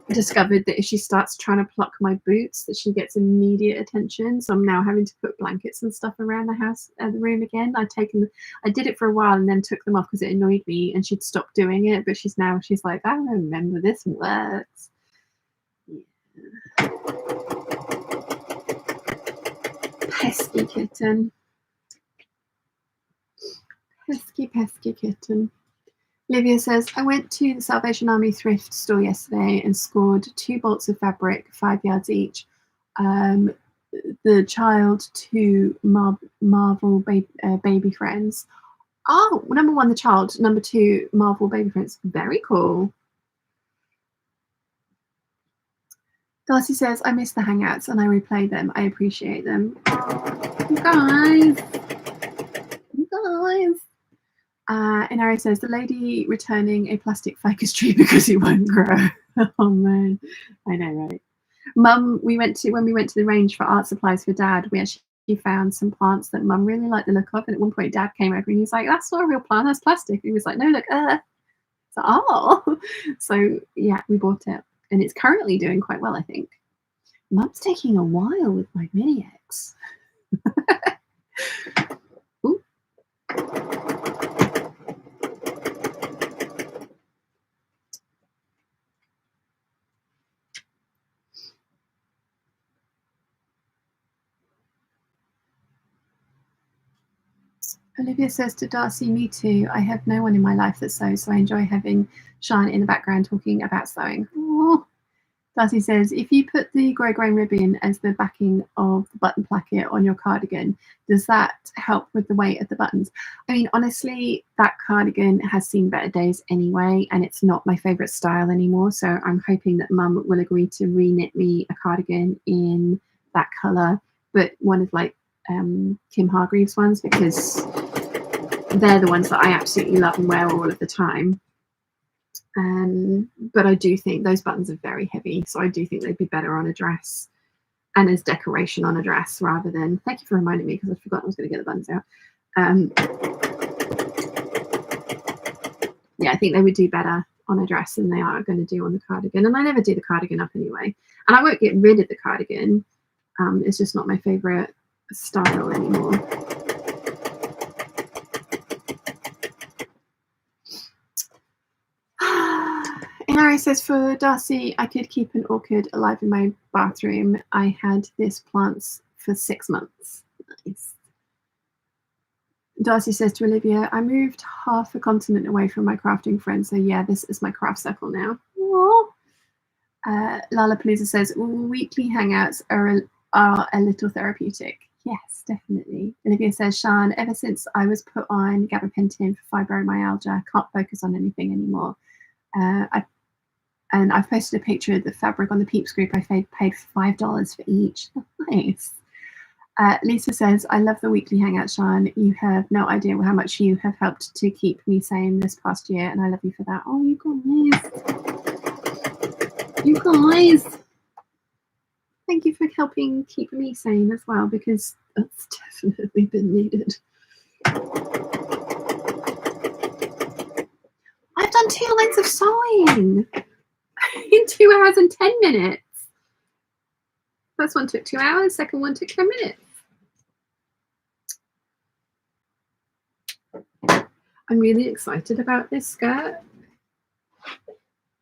discovered that if she starts trying to pluck my boots, that she gets immediate attention. So I'm now having to put blankets and stuff around the house, the room again. I did it for a while and then took them off because it annoyed me, and she'd stopped doing it. But she's like, I remember this works. Yeah. Pesky kitten. Pesky kitten. Livia says, I went to the Salvation Army thrift store yesterday and scored 2 bolts of fabric, 5 yards each. The child 2 Marvel baby friends. Oh, number 1, the child. Number 2, Marvel baby friends. Very cool. Darcy says, I miss the hangouts and I replay them. I appreciate them. You guys. And Ari says, the lady returning a plastic ficus tree because it won't grow. Oh man, I know, right? Mum, when we went to the range for art supplies for Dad, we actually found some plants that Mum really liked the look of. And at one point, Dad came over and he's like, that's not a real plant, that's plastic. And he was like, no, look, so, oh. So yeah, we bought it. And it's currently doing quite well, I think. Mum's taking a while with my mini eggs. Ooh. Olivia says to Darcy, me too. I have no one in my life that sews, so I enjoy having Sian in the background talking about sewing. Aww. Darcy says, if you put the grey grain ribbon as the backing of the button placket on your cardigan, does that help with the weight of the buttons? I mean, honestly, that cardigan has seen better days anyway, and it's not my favourite style anymore. So I'm hoping that Mum will agree to re-knit me a cardigan in that colour, but one of like Kim Hargreaves ones, because they're the ones that I absolutely love and wear all of the time. But I do think those buttons are very heavy, so I do think they'd be better on a dress and as decoration on a dress rather than. Thank you for reminding me, because I'd forgotten I was going to get the buttons out. Yeah, I think they would do better on a dress than they are going to do on the cardigan. And I never do the cardigan up anyway. And I won't get rid of the cardigan. It's just not my favourite style anymore. And Ari says, for Darcy, I could keep an orchid alive in my bathroom. I had this plants for 6 months. Nice. Darcy says to Olivia, I moved half a continent away from my crafting friends, so yeah, this is my craft circle now. Lollapalooza says, weekly hangouts are a little therapeutic. Yes, definitely. Olivia says, Shan, ever since I was put on gabapentin for fibromyalgia, I can't focus on anything anymore. I've posted a picture of the fabric on the Peeps group. I paid $5 for each. Nice. Lisa says, I love the weekly hangout, Shan. You have no idea how much you have helped to keep me sane this past year, and I love you for that. Oh, you guys. You guys. Thank you for helping keep me sane as well, because that's definitely been needed. I've done 2 lines of sewing in 2 hours and 10 minutes. First one took 2 hours, second one took 10 minutes. I'm really excited about this skirt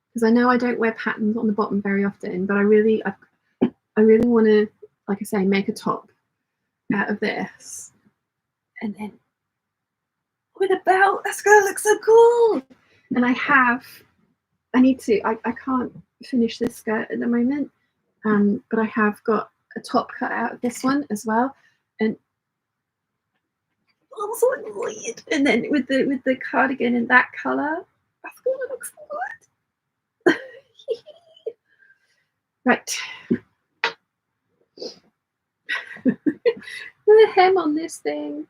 because I know I don't wear patterns on the bottom very often, but I really want to, like I say, make a top out of this, and then with a belt. That's gonna look so cool. And I can't finish this skirt at the moment, but I have got a top cut out of this one as well, and also annoyed. And then with the cardigan in that color, that's gonna look so good. Right. The hem on this thing.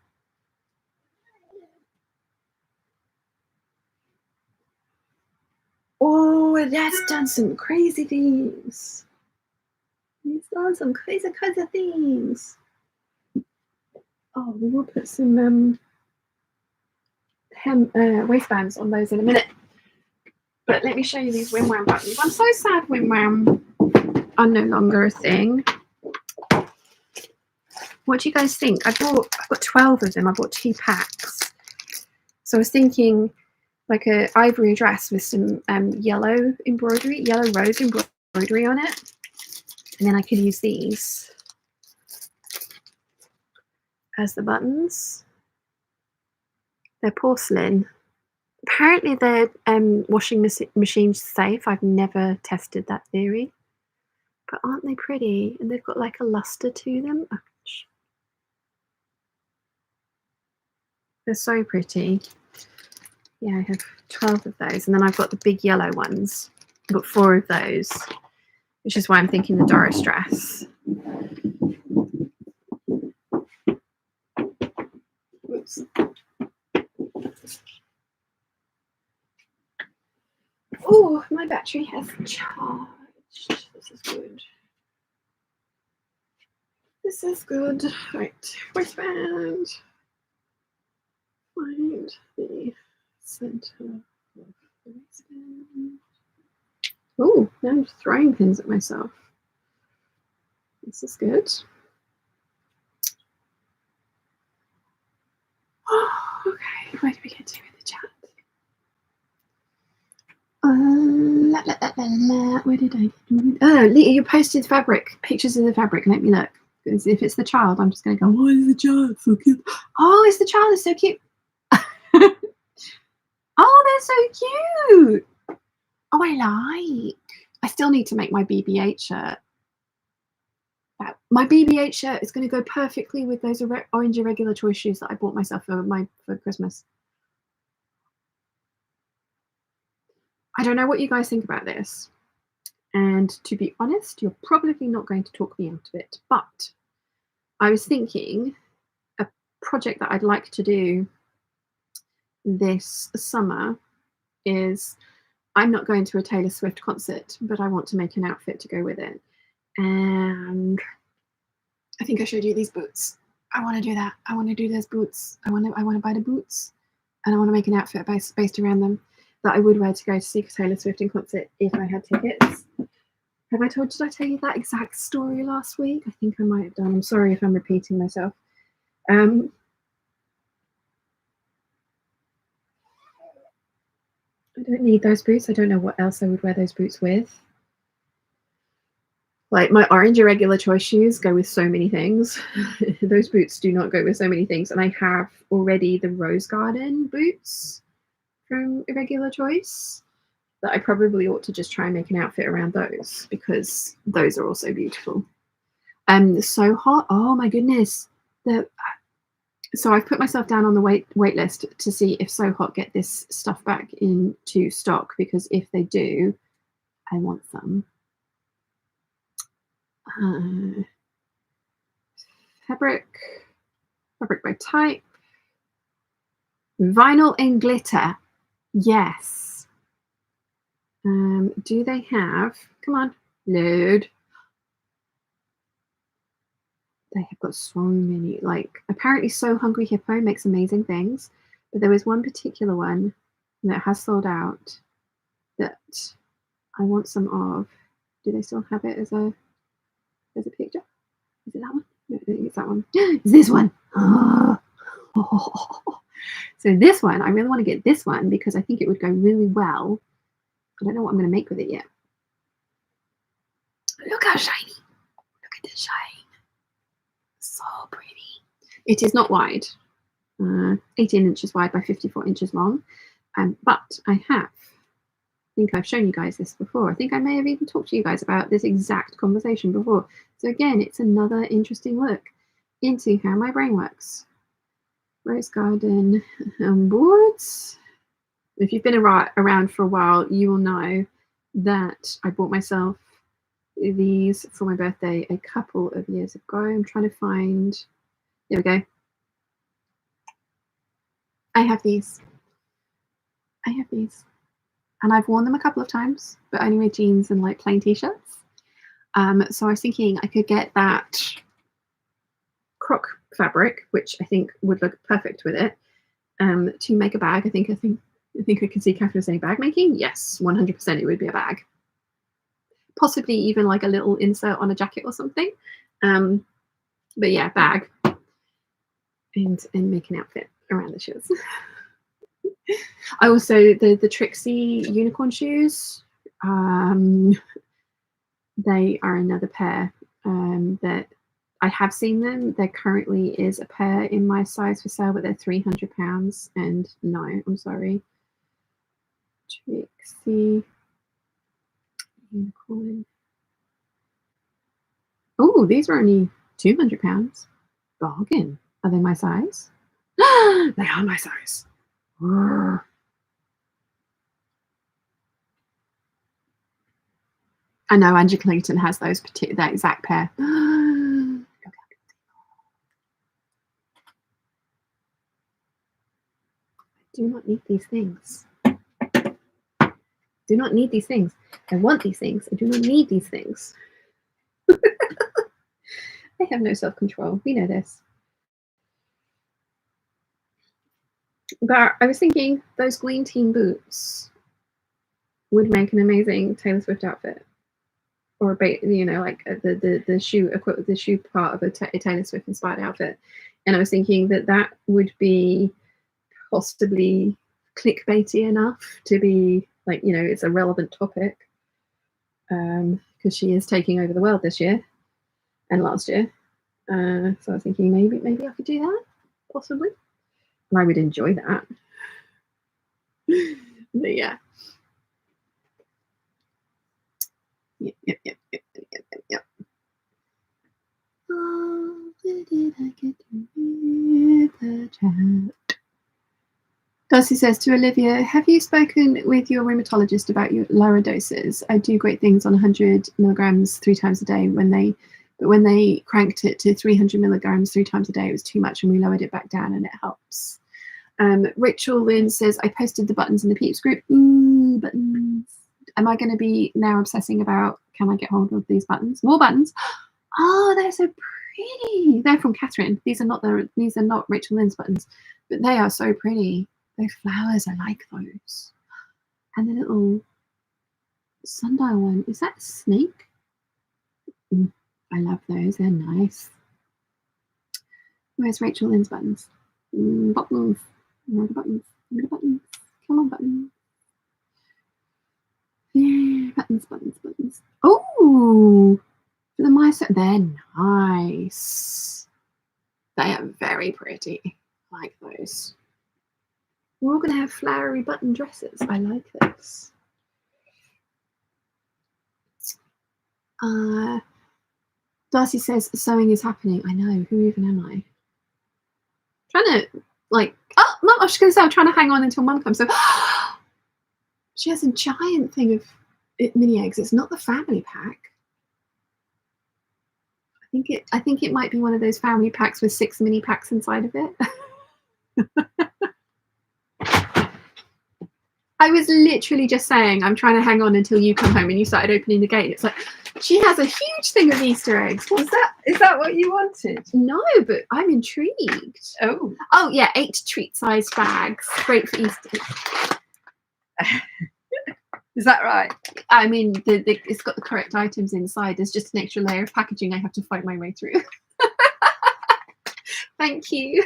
Oh, that's done some crazy things. He's done some crazy things. Oh, we will put some waistbands on those in a minute. But let me show you these Wim Wam buttons. I'm so sad Wim Wam are no longer a thing. What do you guys think? I've got 12 of them. I bought 2 packs. So I was thinking like a ivory dress with some yellow rose embroidery on it. And then I could use these as the buttons. They're porcelain. Apparently they're washing machine safe. I've never tested that theory. But aren't they pretty? And they've got like a luster to them. Oh, they're so pretty. Yeah, I have 12 of those. And then I've got the big yellow ones. I've got 4 of those, which is why I'm thinking the Doris dress. Oops. Oh, my battery has charged. This is good. This is good. Right, waistband. Find the center of the waistband. Oh, now I'm just throwing pins at myself. This is good. Oh, okay, where do we get to in the chat? Where did I do? Oh, Leah, you posted fabric, pictures of the fabric. Let me look. Because if it's the child, I'm just going to go, oh, is the child so cute? Oh, it's the child, it's so cute. Oh, they're so cute. Oh, I still need to make my BB-8 shirt. My BB-8 shirt is going to go perfectly with those orange irregular choice shoes that I bought myself for Christmas. I don't know what you guys think about this. And to be honest, you're probably not going to talk me out of it. But I was thinking a project that I'd like to do this summer is, I'm not going to a Taylor Swift concert, but I want to make an outfit to go with it. And I think I showed you these boots. I want to do that. I want to do those boots. I want to buy the boots, and I want to make an outfit based around them. that I would wear to go to see Taylor Swift in concert if I had tickets. Did I tell you that exact story last week? I think I might have done. I'm sorry if I'm repeating myself. I don't need those boots. I don't know what else I would wear those boots with. Like my orange irregular choice shoes go with so many things. Those boots do not go with so many things. And I have already the Rose Garden boots from Irregular Choice that I probably ought to just try and make an outfit around those, because those are also beautiful. So Hot, oh my goodness. So I've put myself down on the wait list to see if So Hot get this stuff back into stock, because if they do, I want some. Fabric by type. Vinyl and glitter. Yes. Do they have, come on, load. They have got so many, like, apparently So Hungry Hippo makes amazing things, but there was one particular one that has sold out that I want some of. Do they still have it as a picture? Is it that one? No, I think it's that one. It's this one. Oh. So this one, I really want to get this one because I think it would go really well. I don't know what I'm going to make with it yet. Look how shiny. Look at the shine. So pretty. It is not wide. 18 inches wide by 54 inches long. But I think I've shown you guys this before. I think I may have even talked to you guys about this exact conversation before. So again, it's another interesting look into how my brain works. Rose Garden boards. If you've been around for a while, you will know that I bought myself these for my birthday a couple of years ago. I'm trying to find, there we go. I have these. And I've worn them a couple of times, but only with jeans and like plain t-shirts. So I was thinking I could get that croc fabric, which I think would look perfect with it, to make a bag. I think I can see Catherine saying bag making. Yes, 100% it would be a bag. Possibly even like a little insert on a jacket or something. But yeah, bag. And make an outfit around the shoes. I also, the Trixie unicorn shoes, they are another pair that I have seen them. There currently is a pair in my size for sale, but they're £300. And no, I'm sorry. Trixie unicorn. Oh, these are only £200. Bargain. Are they my size? They are my size. I know Andrew Clayton has those that exact pair. I do not need these things. Do not need these things. I want these things. I do not need these things. I have no self-control. We know this. But I was thinking those Green Team boots would make an amazing Taylor Swift outfit, or like the shoe part of a Taylor Swift inspired outfit. And I was thinking that would be possibly clickbaity enough to be like, it's a relevant topic, because she is taking over the world this year and last year. So I was thinking maybe I could do that, possibly. And I would enjoy that. But yeah. Yep. Oh, where did I get to the chat? Darcy says to Olivia, have you spoken with your rheumatologist about your lower doses? I do great things on 100 milligrams 3 times a day. But when they cranked it to 300 milligrams 3 times a day, it was too much, and we lowered it back down, and it helps. Rachel Lynn says, I posted the buttons in the Peeps group. Ooh, buttons. Am I going to be now obsessing about, can I get hold of these buttons? More buttons. Oh, they're so pretty. They're from Catherine. These are not Rachel Lynn's buttons, but they are so pretty. Those flowers, I like those. And the little sundial one, is that a snake? I love those, they're nice. Where's Rachel Lynn's buttons? Buttons. Where are the buttons? Where are the buttons? Come on, buttons. Yeah, buttons. Oh, for the mice, they're nice. They are very pretty. I like those. We're all going to have flowery button dresses. I like this. Darcy says sewing is happening. I know. Who even am I? Trying to like. Oh, Mum! I was just going to say I'm trying to hang on until Mum comes. So she has a giant thing of mini eggs. It's not the family pack. I think it might be one of those family packs with 6 mini packs inside of it. I was literally just saying I'm trying to hang on until you come home and you started opening the gate. It's like she has a huge thing of Easter eggs. Is that what you wanted? No, but I'm intrigued. Oh yeah, 8 treat-sized bags. Great for Easter. Is that right? I mean, it's got the correct items inside. There's just an extra layer of packaging I have to fight my way through. Thank you.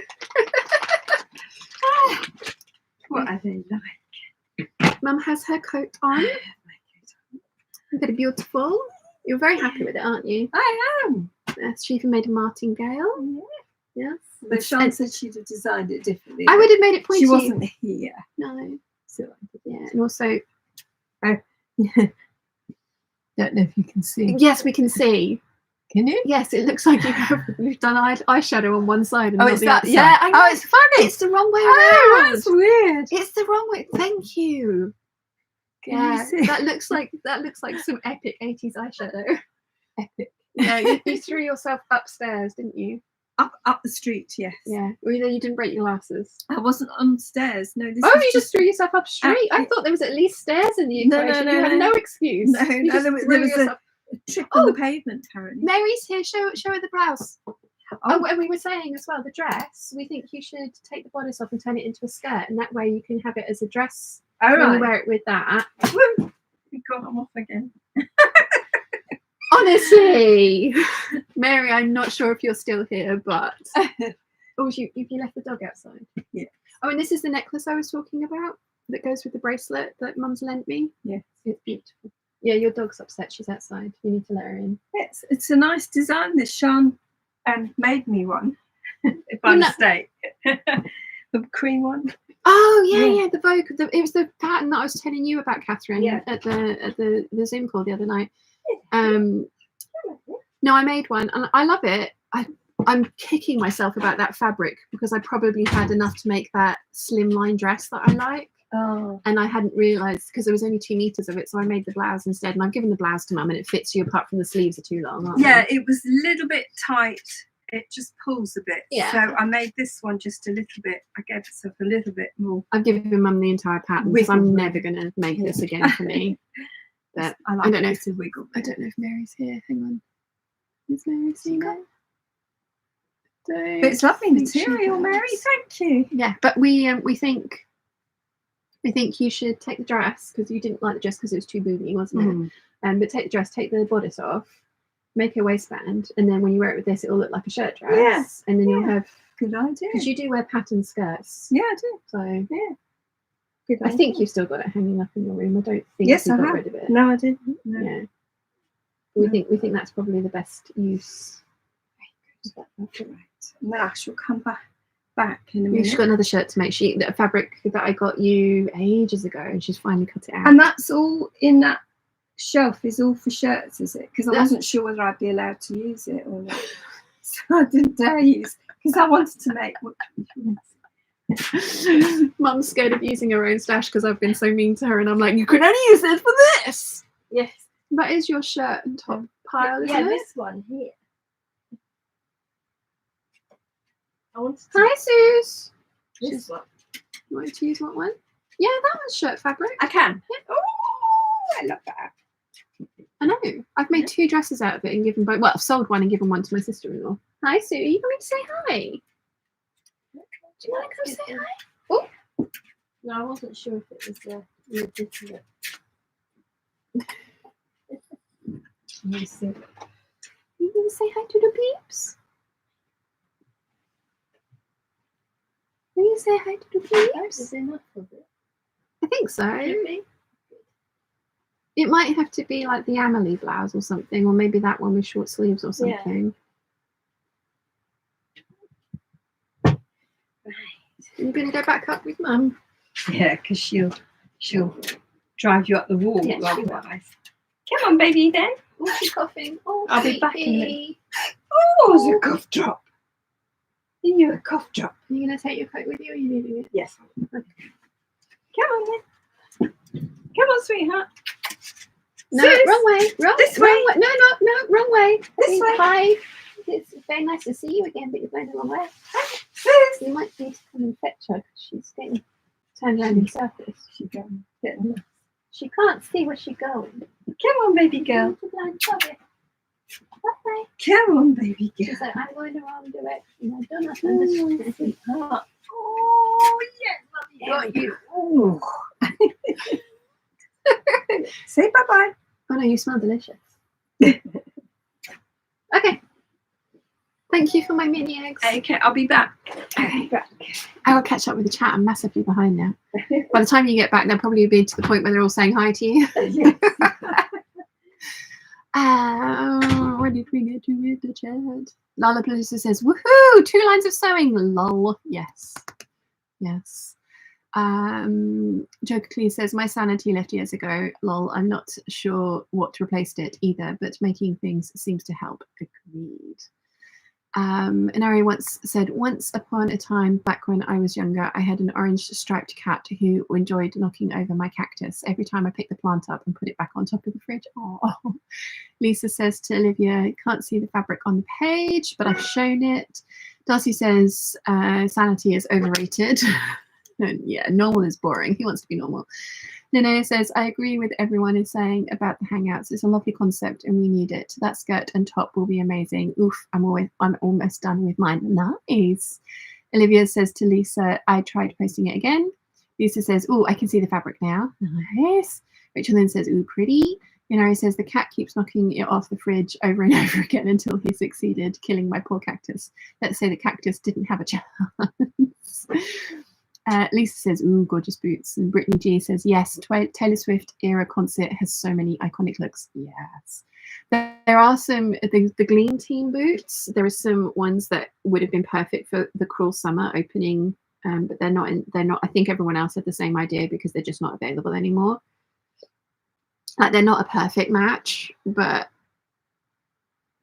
What are they like? Mum has her coat on. Very beautiful. You're very happy with it, aren't you? I am. Yes, she even made a martingale. Yeah. Yes. But Sean said she'd have designed it differently. I would have made it pointy. She wasn't here. No. So yeah, and also don't know if you can see. Yes, we can see. Can you? Yes, it looks like you've done eyeshadow on one side and oh, not it's the that other. Yeah, I know. Oh, it's funny. It's the wrong way oh, around. That's weird. It's the wrong way. Thank you. Can you see? That looks like some epic 80s eyeshadow. Epic. Yeah, you threw yourself upstairs, didn't you? Up the street, yes. Yeah. Well, you didn't break your glasses. I wasn't on stairs. No, this you just threw yourself up street. I thought there was at least stairs in the equation. No, you have no excuse. No, there was a trip on the pavement, apparently. Mary's here. Show her the blouse. Oh, and we were saying as well, the dress. We think you should take the bodice off and turn it into a skirt, and that way you can have it as a dress. When you wear it with that. Woo! I'm off again. Honestly, Mary, I'm not sure if you're still here, but you left the dog outside. Yeah. Oh, and this is the necklace I was talking about that goes with the bracelet that Mum's lent me. Yeah, it's beautiful. Yeah, your dog's upset. She's outside. You need to let her in. It's a nice design. This Sean made me one by mistake. The cream one. Oh yeah, the Vogue. It was the pattern that I was telling you about, Catherine. Yeah. At the Zoom call the other night. No, I made one and I love it. I'm kicking myself about that fabric because I probably had enough to make that slimline dress that I like. Oh. And I hadn't realised because there was only 2 meters of it, so I made the blouse instead. And I've given the blouse to Mum, and it fits you apart from the sleeves are too long. Aren't Yeah, they? it was a little bit tight. It just pulls a bit. Yeah. So I made this one just a little bit. I gave myself a little bit more. I've given Mum the entire pattern because I'm never going to make this again for me. But I don't know if it's a wiggle. I don't know if Mary's here. Hang on. Is Mary seeing it? But it's lovely material, Mary. Thank you. Yeah, but we think you should take the dress because you didn't like the dress because it was too booby, wasn't it? But take the dress, take the bodice off, make a waistband, and then when you wear it with this, it'll look like a shirt dress. Yeah. And then you'll have good idea. Because you do wear patterned skirts. Yeah, I do. So yeah. Good I think you've still got it hanging up in your room. I don't think yes, you I got have. rid of it. No, I didn't. No. Yeah. We think that's probably the best use. Right. And then I shall come back in a minute. She's got another shirt to make. A fabric that I got you ages ago, and she's finally cut it out. And that's all in that shelf. Is all for shirts, is it? Because I wasn't sure whether I'd be allowed to use it or not, so I didn't dare use. Because I wanted to make. Mum's scared of using her own stash because I've been so mean to her, and I'm like, you can only use this for this. Yes, that is your shirt and top pile, isn't it? This one here. I want to. Hi, Suze. This one. You want to use what one? Yeah, that one's shirt fabric. I can. Yeah. Oh, I love that. I know. I've made 2 dresses out of it and given both. Well, I've sold one and given one to my sister-in-law. Hi, Sue. Are you coming to say hi? Do you want to come say hi? Oh. No, I wasn't sure if it was there. ridiculous. You gonna say hi to the peeps? Will you say hi to the peeps? Is enough of it? I think so. Should be. It might have to be like the Amelie blouse or something, or maybe that one with short sleeves or something. Right. You're gonna go back up with Mum. Yeah, because she'll drive you up the wall. Yeah, otherwise. Come on, baby, then. Oh, she's coughing. Oh, I'll be back in a minute. baby. Oh, it's a cough drop. You a cough drop. Are you gonna take your coat with you, or are you leaving it? Yes. Okay. Come on, then. Come on, sweetheart. No, Sis, wrong way. this wrong way. way. No, wrong way. This way. Hi. It's very nice to see you again, but you're going the wrong way. Sis. You might need to come and fetch her because she's getting turned around in circles. She's going. Getting lost. She can't see where she's going. Come on, baby girl. Bye. Come on, baby girl. She's like, I'm going the wrong direction. I don't understand. Sweetheart. Oh, yes, mommy got you. Oh. Say bye-bye. Oh no, you smell delicious. Okay. Thank you for my mini eggs. Okay, I'll be back. Okay. I will catch up with the chat. I'm massively behind now. By the time you get back, they'll probably be to the point where they're all saying hi to you. Yes. Where did we get to with the chat? Lala Producer says, woohoo! 2 lines of sewing. Lol. Yes. Joker Clee says, my sanity left years ago. Lol. I'm not sure what replaced it either, but making things seems to help. Agreed. Inari once said, once upon a time, back when I was younger, I had an orange striped cat who enjoyed knocking over my cactus every time I picked the plant up and put it back on top of the fridge. Oh. Lisa says to Olivia, can't see the fabric on the page, but I've shown it. Darcy says, sanity is overrated. Yeah, normal is boring. He wants to be normal. Linnea says, I agree with everyone is saying about the Hangouts. It's a lovely concept and we need it. That skirt and top will be amazing. Oof, I'm almost done with mine. Nice. Olivia says to Lisa, I tried posting it again. Lisa says, oh, I can see the fabric now. Nice. Rachel then says, ooh, pretty. Inari says, the cat keeps knocking it off the fridge over and over again until he succeeded killing my poor cactus. Let's say the cactus didn't have a chance. Lisa says, ooh, gorgeous boots. And Brittany G says, yes, Taylor Swift era concert has so many iconic looks. Yes. There are some, the Gleam Team boots. There are some ones that would have been perfect for the Cruel Summer opening, but they're not. I think everyone else had the same idea because they're just not available anymore. Like, they're not a perfect match, but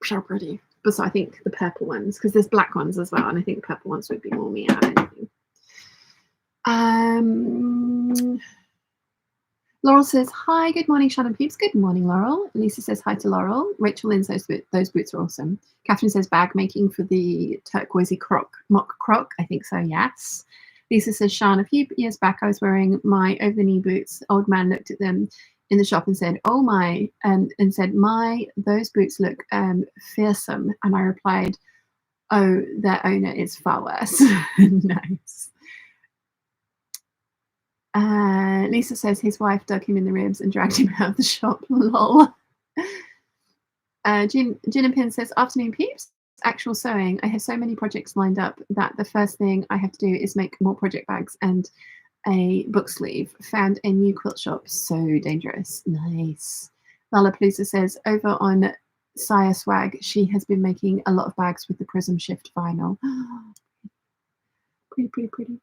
so pretty. But so I think the purple ones, because there's black ones as well, and I think the purple ones would be more me out of anything. Laurel says, hi, good morning, Shannon Peeps. Good morning, Laurel. Lisa says hi to Laurel. Rachel Lynn says those boots are awesome. Catherine says bag making for the turquoisey mock croc. I think so, yes. Lisa says, Sean, a few years back I was wearing my over-the-knee boots. Old man looked at them in the shop and said, oh my, and said, those boots look fearsome. And I replied, oh, their owner is far worse. Nice. Lisa says his wife dug him in the ribs and dragged him out of the shop. Lol. Gin and Pin says, afternoon peeps. Actual sewing. I have so many projects lined up that the first thing I have to do is make more project bags and a book sleeve. Found a new quilt shop. So dangerous. Nice. Lala Palooza says, over on Saya Swag, she has been making a lot of bags with the Prism Shift vinyl. Pretty.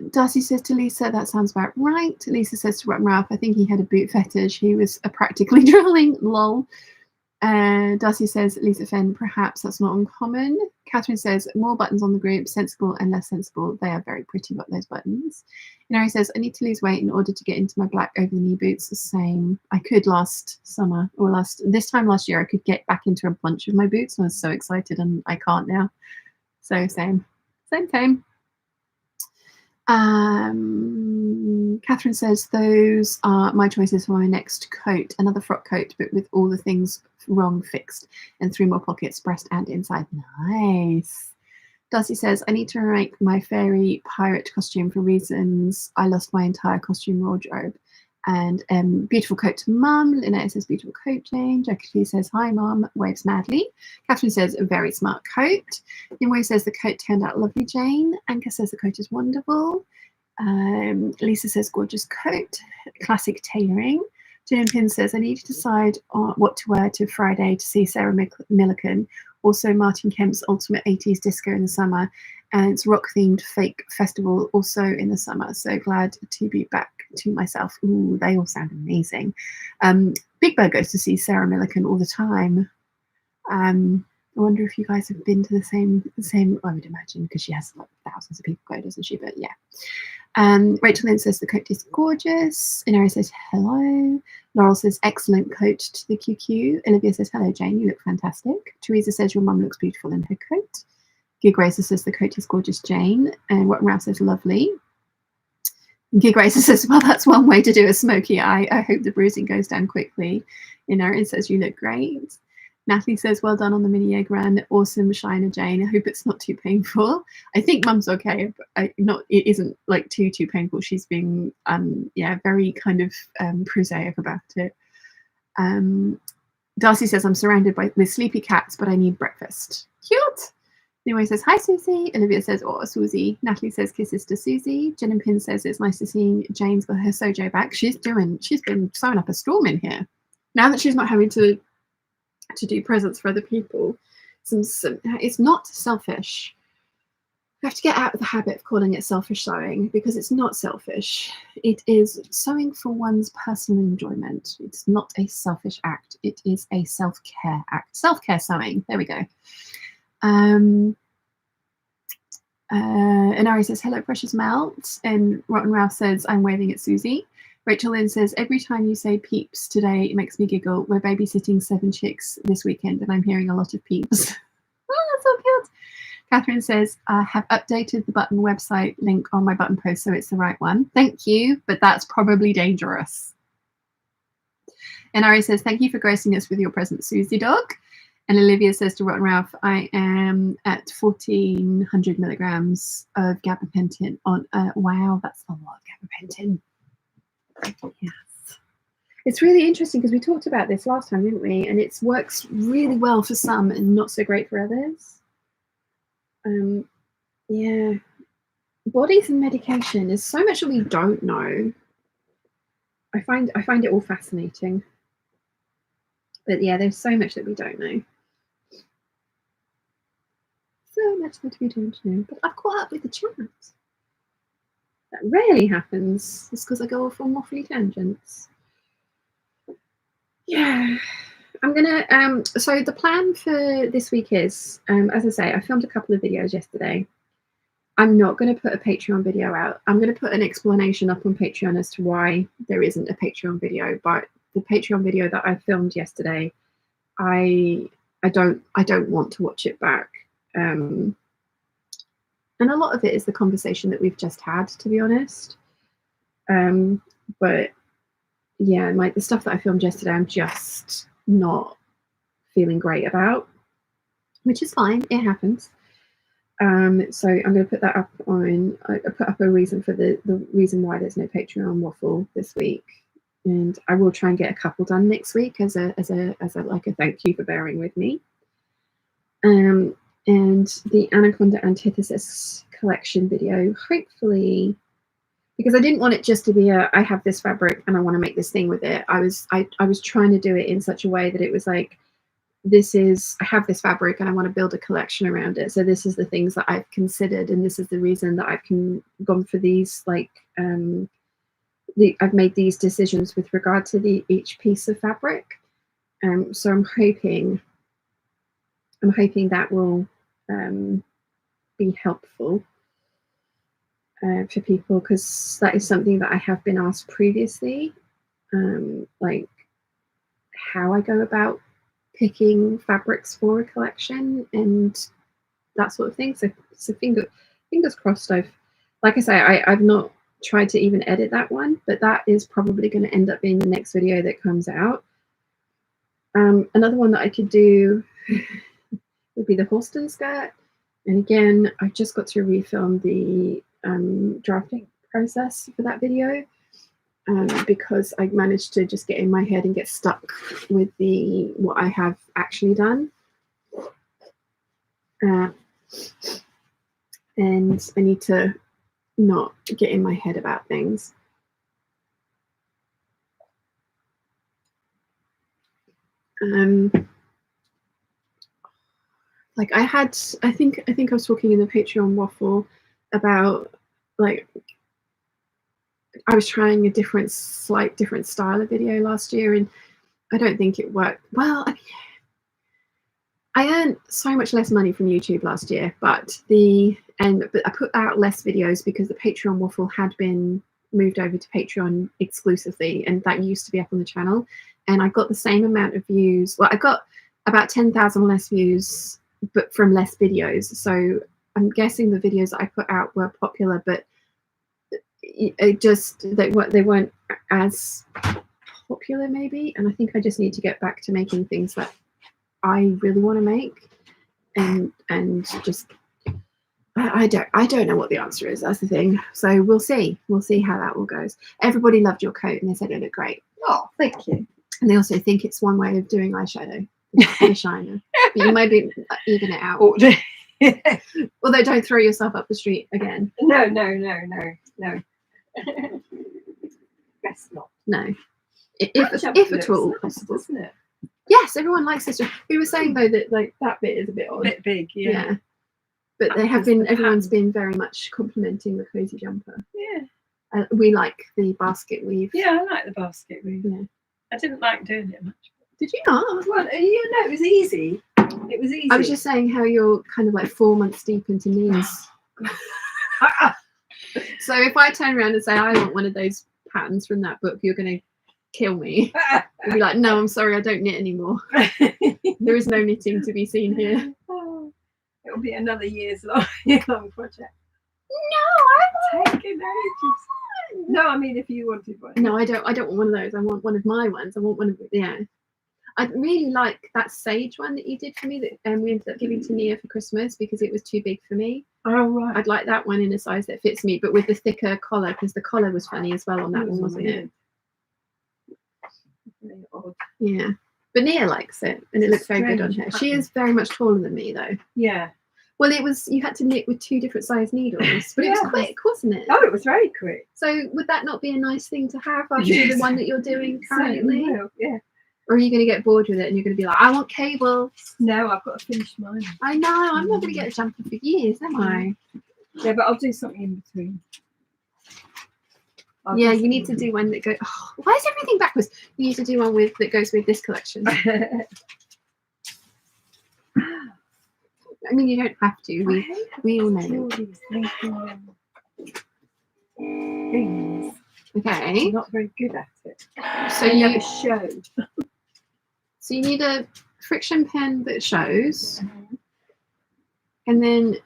Darcy says to Lisa, that sounds about right. Lisa says to Ralph, I think he had a boot fetish. He was practically drooling. Lol. Darcy says, Lisa Fenn, perhaps that's not uncommon. Catherine says, more buttons on the group, sensible and less sensible. They are very pretty, but those buttons. Inari says, I need to lose weight in order to get into my black over-the-knee boots. The same. I could last summer, or this time last year, I could get back into a bunch of my boots. I was so excited, and I can't now. So same. Catherine says, those are my choices for my next coat. Another frock coat, but with all the things wrong fixed and 3 more pockets, breast and inside. Nice. Darcy says, I need to remake my fairy pirate costume for reasons I lost my entire costume wardrobe. And beautiful coat to mum. Lynette says, beautiful coat, Jane. Jackie says, hi, mum. Waves madly. Catherine says, a very smart coat. Nimue says, the coat turned out lovely, Jane. Anka says, the coat is wonderful. Lisa says, gorgeous coat. Classic tailoring. Jen Pin says, I need to decide on what to wear to Friday to see Sarah Millican. Also, Martin Kemp's Ultimate 80s Disco in the summer. And it's rock-themed fake festival also in the summer. So glad to be back to myself. Ooh, they all sound amazing. Big Bird goes to see Sarah Millican all the time. I wonder if you guys have been to the same. I would imagine, because she has like thousands of people go, doesn't she? But yeah. Rachel Lynn says the coat is gorgeous. Inari says hello. Laurel says excellent coat to the QQ. Olivia says hello, Jane. You look fantastic. Teresa says your mum looks beautiful in her coat. Gig Racer says the coat is gorgeous, Jane. And Rotten Ralph says lovely. Gig Racer says, well, that's one way to do a smoky eye. I hope the bruising goes down quickly. Erin says, you look great. Natalie says, well done on the mini egg run. Awesome, Shiner Jane. I hope it's not too painful. I think mum's okay, but it isn't like too painful. She's being very kind of prosaic about it. Darcy says, I'm surrounded with sleepy cats, but I need breakfast. Cute. Anyway says, hi, Susie. Olivia says, oh, Susie. Natalie says, kisses to Susie. Jen and Pin says, it's nice to see Jane's got her sojo back. She's been sewing up a storm in here. Now that she's not having to do presents for other people, it's not selfish. I have to get out of the habit of calling it selfish sewing, because it's not selfish. It is sewing for one's personal enjoyment. It's not a selfish act. It is a self-care act. Self-care sewing. There we go. Inari says, hello, precious melt. And Rotten Ralph says, I'm waving at Susie. Rachel Lynn says, every time you say peeps today, it makes me giggle. We're babysitting 7 chicks this weekend, and I'm hearing a lot of peeps. Oh, that's so cute. Catherine says, I have updated the button website link on my button post, so it's the right one. Thank you, but that's probably dangerous. And Ari says, thank you for gracing us with your presence, Susie Dog. And Olivia says to Rotten Ralph, I am at 1,400 milligrams of gabapentin on, wow, that's a lot of gabapentin. Yes. It's really interesting because we talked about this last time, didn't we? And it works really well for some and not so great for others. Yeah. Bodies and medication. There's so much that we don't know. I find it all fascinating. But yeah, there's so much that we don't know. So much that we don't know. But I've caught up with the chat. That rarely happens. It's because I go off on waffly tangents. Yeah. I'm gonna so the plan for this week is, as I say, I filmed a couple of videos yesterday. I'm not going to put a Patreon video out. I'm going to put an explanation up on Patreon as to why there isn't a Patreon video, but the Patreon video that I filmed yesterday, I don't want to watch it back. And a lot of it is the conversation that we've just had, to be honest. But yeah, the stuff that I filmed yesterday, I'm just not feeling great about, which is fine. It happens. So I'm going to put that up on. I put up a reason for the reason why there's no Patreon waffle this week, and I will try and get a couple done next week as a like a thank you for bearing with me. And the Anaconda Antithesis collection video, hopefully, because I didn't want it just to be I have this fabric and I want to make this thing with it. I was trying to do it in such a way that it was like, I have this fabric and I want to build a collection around it. So this is the things that I've considered, and this is the reason that I've gone for these, like, I've made these decisions with regard to each piece of fabric. So I'm hoping that will be helpful for people, because that is something that I have been asked previously, like how I go about picking fabrics for a collection and that sort of thing. So fingers crossed. Like I say, I've not tried to even edit that one, but that is probably going to end up being the next video that comes out. Another one that I could do would be the Halston skirt, And again, I've just got to refilm the drafting process for that video because I managed to just get in my head and get stuck with what I have actually done. And I need to not get in my head about things. Like I think I was talking in the Patreon waffle about like I was trying a different style of video last year, and I don't think it worked well. I earned so much less money from YouTube last year, but I put out less videos because the Patreon waffle had been moved over to Patreon exclusively, and that used to be up on the channel, and I got the same amount of views. Well, I got about 10,000 less views, but from less videos. So I'm guessing the videos that I put out were popular, but they weren't as popular maybe. And I think I just need to get back to making things that I really want to make, and just I don't know what the answer is. That's the thing. So we'll see how that all goes. Everybody loved your coat and they said it looked great. Oh, thank you. And they also think it's one way of doing eyeshadow, the shiner. But you maybe even it out. Although don't throw yourself up the street again. No. Best not. No. If at all possible, isn't it? Yes, everyone likes this. We were saying though that like that bit is a bit odd. A bit big, yeah. But they have been. Everyone's been very much complimenting the cozy jumper. Yeah. We like the basket weave. Yeah, I like the basket weave. Yeah. I didn't like doing it much. Did you not? Well, it was easy. It was easy. I was just saying how you're kind of like 4 months deep into knees. So if I turn around and say I want one of those patterns from that book, you're going to kill me. You'll be like, no, I'm sorry, I don't knit anymore. There is no knitting to be seen here. It'll be another year-long project. No, I'm taking ages. No, I mean if you wanted one. No, I don't want one of those. I want one of my ones. I want one of I really like that sage one that you did for me that we ended up giving to Nia for Christmas because it was too big for me. Oh right. I'd like that one in a size that fits me, but with the thicker collar, because the collar was funny as well on that one, wasn't it? Very odd. Yeah. But Nia likes it and it looks very good on her. She is very much taller than me though. Yeah. Well, you had to knit with 2 different size needles, but it was quick, wasn't it? Oh, it was very quick. So would that not be a nice thing to have after the one that you're doing currently? Yeah. Or are you going to get bored with it and you're going to be like, I want cables? No, I've got to finish mine. I know, I'm not going to get a jumper for years, am I? Yeah, but I'll do something in between. Yeah, you need to do one that goes. Oh, why is everything backwards? You need to do one that goes with this collection. I mean, you don't have to. We all know. All these things. Okay. I'm not very good at it. So you have a show. So you need a friction pen that shows, and then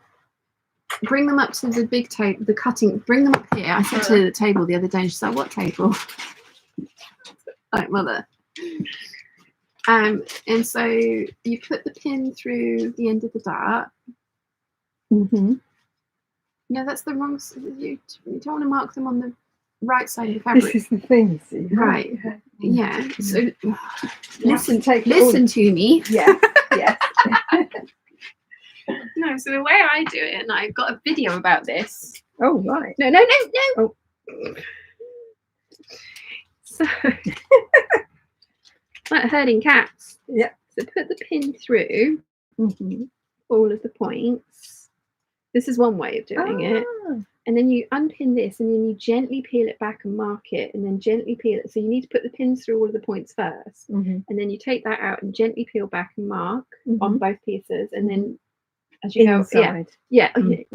bring them up to the big table. The cutting. Bring them up here. I said to the table the other day, and she's like, "What table?" Like mother. And so you put the pin through the end of the dart. Mm-hmm. No, that's the wrong. You don't want to mark them on the right side of the fabric. This is the thing, see? Right. Yeah. So listen to me. Yeah. Yes. No. So the way I do it, and I've got a video about this. Oh right. No. Oh. So like herding cats. Yeah. So put the pin through all of the points. This is one way of doing it. And then you unpin this and then you gently peel it back and mark it and then gently peel it. So you need to put the pins through all of the points first. And then you take that out and gently peel back and mark on both pieces. And then as you Inside. go, yeah. Okay.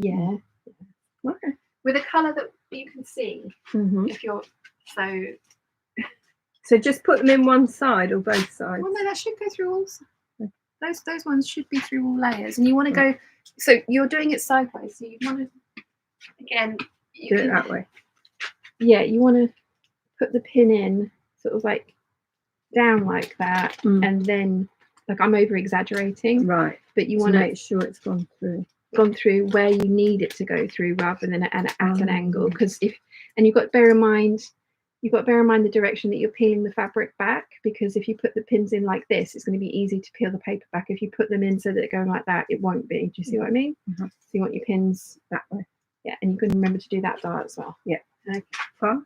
With a colour that you can see if you're So just put them in one side or both sides? Well, no, that should go through all. Those ones should be through all layers, and you want to go. So you're doing it sideways. So you want to again do it that way. Yeah, you want to put the pin in sort of like down like that, and then like I'm over exaggerating, right? But you want to make sure it's gone through. gone through where you need it to go through rather than at an angle. Because you've got to bear in mind the direction that you're peeling the fabric back, because if you put the pins in like this, it's going to be easy to peel the paper back. If you put them in so that they're going like that, it won't be. Do you see what I mean? So you want your pins that way. Yeah, and you can remember to do that dart as well. Yeah. Okay. Well,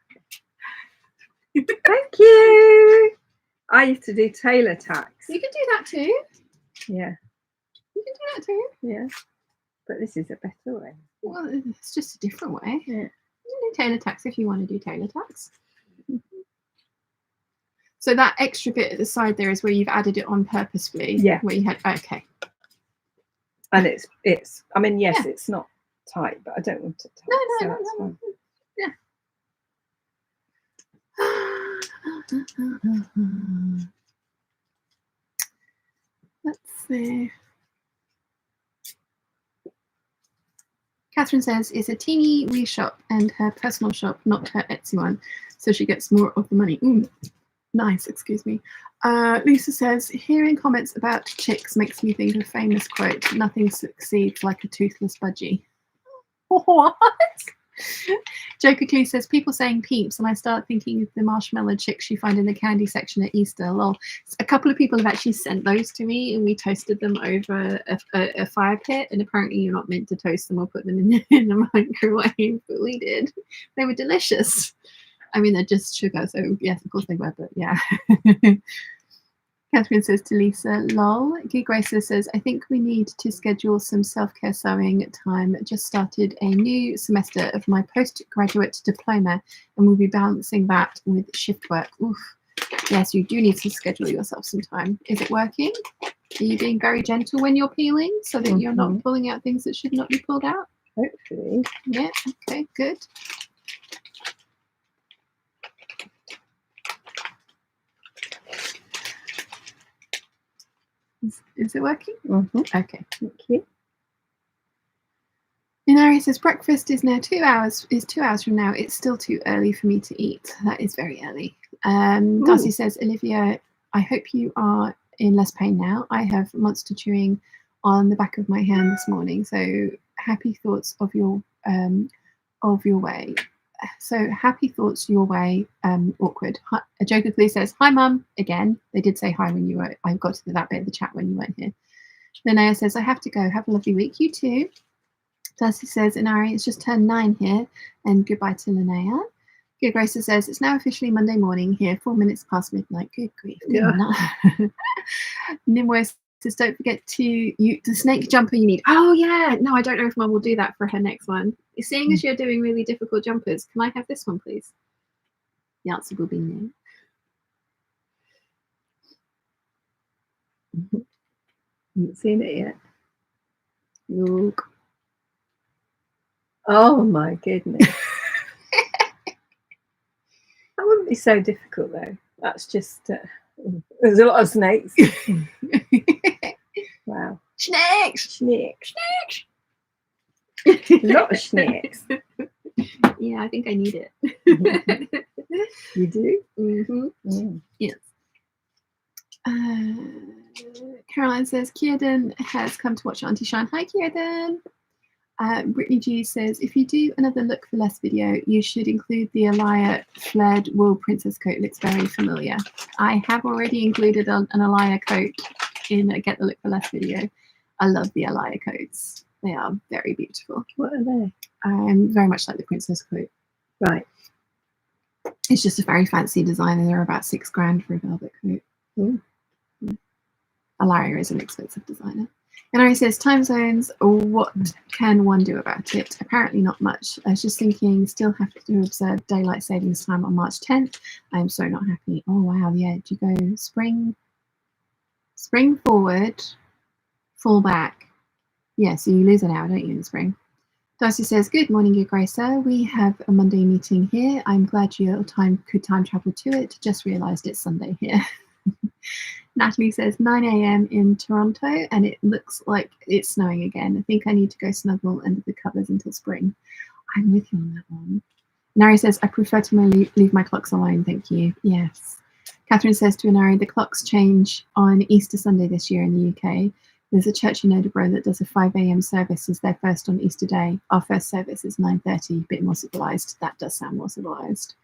thank you. I used to do tailor tacks. You can do that too. Yeah. You can do that too. Yeah. But this is a better way. Well, it's just a different way. Yeah. You can do tailor tacks if you want to do tailor tacks. So that extra bit at the side there is where you've added it on purposefully. Yeah. Where you had okay. And it's I mean, yes, it's not tight, but I don't want it tight. No. Fine. Yeah. Let's see. Catherine says it's a teeny wee shop and her personal shop, not her Etsy one, so she gets more of the money. Nice, excuse me. Lisa says, hearing comments about chicks makes me think of a famous quote, nothing succeeds like a toothless budgie. What? Joker Clue says, people saying peeps, and I start thinking of the marshmallow chicks you find in the candy section at Easter. Lol. A couple of people have actually sent those to me, and we toasted them over a fire pit, and apparently you're not meant to toast them or put them in the microwave, but we did. They were delicious. I mean, they're just sugar, so yes, of course they were, but yeah. Catherine says to Lisa, lol. Gig Racer says, I think we need to schedule some self-care sewing time. Just started a new semester of my postgraduate diploma and we'll be balancing that with shift work. Oof. Yes, you do need to schedule yourself some time. Is it working? Are you being very gentle when you're peeling so that you're not pulling out things that should not be pulled out? Hopefully. Yeah, okay, good. Is it working? Okay, thank you. Inari says breakfast is now 2 hours. Is 2 hours from now. It's still too early for me to eat. That is very early. Darcy says, Olivia, I hope you are in less pain now. I have monster chewing on the back of my hand this morning. So happy thoughts of your way. So happy thoughts your way. Awkward. Joker Clue says, hi mum. Again, they did say hi when you were. I got to that bit of the chat when you weren't here. Linnea says, I have to go. Have a lovely week. You too. Darcy says, Inari, it's just turned 9 here. And goodbye to Linnea. Good Gracer says, it's now officially Monday morning here, 4 minutes past midnight. Good grief. Yeah. Nimue says, don't forget the snake jumper you need. Oh yeah. No, I don't know if Mum will do that for her next one. Seeing as you're doing really difficult jumpers, can I have this one, please? The answer will be no. Haven't seen it yet. Look. Oh my goodness. That wouldn't be so difficult though. That's just there's a lot of snakes. Wow. Snakes. A lot of snakes. Yeah, I think I need it. You do? Yes. Caroline says, Kierden has come to watch Auntie Shine. Hi, Kierden. Brittany G says, if you do another Look for Less video, you should include the Alaya flared wool princess coat. Looks very familiar. I have already included an Alaya coat in a Get the Look for Less video. I love the Alaya coats. They are very beautiful. What are they? Very much like the princess coat. Right. It's just a very fancy design and they're about $6,000 for a velvet coat. Alaya is an expensive designer. And Ari says, time zones, what can one do about it? Apparently not much. I was just thinking, still have to observe daylight savings time on March 10th. I'm so not happy. Oh, wow, yeah. Do you go spring forward, fall back? Yeah, so you lose an hour, don't you, in the spring? Darcy says, good morning, Gig Racer. We have a Monday meeting here. I'm glad you could time travel to it. Just realised it's Sunday here. Natalie says 9 a.m. in Toronto and it looks like it's snowing again. I think I need to go snuggle under the covers until spring. I'm with you on that one. Nari says, I prefer to leave my clocks alone, thank you. Yes. Catherine says to Inari, the clocks change on Easter Sunday this year in the UK. There's a church in Edinburgh that does a 5 a.m. service as their first on Easter Day. Our first service is 9:30, a bit more civilised. That does sound more civilised.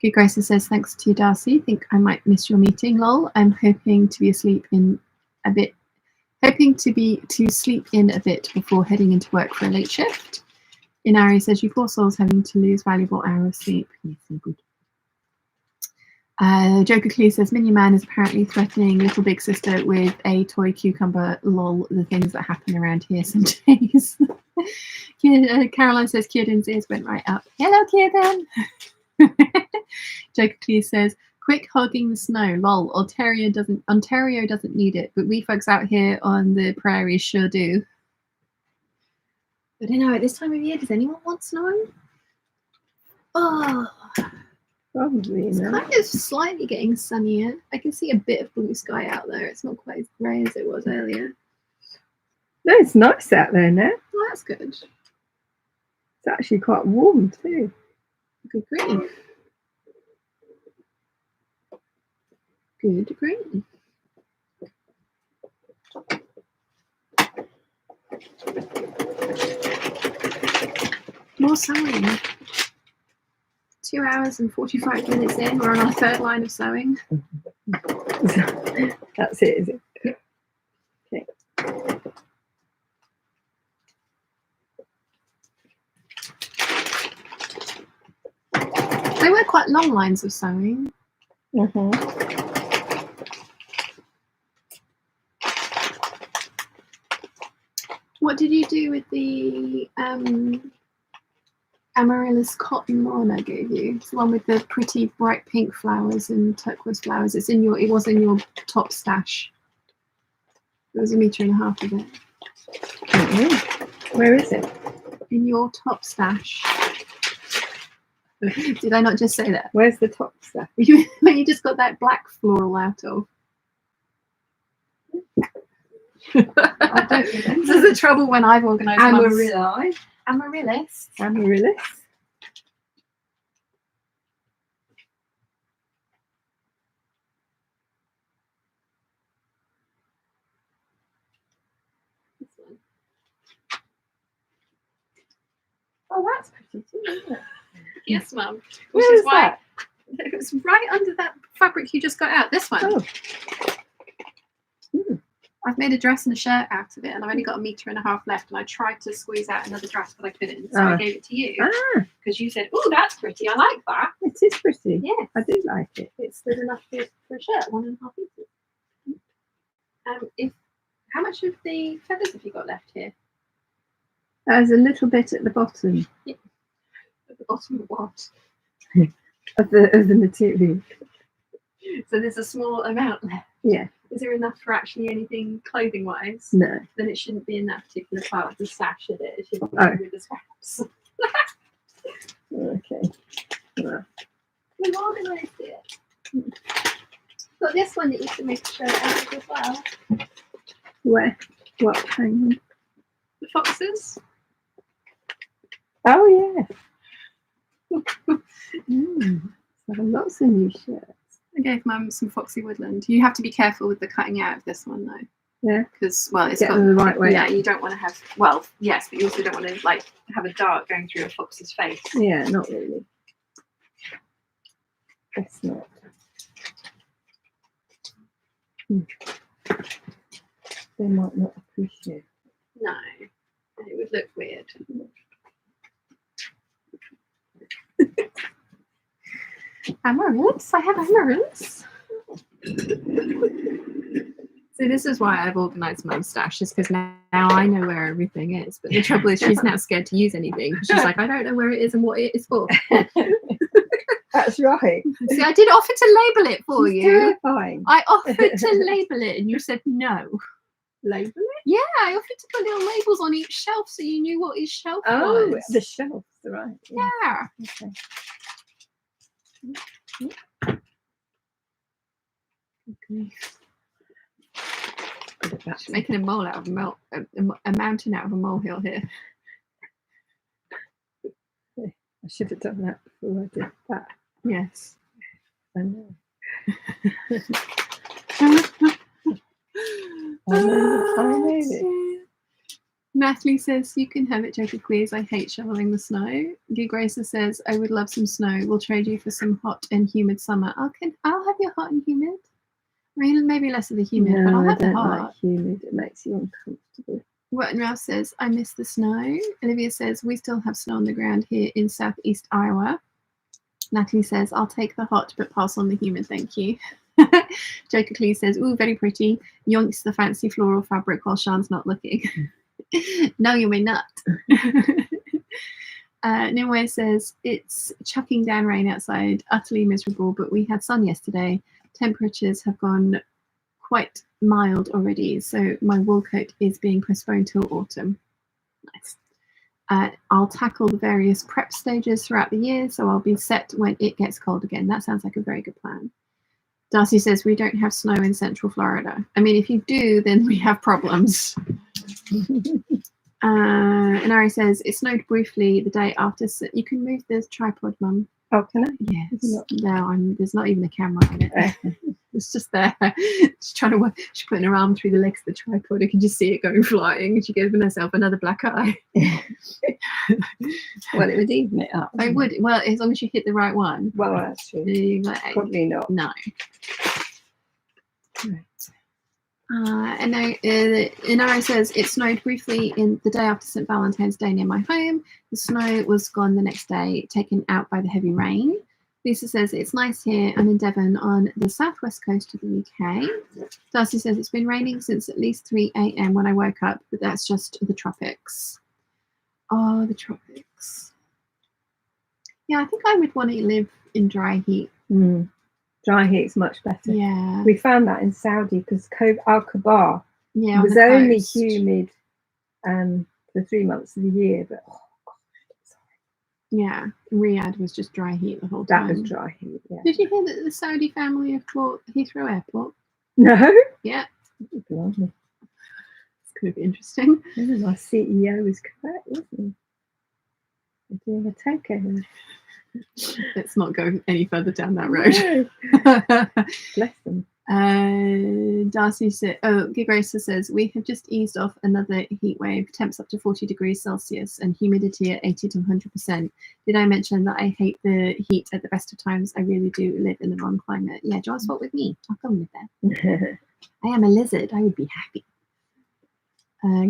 Good Gracer says, thanks to you, Darcy. Think I might miss your meeting, lol. I'm hoping to be asleep in a bit. Hoping to sleep in a bit before heading into work for a late shift. Inari says, you poor souls having to lose valuable hour of sleep. Yes, so good. Joker Clee says, Minion Man is apparently threatening Little Big Sister with a toy cucumber. Lol, the things that happen around here some days. Caroline says, Kieran's ears went right up. Hello, Kieran. Joker Clee says, quick hugging the snow. Lol, Ontario doesn't need it, but we folks out here on the prairies sure do. I don't know, at this time of year, does anyone want snow? Oh, Probably it's not. kind of slightly getting sunnier. I can see a bit of blue sky out there. It's not quite as grey as it was earlier. No, it's nice out there now. Oh, that's good. It's actually quite warm too. Good grief. Good grief. More sewing. 2 hours and 45 minutes in. We're on our third line of sewing. That's it, is it? Yep. Okay. They were quite long lines of sewing. What did you do with the Amaryllis cotton one I gave you? It's the one with the pretty bright pink flowers and turquoise flowers. It was in your top stash. There was 1.5 meters of it. Where is it? In your top stash. Did I not just say that? Where's the top stuff? When you just got that black floral out of. I don't remember. This is the trouble when I've organised Amaryllis. Amaryllis. Amaryllis. This one. Oh, that's pretty too, isn't it? Yes, Mum. Where Which is is why that? it was right under that fabric you just got out. This one. Oh. I've made a dress and a shirt out of it, and I've only got 1.5 meters left. And I tried to squeeze out another dress, but I couldn't. So I gave it to you because you said, "Oh, that's pretty. I like that." It is pretty. Yeah, I do like it. it's good enough for a shirt. 1.5 meters. How much of the feathers have you got left here? There's a little bit at the bottom At the bottom of what? of the material. So there's a small amount left. Yeah. Is there enough for actually anything clothing-wise? No. Then it shouldn't be in that particular part of the sash, should it? It should be with the straps. Okay. Well, We've organised it. Got this one that you can make a shirt out of as well. where? What? Hang on. The foxes. Oh yeah. So lots of new shirts. I gave Mum some Foxy Woodland. You have to be careful with the cutting out of this one though. Yeah. Because it's Get got them the right way. Yeah, you don't want to have. Well, yes, but you also don't want to like have a dart going through a fox's face. Yeah, not really. Guess not. They might not appreciate. No, it would look weird. Amaryllis? I have amaryllis. So this is why I've organised Mum's stash, is because now I know where everything is. But the trouble is she's now scared to use anything. She's like, I don't know where it is and what it is for. That's right. See, I did offer to label it for It's you. terrifying. I offered to label it and you said no. Label it? Yeah, I offered to put little labels on each shelf so you knew what each shelf Oh, was. the shelves, right. Yeah. Okay. She's making a mole out of a mountain out of a molehill here. I should have done that before I did that. Yes. I know. Natalie says, you can have it, Jacob, please. I hate shoveling the snow. Gig Racer says, I would love some snow. We'll trade you for some hot and humid summer. I'll have your hot and humid. I mean, maybe less of the humid, but I'll have the hot. Like humid. It makes you uncomfortable. Rotten Ralph says, I miss the snow. Olivia says, we still have snow on the ground here in southeast Iowa. Natalie says, I'll take the hot, but pass on the humid, thank you. Joker Clee says, ooh, very pretty. Yonks the fancy floral fabric while Sean's not looking. No, you may not. Nimue says, it's chucking down rain outside, utterly miserable, but we had sun yesterday. Temperatures have gone quite mild already, so my wool coat is being postponed till autumn. Nice. I'll tackle the various prep stages throughout the year, so I'll be set when it gets cold again. That sounds like a very good plan. Darcy says, we don't have snow in central Florida. I mean, if you do, then we have problems. And Ari says, it snowed briefly the day after. So you can move the tripod, Mum. Oh, can I? Yes. No, there's not even a camera on it. It's just there. She's trying to work. She's putting her arm through the legs of the tripod. I can just see it going flying. She gives herself another black eye. Well, it would even it up. I would. Well, as long as you hit the right one. Well, that's true. Probably not. No. Right. And now Inara says, it snowed briefly in the day after St. Valentine's Day near my home. The snow was gone the next day, taken out by the heavy rain. Lisa says, it's nice here. I'm in Devon on the southwest coast of the UK. Darcy says, it's been raining since at least 3 a.m. when I woke up, but that's just the tropics. Oh, the tropics. Yeah, I think I would want to live in dry heat. Dry heat's much better. Yeah. We found that in Saudi because Al-Kabar was only humid for 3 months of the year, but yeah, Riyadh was just dry heat the whole time. That was dry heat, yeah. Did you hear that the Saudi family have bought Heathrow Airport? No? Yeah. Blimey. It's going to be interesting. My CEO is correct, isn't he? They're doing a takeover. Let's not go any further down that road. No. Bless them. Darcy said, Gig Racer says, we have just eased off another heat wave, temps up to 40 degrees Celsius and humidity at 80 to 100%. Did I mention that I hate the heat at the best of times? I really do live in the wrong climate. Yeah, John's fault with me. I'll come with that. I am a lizard. I would be happy.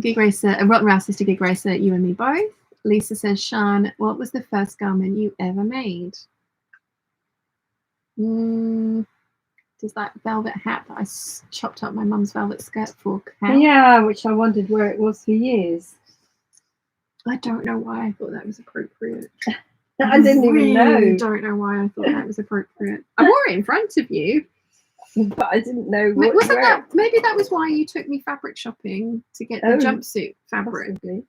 Gig Racer, Rotten Rouse says to Gig Racer, you and me both. Lisa says, Sean, what was the first garment you ever made? Does that velvet hat that I chopped up my mum's velvet skirt for count? Yeah, which I wondered where it was for years. I don't know why I thought that was appropriate. I didn't even know. I don't know why I thought that was appropriate. I wore it in front of you. But I didn't know maybe that was why you took me fabric shopping to get the jumpsuit fabric. Possibly.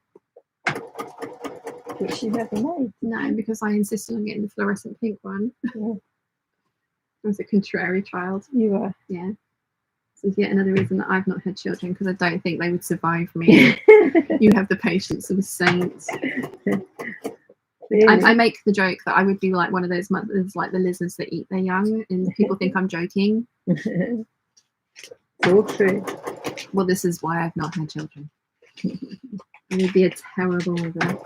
Which you never made. No, because I insisted on getting the fluorescent pink one. Yeah. I was a contrary child. You were. Yeah. This is yet another reason that I've not had children, because I don't think they would survive me. You have the patience of a saint. I make the joke that I would be like one of those mothers, like the lizards that eat their young, and people think I'm joking. It's all true. Well, this is why I've not had children. I would be a terrible mother.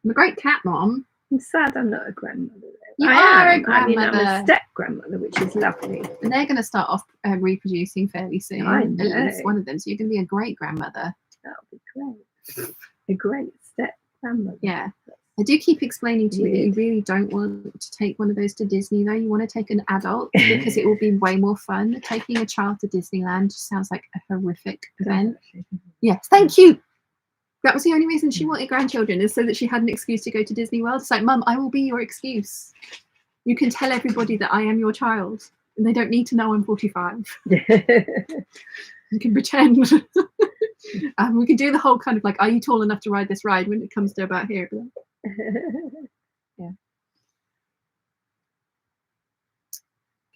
I'm a great cat mom. I'm sad I'm not a grandmother. You are a grandmother. I mean, I'm a step-grandmother, which is lovely. And they're going to start off reproducing fairly soon. I know. At least one of them. So you're going to be a great grandmother. That would be great. A great step-grandmother. Yeah. I do keep explaining to you that you really don't want to take one of those to Disney, though. You want to take an adult because it will be way more fun. Taking a child to Disneyland just sounds like a horrific event. Yes, thank you. That was the only reason she wanted grandchildren, is so that she had an excuse to go to Disney World. It's like, Mum, I will be your excuse. You can tell everybody that I am your child, and they don't need to know I'm 45. You can pretend. We can do the whole kind of like, are you tall enough to ride this ride when it comes to about here? Yeah.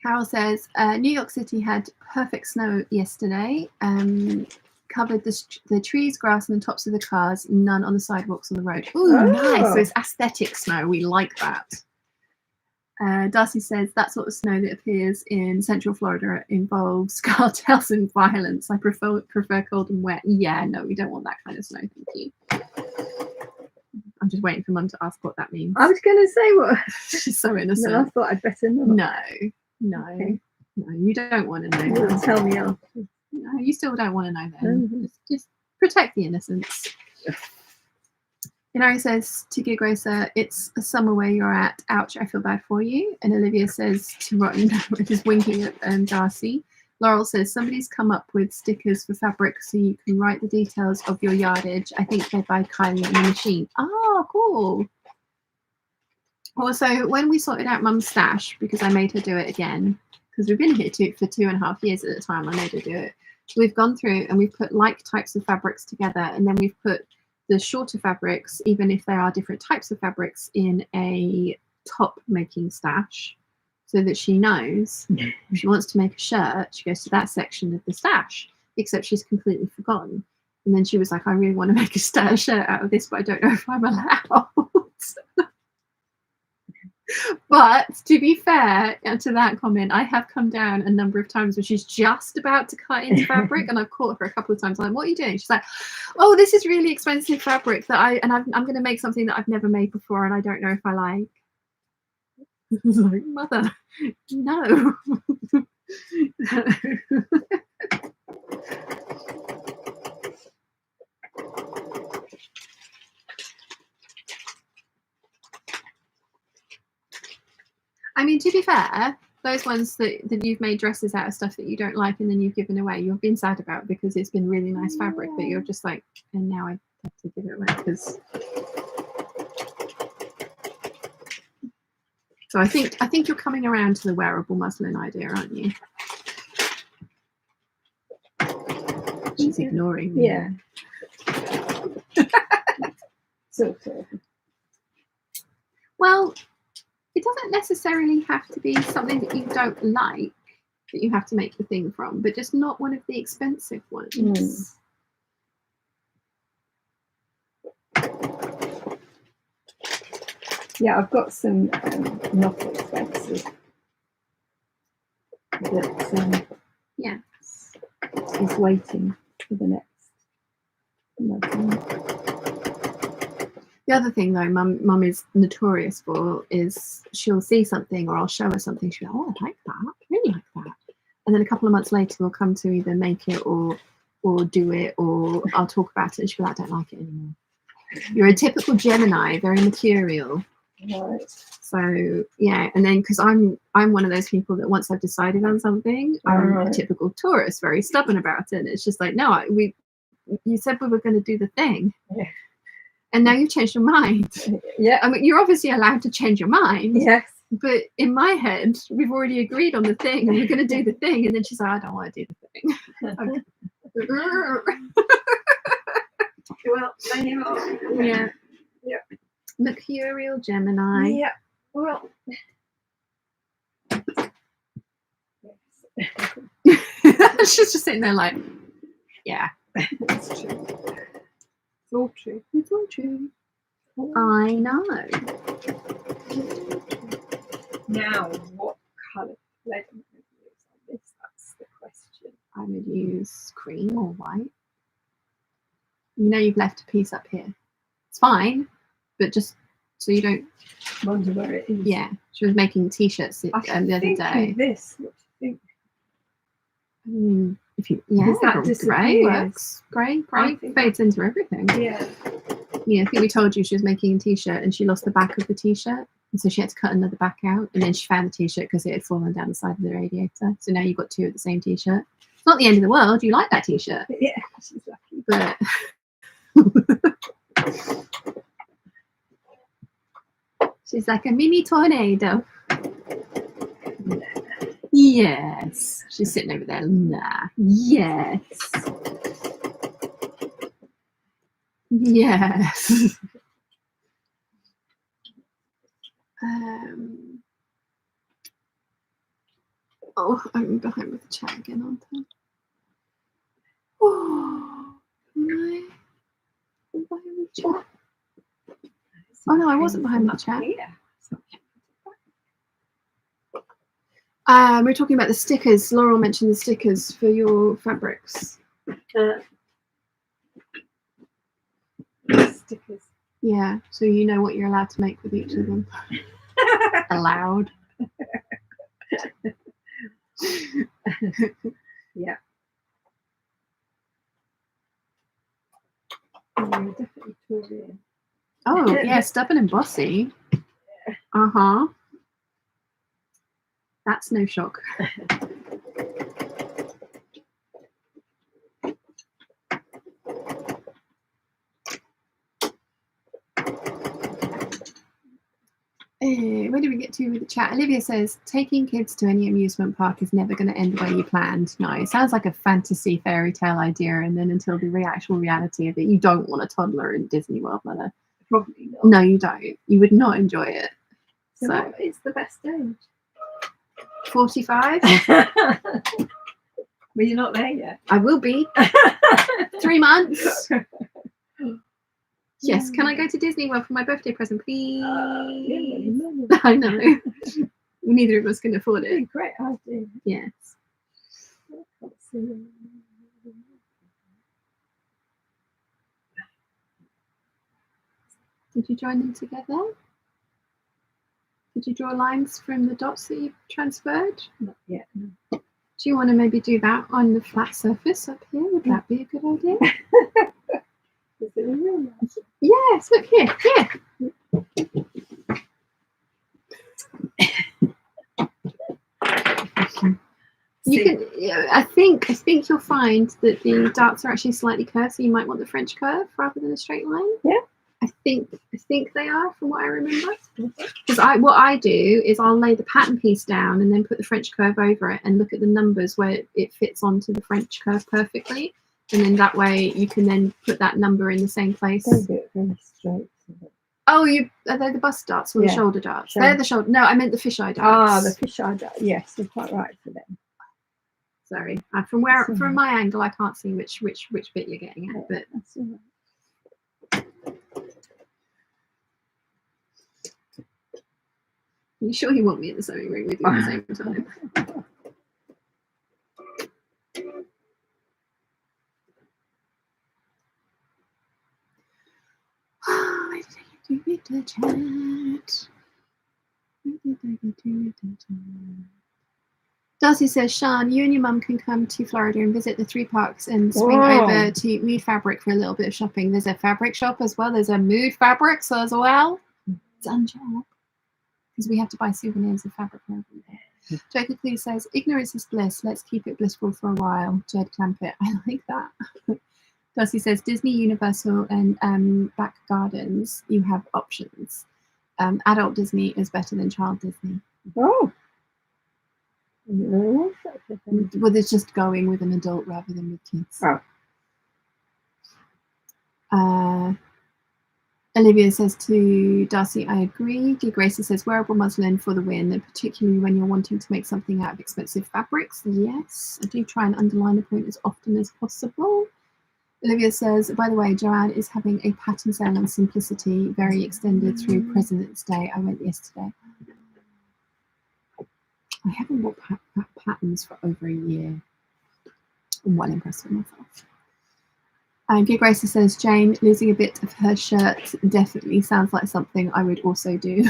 Carol says, New York City had perfect snow yesterday. Covered the trees, grass, and the tops of the cars, none on the sidewalks on the road. Ooh, nice. So it's aesthetic snow. We like that. Darcy says that sort of snow that appears in Central Florida involves cartels and violence. I prefer cold and wet. Yeah, no, we don't want that kind of snow. Thank you. I'm just waiting for Mum to ask what that means. I was going to say what. She's so innocent. No, I thought I'd better not. No, Okay. no, you don't want to know. You'll tell me off. No, you still don't want to know then. Just protect the innocence. Inari says to Gig Racer, it's a summer where you're at. Ouch, I feel bad for you. And Olivia says to Rotten, which is winking at Darcy. Laurel says somebody's come up with stickers for fabric so you can write the details of your yardage. I think they're by Kylie in the machine. Oh, cool. Also, when we sorted out Mum's stash, because I made her do it again, because we've been here for 2.5 years at the time, I made her do it. We've gone through and we've put like types of fabrics together, and then we've put the shorter fabrics, even if there are different types of fabrics, in a top making stash, so that she knows if she wants to make a shirt, she goes to that section of the stash, except she's completely forgotten. And then she was like, I really want to make a shirt out of this, but I don't know if I'm allowed. But to be fair to that comment, I have come down a number of times when she's just about to cut into fabric, and I've caught her a couple of times. I'm like, what are you doing? She's like, oh, this is really expensive fabric that I'm going to make something that I've never made before, and I don't know if I like. I was like, Mother, no. I mean, to be fair, those ones that you've made dresses out of stuff that you don't like and then you've given away, you've been sad about because it's been really nice fabric, but you're just like, and now I have to give it away because. So I think you're coming around to the wearable muslin idea, aren't you? She's ignoring me. Yeah. So. Well, it doesn't necessarily have to be something that you don't like that you have to make the thing from, but just not one of the expensive ones. Yeah, I've got some not expensive. That yes, is waiting for the next. The other thing, though, Mum is notorious for is she'll see something or I'll show her something. She'll go, oh, I like that. I really like that. And then a couple of months later, we'll come to either make it or do it, or I'll talk about it and she'll be like, I don't like it anymore. You're a typical Gemini, very material. Right. So, yeah. And then because I'm one of those people that once I've decided on something, I'm a typical Taurus, very stubborn about it. And it's just like, no, you said we were going to do the thing. Yeah. And now you've changed your mind. Yeah. I mean, you're obviously allowed to change your mind. Yes. But in my head, we've already agreed on the thing and we're going to do the thing. And then she's like, I don't want to do the thing. Well, anymore. Yeah. Yeah. Mercurial Gemini. Yeah. Well. Yes. She's just sitting there like, yeah. It's true. It's all true. It's all true. I know. Now, what colour lead am I going to use on this? That's the question. I would use cream or white. You know you've left a piece up here. It's fine, but just so you don't wonder where it is. Yeah, she was making t-shirts the other day. This. What do you think? If you grey works. Grey fades into everything. Yeah. Yeah, I think we told you she was making a t-shirt and she lost the back of the t-shirt, and so she had to cut another back out, and then she found the t-shirt because it had fallen down the side of the radiator. So now you've got two of the same t-shirt. It's not the end of the world. You like that t-shirt. Yeah, she's lucky. But she's like a mini tornado. Yes. She's sitting over there. Nah. Yes. Yes. Oh, I'm behind with the chat again, aren't I? Oh, am I behind the chat? Oh no, I wasn't behind the chat. Yeah. We're talking about the stickers. Laurel mentioned the stickers for your fabrics. Stickers. Yeah, so you know what you're allowed to make with each of them. Allowed. Yeah. Definitely Taurian. Oh, yeah, stubborn and bossy. Uh-huh. That's no shock. Where do we get to with the chat? Olivia says, taking kids to any amusement park is never going to end the way you planned. No, it sounds like a fantasy fairy tale idea, and then until the actual reality of it, you don't want a toddler in Disney World, Mother. Probably not. No, you don't. You would not enjoy it. So what is the best age? 45? Well, you're not there yet. I will be. 3 months. Yes, can I go to Disney World for my birthday present, please? I know. Neither of us can afford it. Great idea. Yes. Did you join them together? Did you draw lines from the dots that you transferred? Not yet, no. Do you want to maybe do that on the flat surface up here? Would that be a good idea? Is it a real life? Yes, look here. Here. You can. I think you'll find that the darts are actually slightly curved, so you might want the French curve rather than a straight line. Yeah. I think they are, from what I remember. Because what I do is I'll lay the pattern piece down and then put the French curve over it and look at the numbers where it fits onto the French curve perfectly, and then that way you can then put that number in the same place. Don't do it very straight. Oh, are they the bust darts or the shoulder darts? They're the shoulder. No, I meant the fisheye darts. Ah, the fisheye darts. Yes, you're quite right for them. Sorry, from my angle, I can't see which bit you're getting at, but that's all right. You sure you want me in the sewing room with you at the same time? Where did I do the chat? Darcy says, Sean, you and your mum can come to Florida and visit the 3 parks and swing over to Mood Fabric for a little bit of shopping. There's a fabric shop as well. There's a Mood Fabrics as well. It's unjob. Because we have to buy souvenirs of fabric over there. Jacob Clee says, ignorance is bliss. Let's keep it blissful for a while. Jed Clampett. I like that. Darcy says, Disney, Universal, and back gardens, you have options. Adult Disney is better than child Disney. Oh. Well, it's just going with an adult rather than with kids. Oh. Olivia says to Darcy, I agree. G. Gracie says, wearable muslin for the win, and particularly when you're wanting to make something out of expensive fabrics. Yes, I do try and underline the point as often as possible. Olivia says, by the way, Joanne is having a pattern sale on Simplicity, very extended through President's Day. I went yesterday. I haven't bought patterns for over a year. I'm well impressed with myself. Gig Racer says, Jane, losing a bit of her shirt definitely sounds like something I would also do.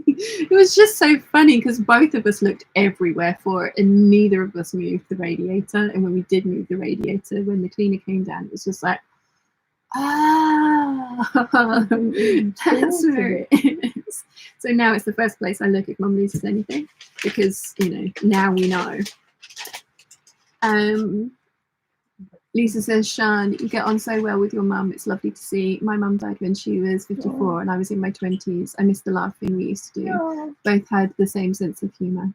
It was just so funny because both of us looked everywhere for it and neither of us moved the radiator. And when we did move the radiator, when the cleaner came down, it was just like, that's where it is. So now it's the first place I look if Mum loses anything because, you know, now we know. Lisa says, Sean, you get on so well with your mum. It's lovely to see. My mum died when she was 54 and I was in my 20s. I miss the laughing we used to do. Both had the same sense of humour.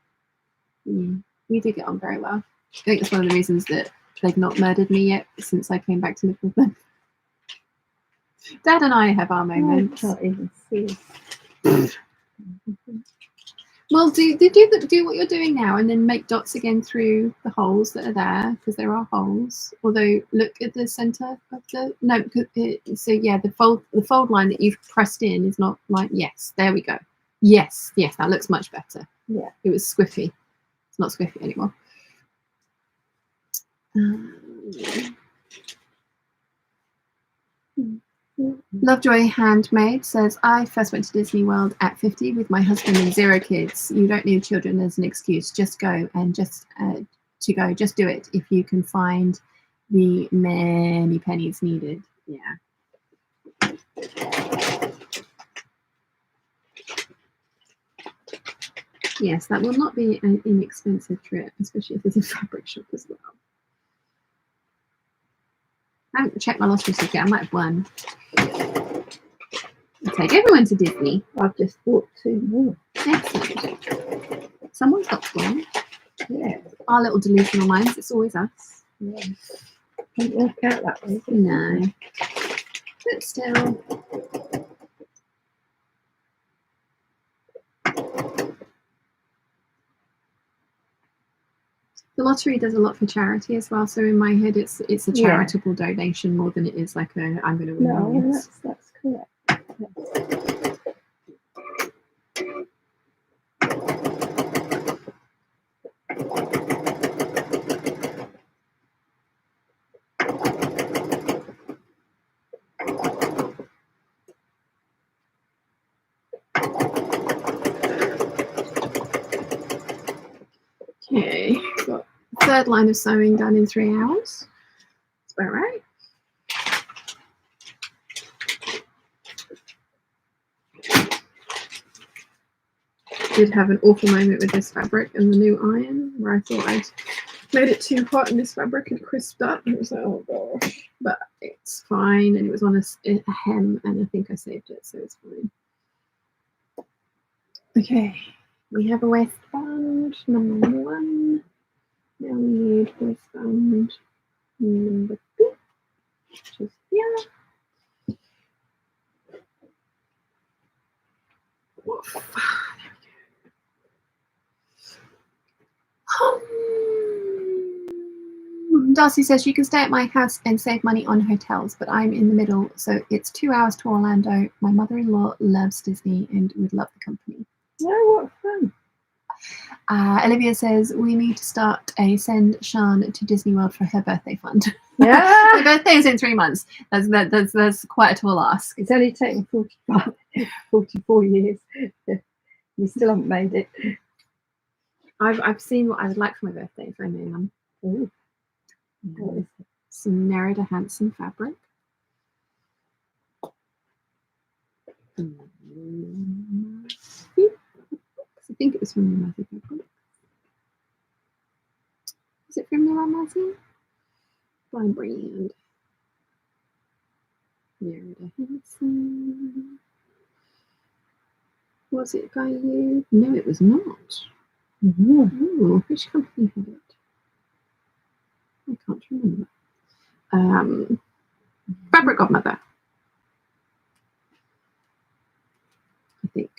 We did get on very well. I think it's one of the reasons that they've not murdered me yet since I came back to live with them. Dad and I have our moments. I can't even see. Well, do what you're doing now, and then make dots again through the holes that are there, because there are holes. Although, look at the center of the so yeah, the fold line that you've pressed in is not like yes. There we go. Yes, that looks much better. Yeah. It was squiffy. It's not squiffy anymore. Lovejoy Handmaid says, I first went to Disney World at 50 with my husband and 0 kids. You don't need children as an excuse. Just go, and just do it if you can find the many pennies needed. Yeah. Yes, that will not be an inexpensive trip, especially if there's a fabric shop as well. I haven't checked my lottery ticket. I might have won. I'll take everyone to Disney. I've just bought 2 more. Excellent. Someone's got one. Yeah. Our little delusional minds. It's always us. Yeah. Don't work out that way. No. But still. The lottery does a lot for charity as well. So in my head, it's a charitable donation more than it is like a I'm going to win. No, that's correct. Yes. Okay, got the 3rd line of sewing done in 3 hours. That's about right. Did have an awful moment with this fabric and the new iron where I thought I'd made it too hot and this fabric had crisped up, and it was like, oh gosh, but it's fine, and it was on a hem, and I think I saved it, so it's fine. Okay, we have a waistband number 1. Now we need waistband number 2, which is here. Woof. Darcy says you can stay at my house and save money on hotels, but I'm in the middle, so it's 2 hours to Orlando. My mother-in-law loves Disney and would love the company. Oh, what fun. Olivia says we need to start a send Shan to Disney World for her birthday fund. Yeah. My birthday is in 3 months. That's quite a tall ask. It's only taken 44 years. You still haven't made it. I've seen what I would like for my birthday, if I may, Mum. Ooh. What is it? Some Nerida Hansen fabric. I think it was from the Matthew fabric. Is it from the Matthew? By brand. Nerida Hansen. Was it by you? No, it was not. Ooh, which company had it? I can't remember. Fabric Godmother, I think.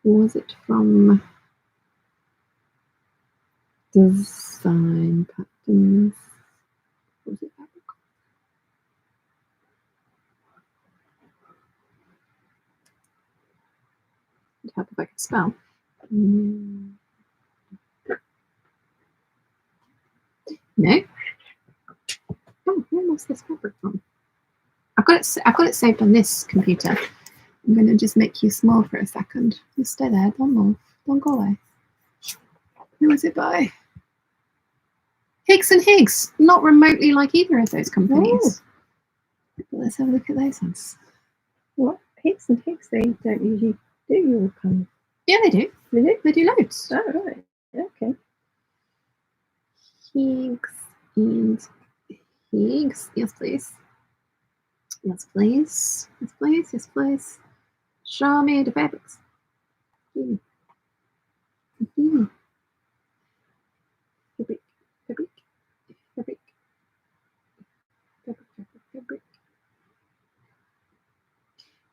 Was it from Design Patterns? Was it Fabric? It'd help if I could spell. No. Oh, where was this fabric from? I've got it saved on this computer. I'm going to just make you small for a second. You stay there. Don't move. Don't go away. Who was it by? Higgs and Higgs. Not remotely like either of those companies. Oh. Let's have a look at those ones. What? Higgs and Higgs, they don't usually do your kind of... Yeah, they do. They do? They do loads. Oh, right. Okay. Higgs and Higgs. Yes, please. Yes, please. Yes, please. Yes, please. Show me the fabrics. Fabric. Fabric. Fabric. Fabric. Fabric.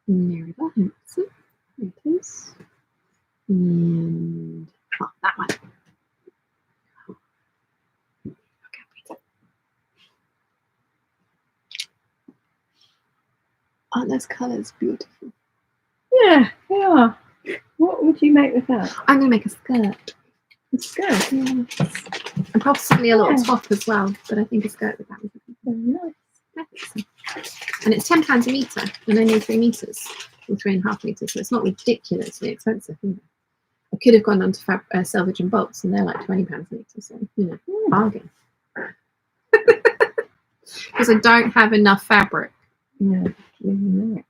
Nerida Hansen. There it is. And that one. Okay. Aren't those colours beautiful? Yeah, they are. What would you make with that? I'm going to make a skirt. A skirt? Yes. And possibly a little top as well, but I think a skirt with that would be very nice. And it's £10 a metre, and only 3 metres, or 3.5 metres, so it's not ridiculously expensive either. I could have gone on to Selvage and Bolts, and they're like £20 a metre, so, bargain. Because I don't have enough fabric. No, really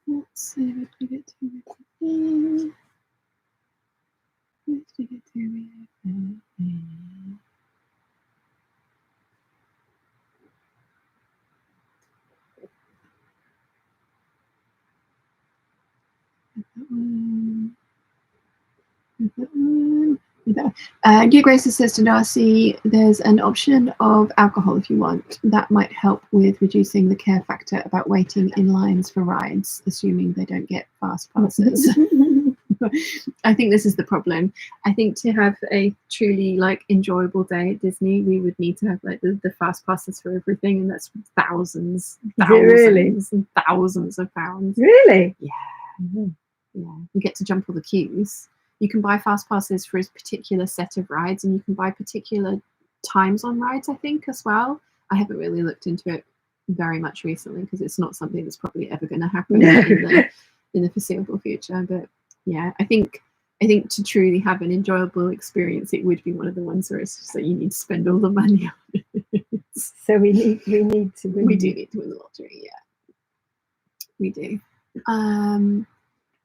let's see, what did we get to? Dear Grace says to Darcy, there's an option of alcohol if you want. That might help with reducing the care factor about waiting in lines for rides, assuming they don't get fast passes. I think this is the problem. I think to have a truly like enjoyable day at Disney, we would need to have like the fast passes for everything, and that's thousands and thousands of pounds. Really? Yeah. Yeah. You get to jump all the queues. You can buy fast passes for a particular set of rides, and you can buy particular times on rides, I think, as well. I haven't really looked into it very much recently because it's not something that's probably ever going to happen in the foreseeable future. But yeah, I think to truly have an enjoyable experience, it would be one of the ones where it's just that you need to spend all the money on it. So we need to win. We do need to win the lottery, yeah. We do.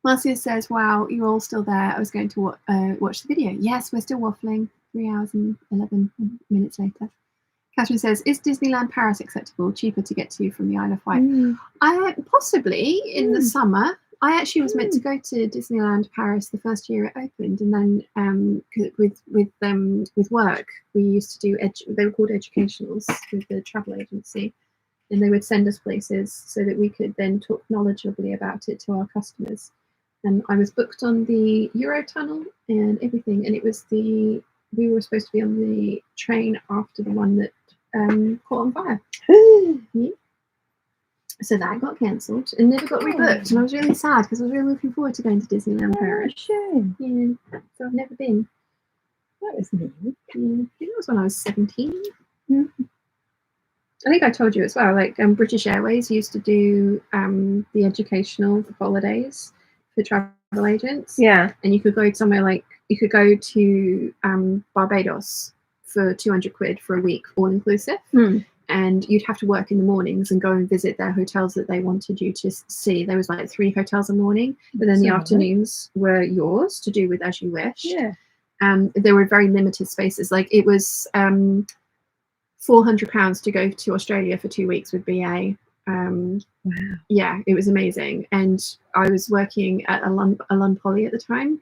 Marcia says, wow, you're all still there. I was going to watch the video. Yes, we're still waffling. 3 hours and 11 minutes later. Catherine says, is Disneyland Paris acceptable? Cheaper to get to from the Isle of Wight? Possibly in the summer. I actually was meant to go to Disneyland Paris the first year it opened, and then with work we used to do they were called educationals with the travel agency, and they would send us places so that we could then talk knowledgeably about it to our customers. And I was booked on the Eurotunnel and everything, and it was we were supposed to be on the train after the one that caught on fire. Yeah. So that got cancelled and never got rebooked, and I was really sad because I was really looking forward to going to Disneyland Paris. Shame. Yeah, so I've never been. That was neat. Yeah, it was when I was 17. Mm-hmm. I think I told you as well, like British Airways used to do the educational for holidays for travel agents. Yeah. And you could go somewhere like, you could go to Barbados for 200 quid for a week, all inclusive. And you'd have to work in the mornings and go and visit their hotels that they wanted you to see. There was like 3 hotels a morning, but then the afternoons were yours to do with as you wished. Yeah. There were very limited spaces. Like it was £400 to go to Australia for 2 weeks with BA. Wow. Yeah, it was amazing. And I was working at a Lund Poly at the time,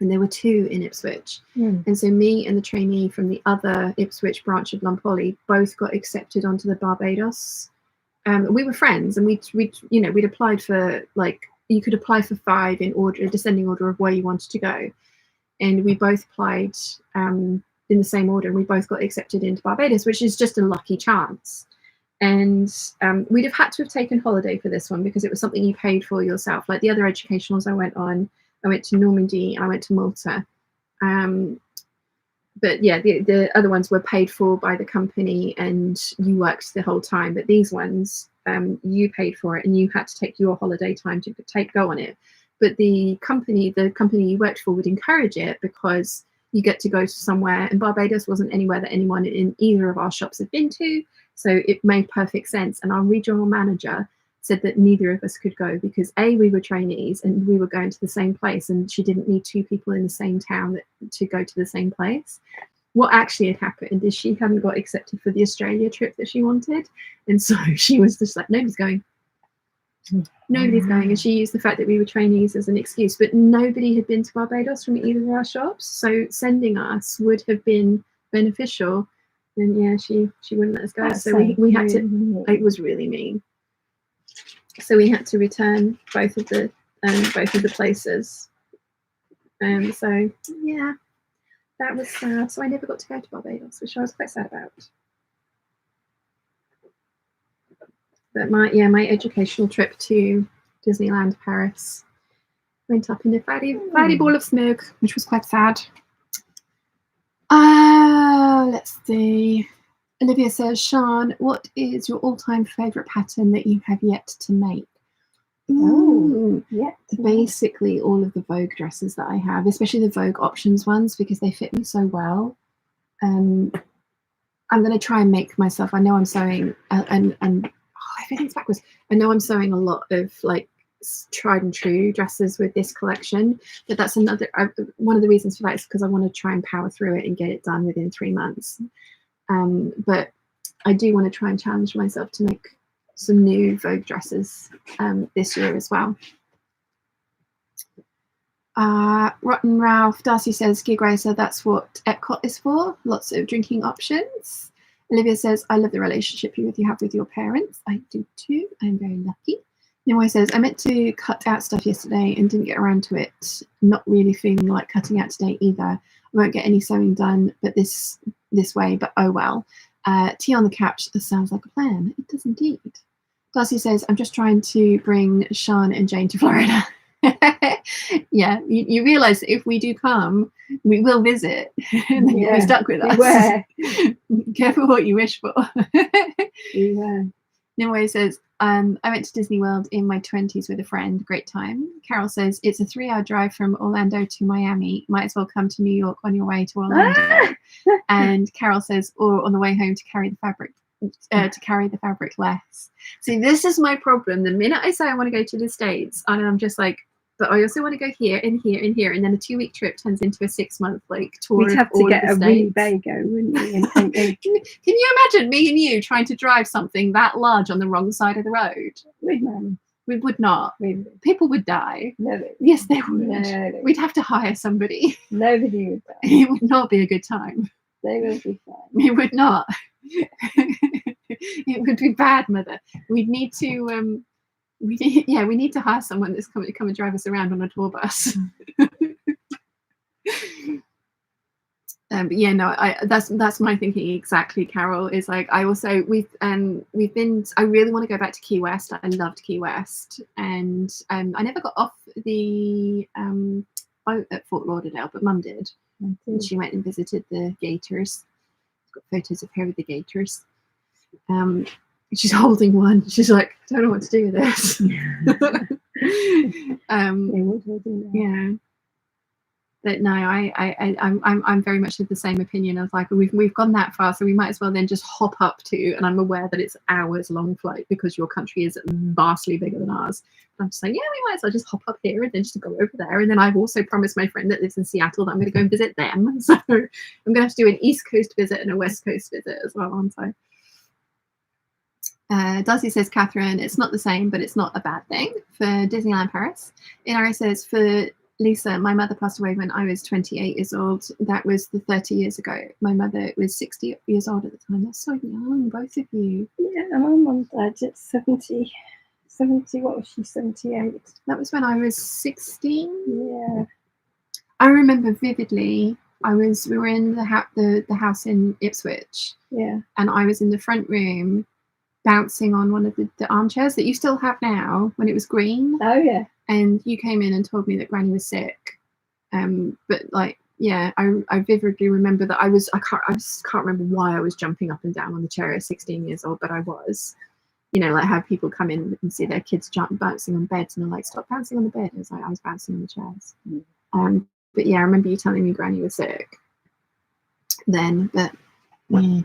and there were 2 in Ipswich. And so me and the trainee from the other Ipswich branch of Lund Poly both got accepted onto the Barbados. We were friends, and we'd applied for, like, you could apply for 5 in order, descending order of where you wanted to go, and we both applied in the same order, and we both got accepted into Barbados, which is just a lucky chance. And we'd have had to have taken holiday for this one because it was something you paid for yourself. Like the other educationals I went on, I went to Normandy and I went to Malta. But yeah, the other ones were paid for by the company and you worked the whole time. But these ones, you paid for it and you had to take your holiday time to go on it. But the company you worked for would encourage it because you get to go to somewhere, and Barbados wasn't anywhere that anyone in either of our shops had been to. So it made perfect sense. And our regional manager said that neither of us could go because A, we were trainees and we were going to the same place, and she didn't need 2 people in the same town to go to the same place. What actually had happened is she hadn't got accepted for the Australia trip that she wanted. And so she was just like, nobody's going. And she used the fact that we were trainees as an excuse, but nobody had been to Barbados from either of our shops. So sending us would have been beneficial And yeah, she wouldn't let us go. That's So we had to. mean. It was really mean. So we had to return both of the places. So yeah, that was sad. So I never got to go to Barbados, which I was quite sad about. But my educational trip to Disneyland Paris went up in a fatty ball of smoke, which was quite sad. Let's see. Olivia says, Sean, what is your all-time favourite pattern that you have yet to make? Basically all of the Vogue dresses that I have, especially the Vogue options ones, because they fit me so well. I'm going to try and make myself. I know I'm sewing, everything's backwards. I know I'm sewing a lot of like tried and true dresses with this collection, but that's another one of the reasons for that is because I want to try and power through it and get it done within 3 months. But I do want to try and challenge myself to make some new Vogue dresses this year as well. Rotten Ralph, Darcy says, Gig Racer, that's what Epcot is for. Lots of drinking options. Olivia says, I love the relationship you have with your parents. I do too. I'm very lucky. Nimue says, I meant to cut out stuff yesterday and didn't get around to it. Not really feeling like cutting out today either. I won't get any sewing done but this way, but oh well. Tea on the couch, this sounds like a plan. It does indeed. Darcy says, I'm just trying to bring Sean and Jane to Florida. Yeah, you realise that if we do come, we will visit and then you'll be stuck with us. Careful what you wish for. Nimue says, I went to Disney World in my 20s with a friend. Great time. Carol says, it's a 3-hour drive from Orlando to Miami. Might as well come to New York on your way to Orlando. And Carol says, or on the way home to carry the fabric less. See, this is my problem. The minute I say I want to go to the States, and I'm just like, but I also want to go here and here and here, and then a 2-week trip turns into a 6-month like tour. We'd have to get a Winnebago, wouldn't we? Can you imagine me and you trying to drive something that large on the wrong side of the road? We would not. People would die. No, yes, they would. No, we'd have to hire somebody. Nobody would die. It would not be a good time. They will be fine. It would not. It would be bad, Mother. We'd need to. We need to hire someone that's come and drive us around on a tour bus. But yeah, no, that's my thinking exactly, Carol. Is like I also we've been. I really want to go back to Key West. I loved Key West, and I never got off the boat at Fort Lauderdale, but Mum did. And she went and visited the gators. Got photos of her with the gators. She's holding one. She's like, I don't know what to do with this. Yeah. But no, I'm very much of the same opinion of like we've gone that far, so we might as well then just hop up to. And I'm aware that it's hours long flight because your country is vastly bigger than ours. I'm just like, yeah, we might as well just hop up here and then just go over there. And then I've also promised my friend that lives in Seattle that I'm going to go and visit them. So I'm going to have to do an East Coast visit and a West Coast visit as well, aren't I? Darcy says, Catherine, it's not the same, but it's not a bad thing for Disneyland Paris. Inari says, for Lisa, my mother passed away when I was 28 years old. That was 30 years ago. My mother was 60 years old at the time. That's so young, both of you. Yeah, my mum died at 70. What was she, 78? That was when I was 16. Yeah. I remember vividly. We were in the house in Ipswich. Yeah. And I was in the front room bouncing on one of the armchairs that you still have now when it was green. Oh yeah. And you came in and told me that Granny was sick. But like, yeah, I vividly remember that I can't remember why I was jumping up and down on the chair at 16 years old, but I was. You know, like have people come in and see their kids bouncing on beds and they're like, stop bouncing on the bed. It was like I was bouncing on the chairs. But yeah, I remember you telling me Granny was sick then, but yeah.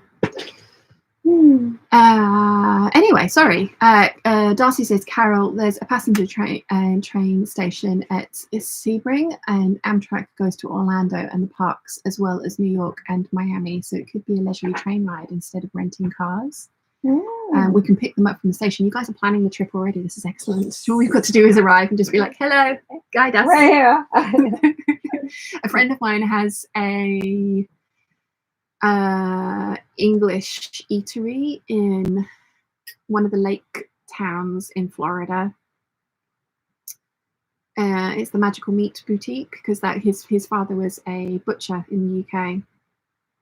Anyway, sorry. Darcy says, Carol, there's a passenger train station at Sebring, and Amtrak goes to Orlando and the parks as well as New York and Miami, so it could be a leisurely train ride instead of renting cars. We can pick them up from the station. You guys are planning the trip already. This is excellent. All we've got to do is arrive and just be like, hello, guide us. Where? A friend of mine has a English eatery in one of the lake towns in Florida. It's the Magical Meat Boutique, because that his father was a butcher in the UK,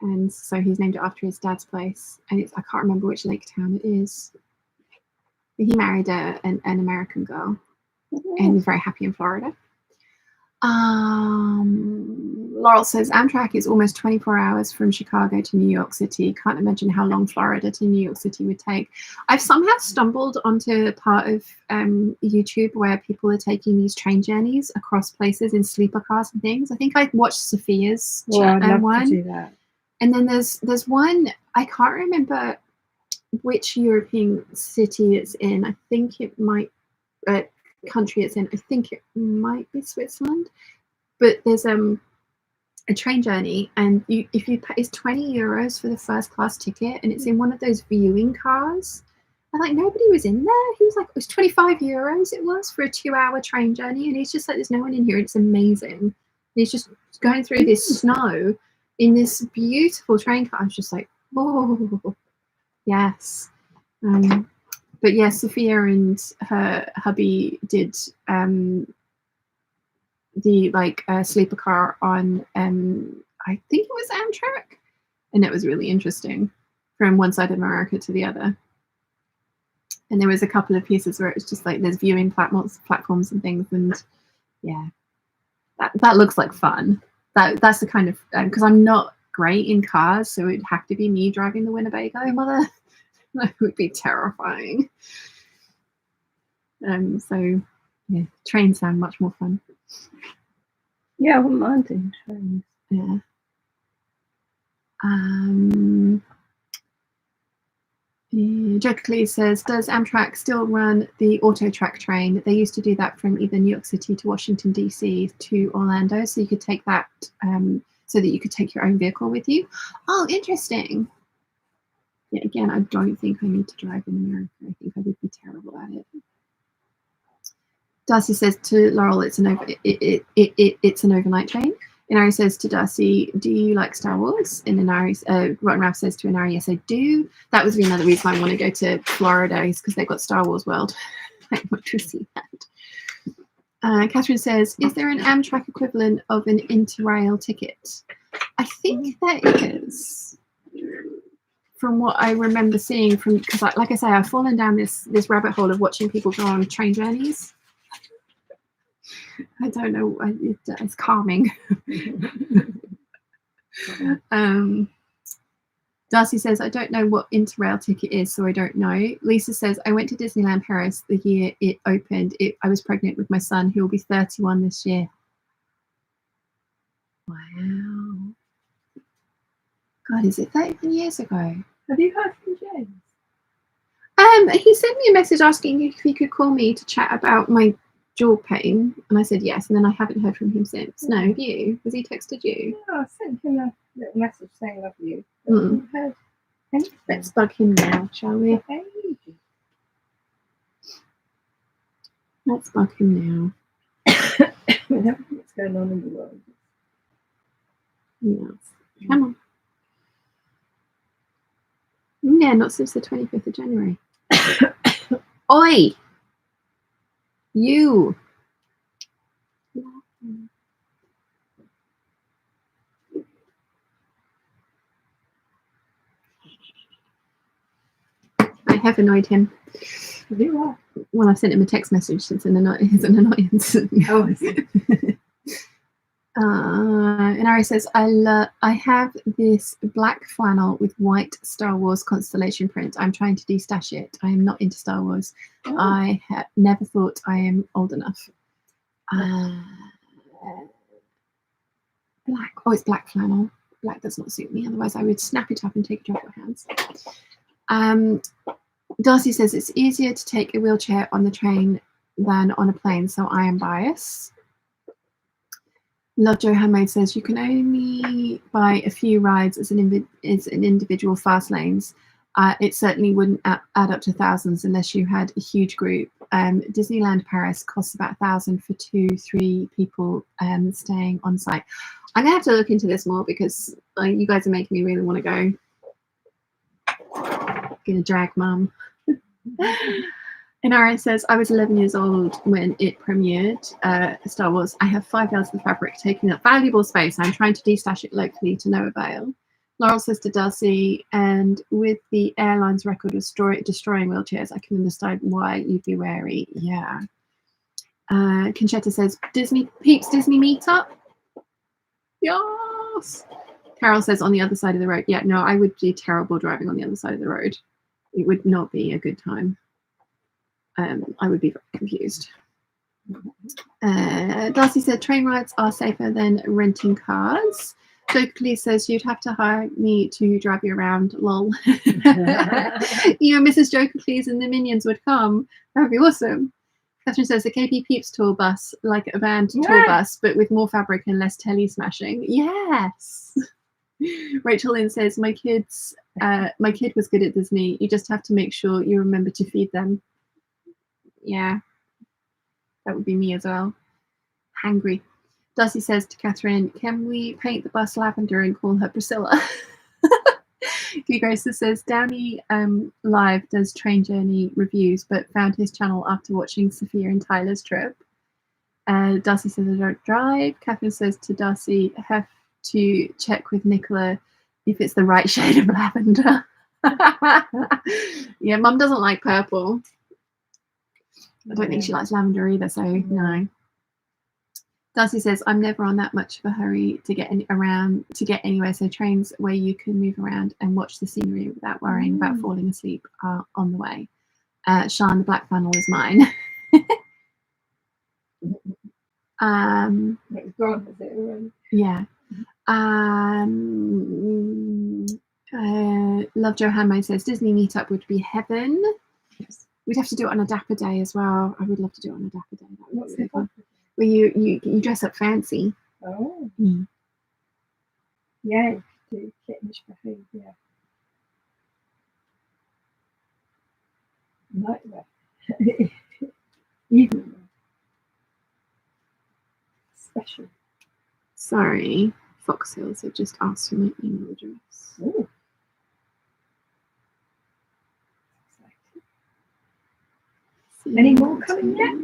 and so he's named it after his dad's place. And I can't remember which lake town it is. But he married an American girl, and he's very happy in Florida. Laurel says Amtrak is almost 24 hours from Chicago to New York City. Can't imagine how long Florida to New York City would take. I've somehow stumbled onto part of YouTube where people are taking these train journeys across places in sleeper cars and things. I think I watched Sophia's I'd love one. to do that. And then there's one, I can't remember which European city it's in. I think it might country it's in. I think it might be Switzerland, but there's a train journey, and if you pay, it's 20 euros for the first class ticket, and it's in one of those viewing cars, and like nobody was in there. He was like, it was 25 euros it was for a 2-hour train journey, and he's just like, there's no one in here, it's amazing. And he's just going through this snow in this beautiful train car. I was just like, oh yes. But yeah, Sophia and her hubby did the sleeper car on I think it was Amtrak, and it was really interesting from one side of America to the other. And there was a couple of pieces where it was just like there's viewing platforms and things, and yeah, that looks like fun. That's the kind of, because I'm not great in cars, so it'd have to be me driving the Winnebago, mother. That would be terrifying. So yeah, trains sound much more fun. Yeah, I wouldn't mind doing trains. Yeah. Jokely says, does Amtrak still run the auto track train? They used to do that from either New York City to Washington DC to Orlando, so you could take that so that you could take your own vehicle with you. Oh, interesting. Yeah, again, I don't think I need to drive in America. I think I would be terrible at it. Darcy says to Laurel, it's an overnight train. Inari says to Darcy, do you like Star Wars? And Inari, Rotten Ralph says to Inari, yes, I do. That was another reason I want to go to Florida, is because they've got Star Wars World. I want to see that. Catherine says, is there an Amtrak equivalent of an Interrail ticket? I think there is. From what I remember seeing, because like I say, I've fallen down this rabbit hole of watching people go on train journeys. I don't know, it's calming. Darcy says, I don't know what Interrail ticket is, so I don't know. Lisa says, I went to Disneyland Paris the year it opened. I was pregnant with my son, who will be 31 this year. Wow. God, is it 31 years ago? Have you heard from James? He sent me a message asking if he could call me to chat about my jaw pain, and I said yes, and then I haven't heard from him since. No, have you? Has he texted you? No, I sent him a little message saying love you. Heard anything. Let's bug him now, shall we? Let's bug him now. With everything that's going on in the world. Yes. Come on. Yeah, not since the 25th of January. Oi! You! I have annoyed him. You Well, I've sent him a text message. It's an annoyance. Oh, I see. And Ari says, I have this black flannel with white Star Wars constellation print. I'm trying to de-stash it. I am not into Star Wars. Oh. I have never thought I am old enough. Black. Oh, it's black flannel. Black does not suit me. Otherwise, I would snap it up and take it off your hands. Darcy says it's easier to take a wheelchair on the train than on a plane, so I am biased. Love Joe Handmade says you can only buy a few rides as an individual fast lanes. It certainly wouldn't add up to thousands unless you had a huge group. Disneyland Paris costs about 1,000 for 2-3 people staying on site. I'm gonna have to look into this more because you guys are making me really want to go. Gonna drag mum. Inara says, I was 11 years old when it premiered, Star Wars. I have 5 yards of fabric taking up valuable space. I'm trying to destash it locally to no avail. Laurel says to Darcy, and with the airline's record of destroying wheelchairs, I can understand why you'd be wary. Yeah. Conchetta says, Peeps Disney meetup? Yes. Carol says, on the other side of the road. Yeah, no, I would be terrible driving on the other side of the road. It would not be a good time. I would be very confused. Darcy said train rides are safer than renting cars. Jokely says you'd have to hire me to drive you around. Lol. You and Mrs. Jokely and the minions would come. That would be awesome. Catherine says the KP Peeps tour bus, like a band tour bus, but with more fabric and less telly smashing. Yes. Rachel Lynn says my kid was good at Disney. You just have to make sure you remember to feed them. Yeah, that would be me as well. Hangry. Darcy says to Catherine, can we paint the bus lavender and call her Priscilla? Grace says Downey Live does train journey reviews, but found his channel after watching Sophia and Tyler's trip. Darcy says I don't drive. Catherine says to Darcy, have to check with Nicola if it's the right shade of lavender. Yeah, Mum doesn't like purple. I don't think she likes lavender either, so no. Darcy says, I'm never on that much of a hurry to get anywhere, so trains where you can move around and watch the scenery without worrying about falling asleep are on the way. Sian, the black funnel is mine. It's gone, is it already? Yeah. Love Joe Handmaid says, Disney meetup would be heaven. Yes. We'd have to do it on a dapper day as well. I would love to do it on a dapper day. That would be really fun. Where you dress up fancy. Oh. Mm. Yeah, you could do Kittenish Behaviour. Nightwear. Evening. Special. Sorry, Fox Hills have just asked for my email address. Ooh. Any more coming yet?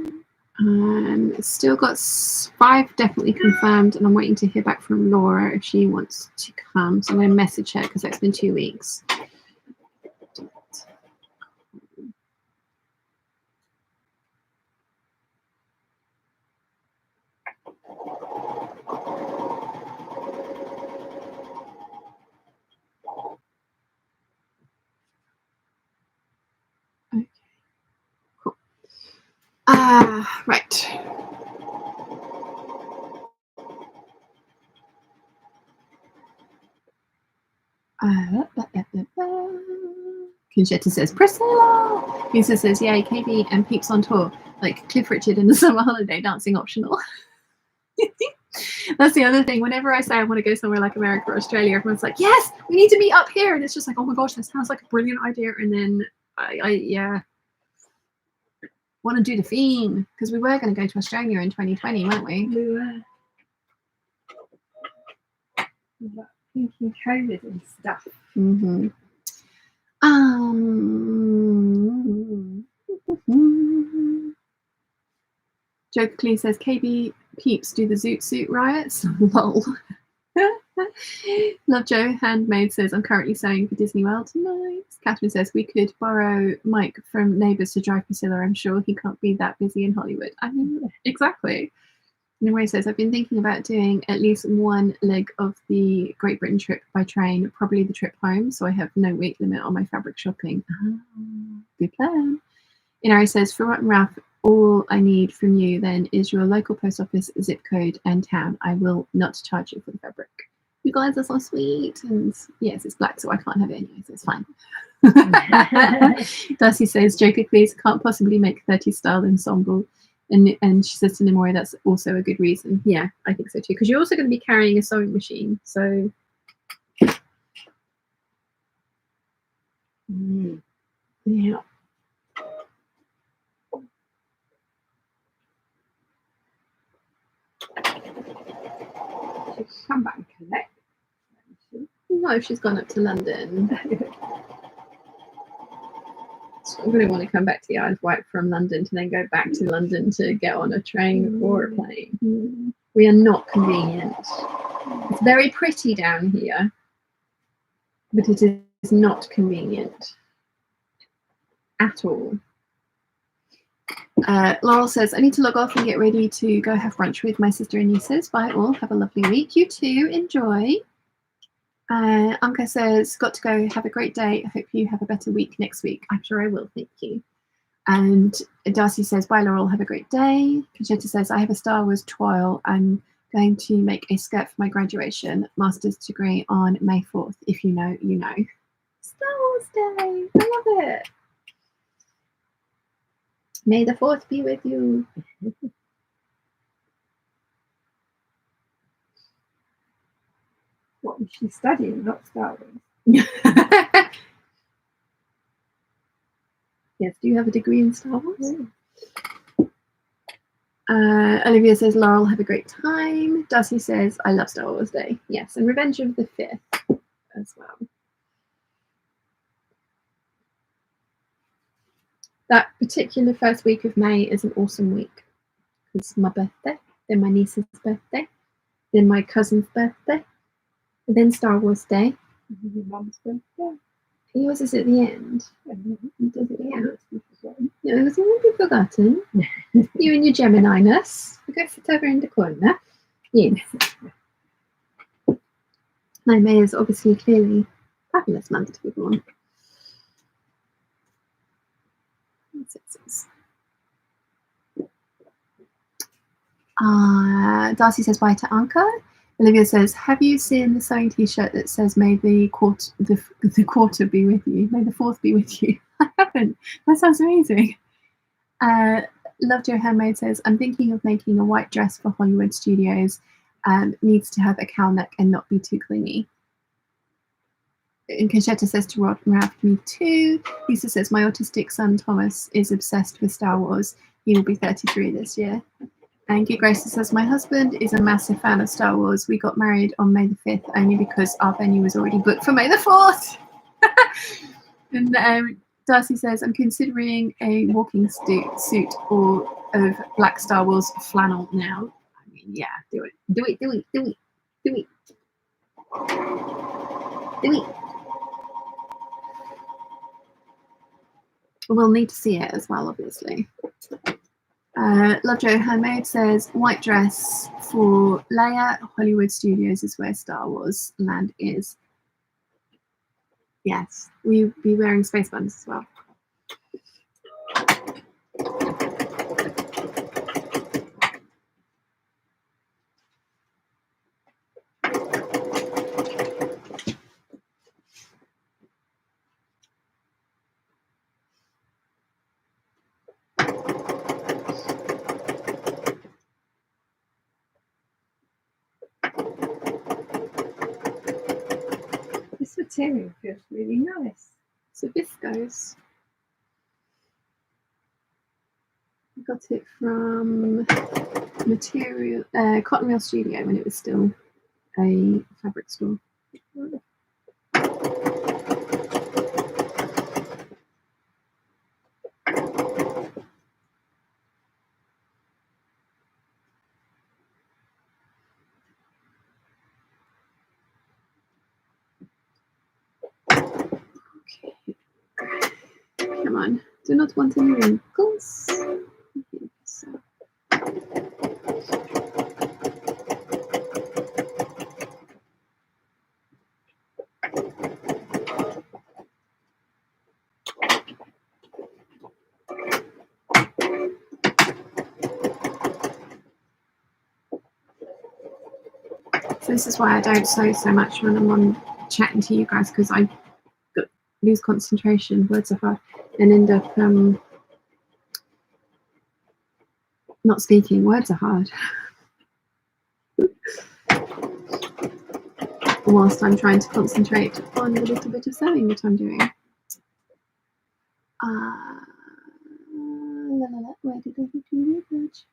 Still got 5 definitely confirmed, and I'm waiting to hear back from Laura if she wants to come. So I'm going to message her because it's been 2 weeks. Okay, cool. Right. Conchetta says Priscilla. Lisa says yay, KB and Peeps on tour, like Cliff Richard in the summer holiday, dancing optional. That's the other thing. Whenever I say I want to go somewhere like America or Australia, everyone's like, yes, we need to meet up here, and it's just like, oh my gosh, that sounds like a brilliant idea. And then I want to do the theme because we were going to go to Australia in 2020, weren't we? We were. Thinking COVID and stuff. Mm-hmm. Jokely says KB Peeps do the Zoot Suit riots. Lol. Love Joe Handmaid says I'm currently sewing for Disney World tonight. Catherine says we could borrow Mike from Neighbours to drive Priscilla. I'm sure he can't be that busy in Hollywood. I mean, exactly. Anyway, says I've been thinking about doing at least one leg of the Great Britain trip by train, probably the trip home, so I have no weight limit on my fabric shopping. Good plan. Inari says for Rotten Ralph, all I need from you then is your local post office, zip code, and town. I will not charge you for the fabric. You guys are so sweet. And yes, it's black, so I can't have it anyway, so it's fine. Darcy says, Joker, please, can't possibly make 30 style ensemble. And she says to Nemori, that's also a good reason. Yeah, I think so too. Because you're also going to be carrying a sewing machine. So, yeah. She can come back and collect. No, she's gone up to London. So I'm going to want to come back to the Isle of Wight from London to then go back to London to get on a train or a plane. We are not convenient. It's very pretty down here, but it is not convenient at all. Laurel says, I need to log off and get ready to go have brunch with my sister and nieces. Bye all. Have a lovely week. You too. Enjoy. Anka says, got to go. Have a great day. I hope you have a better week next week. I'm sure I will. Thank you. And Darcy says, bye Laurel. Have a great day. Conchetta says, I have a Star Wars toil. I'm going to make a skirt for my graduation. Master's degree on May 4th. If you know, you know. Star Wars Day. I love it. May the 4th be with you. What was she studying? Not Star Wars. Yes, do you have a degree in Star Wars? Olivia says, Laurel, have a great time. Darcy says, I love Star Wars Day. Yes, and Revenge of the 5th as well. That particular first week of May is an awesome week. It's my birthday, then my niece's birthday, then my cousin's birthday, and then Star Wars Day. Your mum's birthday. Yours is at the end. Does it count? No, it won't be forgotten. You and your Gemini-ness. Go sit over in the corner. Yes. No, May is obviously clearly a fabulous month to be born. Darcy says bye to Anka. Olivia says, have you seen the sewing t-shirt that says may the quarter be with you? May the 4th be with you? I haven't. That sounds amazing. Love Joe Handmade says, I'm thinking of making a white dress for Hollywood Studios. Needs to have a cowl neck and not be too clingy. And Conchetta says to Rod, me too. Lisa says, my autistic son Thomas is obsessed with Star Wars. He will be 33 this year. And Gig Grace says, my husband is a massive fan of Star Wars. We got married on May the 5th only because our venue was already booked for May the 4th. And Darcy says, I'm considering a walking suit or of black Star Wars flannel now. I mean, yeah, do it. Do it, do it, do it, do it. Do it. We'll need to see it as well, obviously. Love Joe Handmade says, white dress for Leia. Hollywood Studios is where Star Wars land is. Yes, we'll be wearing space buns as well. This material feels really nice. So viscose. I got it from Cotton Reel Studio when it was still a fabric store. Okay. Come on. Do not want any wrinkles. So. So this is why I don't sew so much when I'm on chatting to you guys, because I lose concentration, words are hard, and end up not speaking. Words are hard. Whilst I'm trying to concentrate on the little bit of sewing that I'm doing. Where did I do that?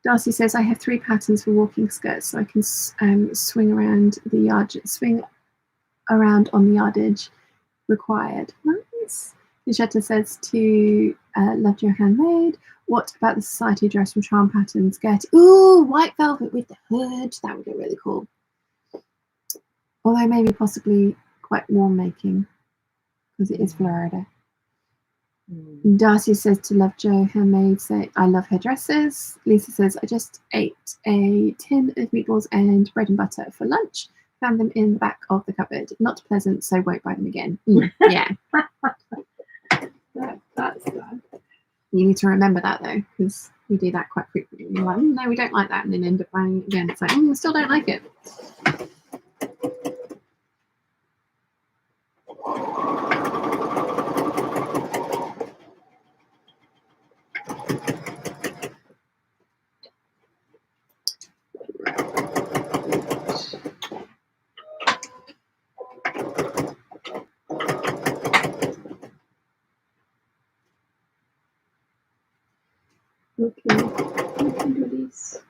Darcy says, I have 3 patterns for walking skirts, so I can swing around on the yardage required. Nice. Luchetta says to Lovejoy Handmade, what about the society dress from Charm Patterns? Ooh, white velvet with the hood. That would be really cool. Although maybe possibly quite warm making because it is Florida. Darcy says to Lovejoy Handmade, say, I love her dresses. Lisa says, I just ate a tin of meatballs and bread and butter for lunch. Found them in the back of the cupboard. Not pleasant, so won't buy them again. Yeah. That's bad. You need to remember that, though, because we do that quite frequently. You're like, no, we don't like that, and then end up buying it again. It's like, I still don't like it. Okay, we can do this.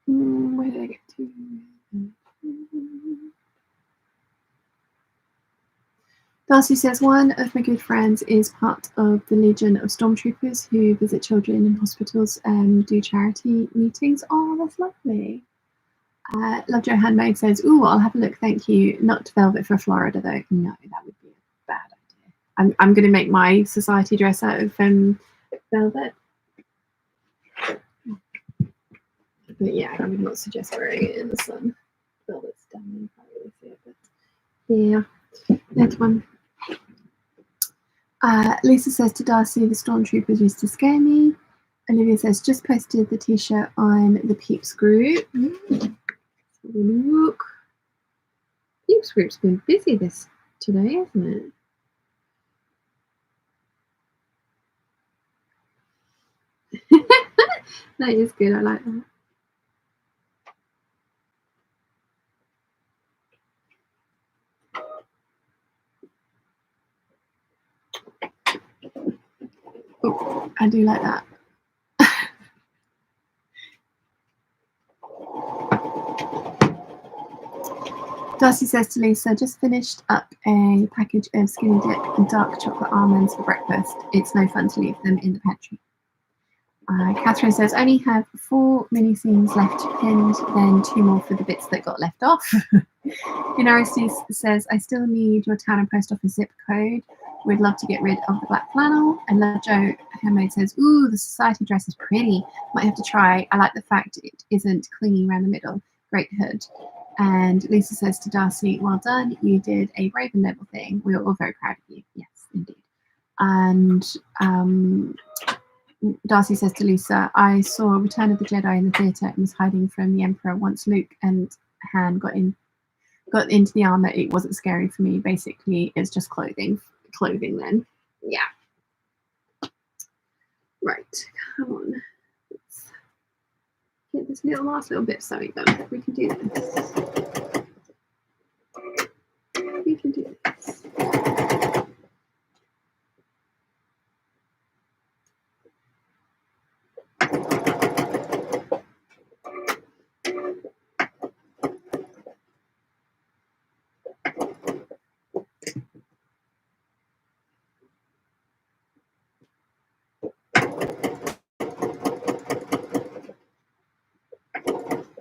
Where did I get to? Darcy says, one of my good friends is part of the Legion of Stormtroopers who visit children in hospitals and do charity meetings. Oh, that's lovely. Lovejoy Handmaid says, ooh, I'll have a look, thank you. Not velvet for Florida, though. No, that would be a bad idea. I'm going to make my society dress out of velvet. But yeah, I would not suggest wearing it in the sun. Velvet's done, you can't really see it, but yeah, that one. Lisa says to Darcy, the Stormtroopers used to scare me. Olivia says, just posted the t-shirt on the Peeps group. Look. Peeps group's been busy today, hasn't it? That is good, I like that. Oh, I do like that. Darcy says to Lisa, just finished up a package of Skinny Dip and dark chocolate almonds for breakfast. It's no fun to leave them in the pantry. Catherine says, only have 4 mini seams left pinned, then 2 more for the bits that got left off. Inaristes says, I still need your town and post office zip code. We'd love to get rid of the black flannel. And Joe Handmaid says, ooh, the society dress is pretty. Might have to try. I like the fact it isn't clingy around the middle. Great hood. And Lisa says to Darcy, well done. You did a Raven level thing. We are all very proud of you. Yes, indeed. And Darcy says to Lisa, I saw Return of the Jedi in the theatre and was hiding from the Emperor. Once Luke and Han got into the armor, it wasn't scary for me. Basically, it's just clothing then. Yeah. Right, come on. Let's get this last little bit of sewing done. We can do this. We can do this.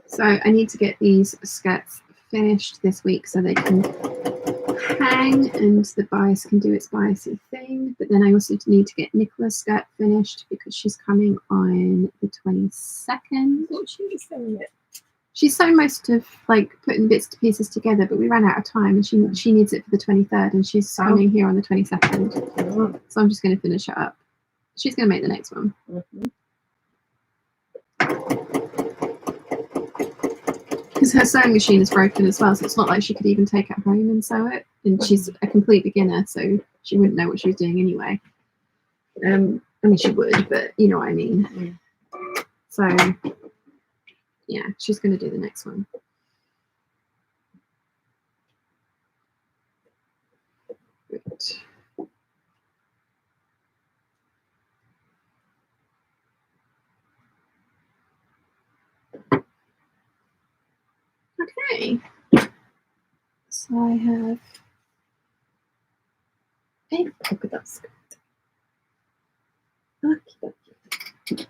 So I need to get these skirts finished this week so they can hang and the bias can do its biasy thing. But then I also need to get Nicola's skirt finished because she's coming on the 22nd. What she was saying it. She's sewn most of like putting bits to pieces together, but we ran out of time, and she needs it for the 23rd, and she's coming here on the 22nd. So I'm just going to finish it up. She's going to make the next one. Because her sewing machine is broken as well, so it's not like she could even take it home and sew it. And she's a complete beginner, so she wouldn't know what she was doing anyway. I mean, she would, but you know what I mean. So, yeah, she's going to do the next one. Right. Okay. So I have a polka dot skirt. Okay.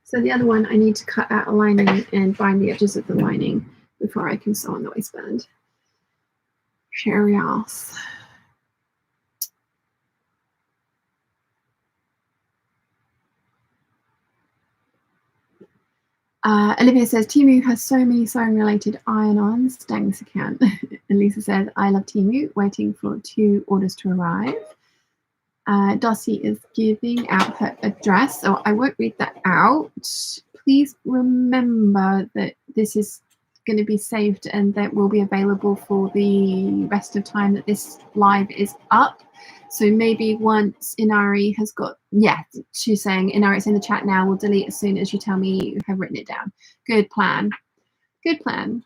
So the other one, I need to cut out a lining and bind the edges of the lining before I can sew on the waistband. Yes. Olivia says, Temu has so many sewing-related iron-ons. Thanks, account. And Lisa says, I love Temu, waiting for 2 orders to arrive. Darcy is giving out her address, so I won't read that out. Please remember that this is going to be saved and that will be available for the rest of time that this live is up. So maybe once Inari has got, yeah, she's saying, Inari, it's in the chat now, we'll delete as soon as you tell me you have written it down. Good plan. Good plan.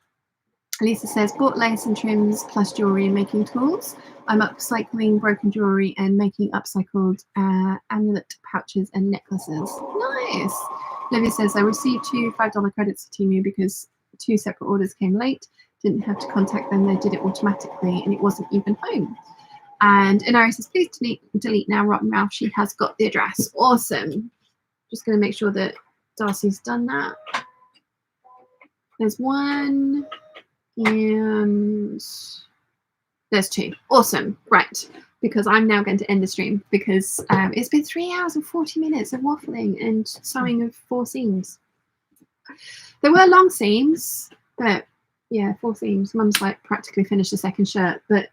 Lisa says, bought lace and trims plus jewellery and making tools. I'm upcycling broken jewellery and making upcycled amulet pouches and necklaces. Nice. Olivia says, I received 2 $5 credits for Temu because 2 separate orders came late. Didn't have to contact them. They did it automatically and it wasn't even home. And Inari says, please delete now, rotten mouth. She has got the address. Awesome. Just going to make sure that Darcy's done that. There's 1 and there's 2. Awesome. Right. Because I'm now going to end the stream because it's been 3 hours and 40 minutes of waffling and sewing of 4 seams. There were long seams, but yeah, 4 seams. Mum's like practically finished the second shirt, but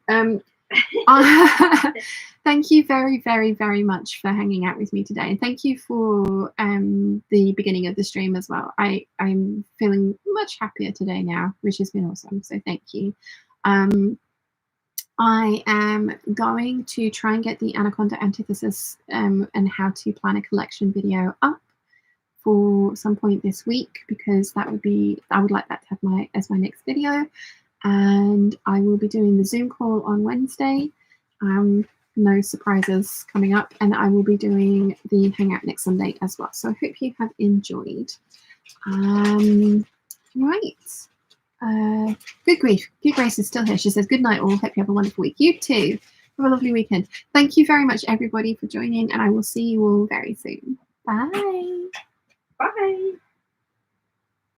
thank you very, very, very much for hanging out with me today, and thank you for the beginning of the stream as well. I'm feeling much happier today now, which has been awesome, so thank you. I am going to try and get the Anaconda Antithesis and how to plan a collection video up for some point this week, because that would be, I would like that to have as my next video. And I will be doing the Zoom call on Wednesday. No surprises coming up, and I will be doing the Hangout next Sunday as well. So I hope you have enjoyed. Right. Good grief. Good Grace is still here. She says, good night all. Hope you have a wonderful week. You too. Have a lovely weekend. Thank you very much, everybody, for joining, and I will see you all very soon. Bye. Bye.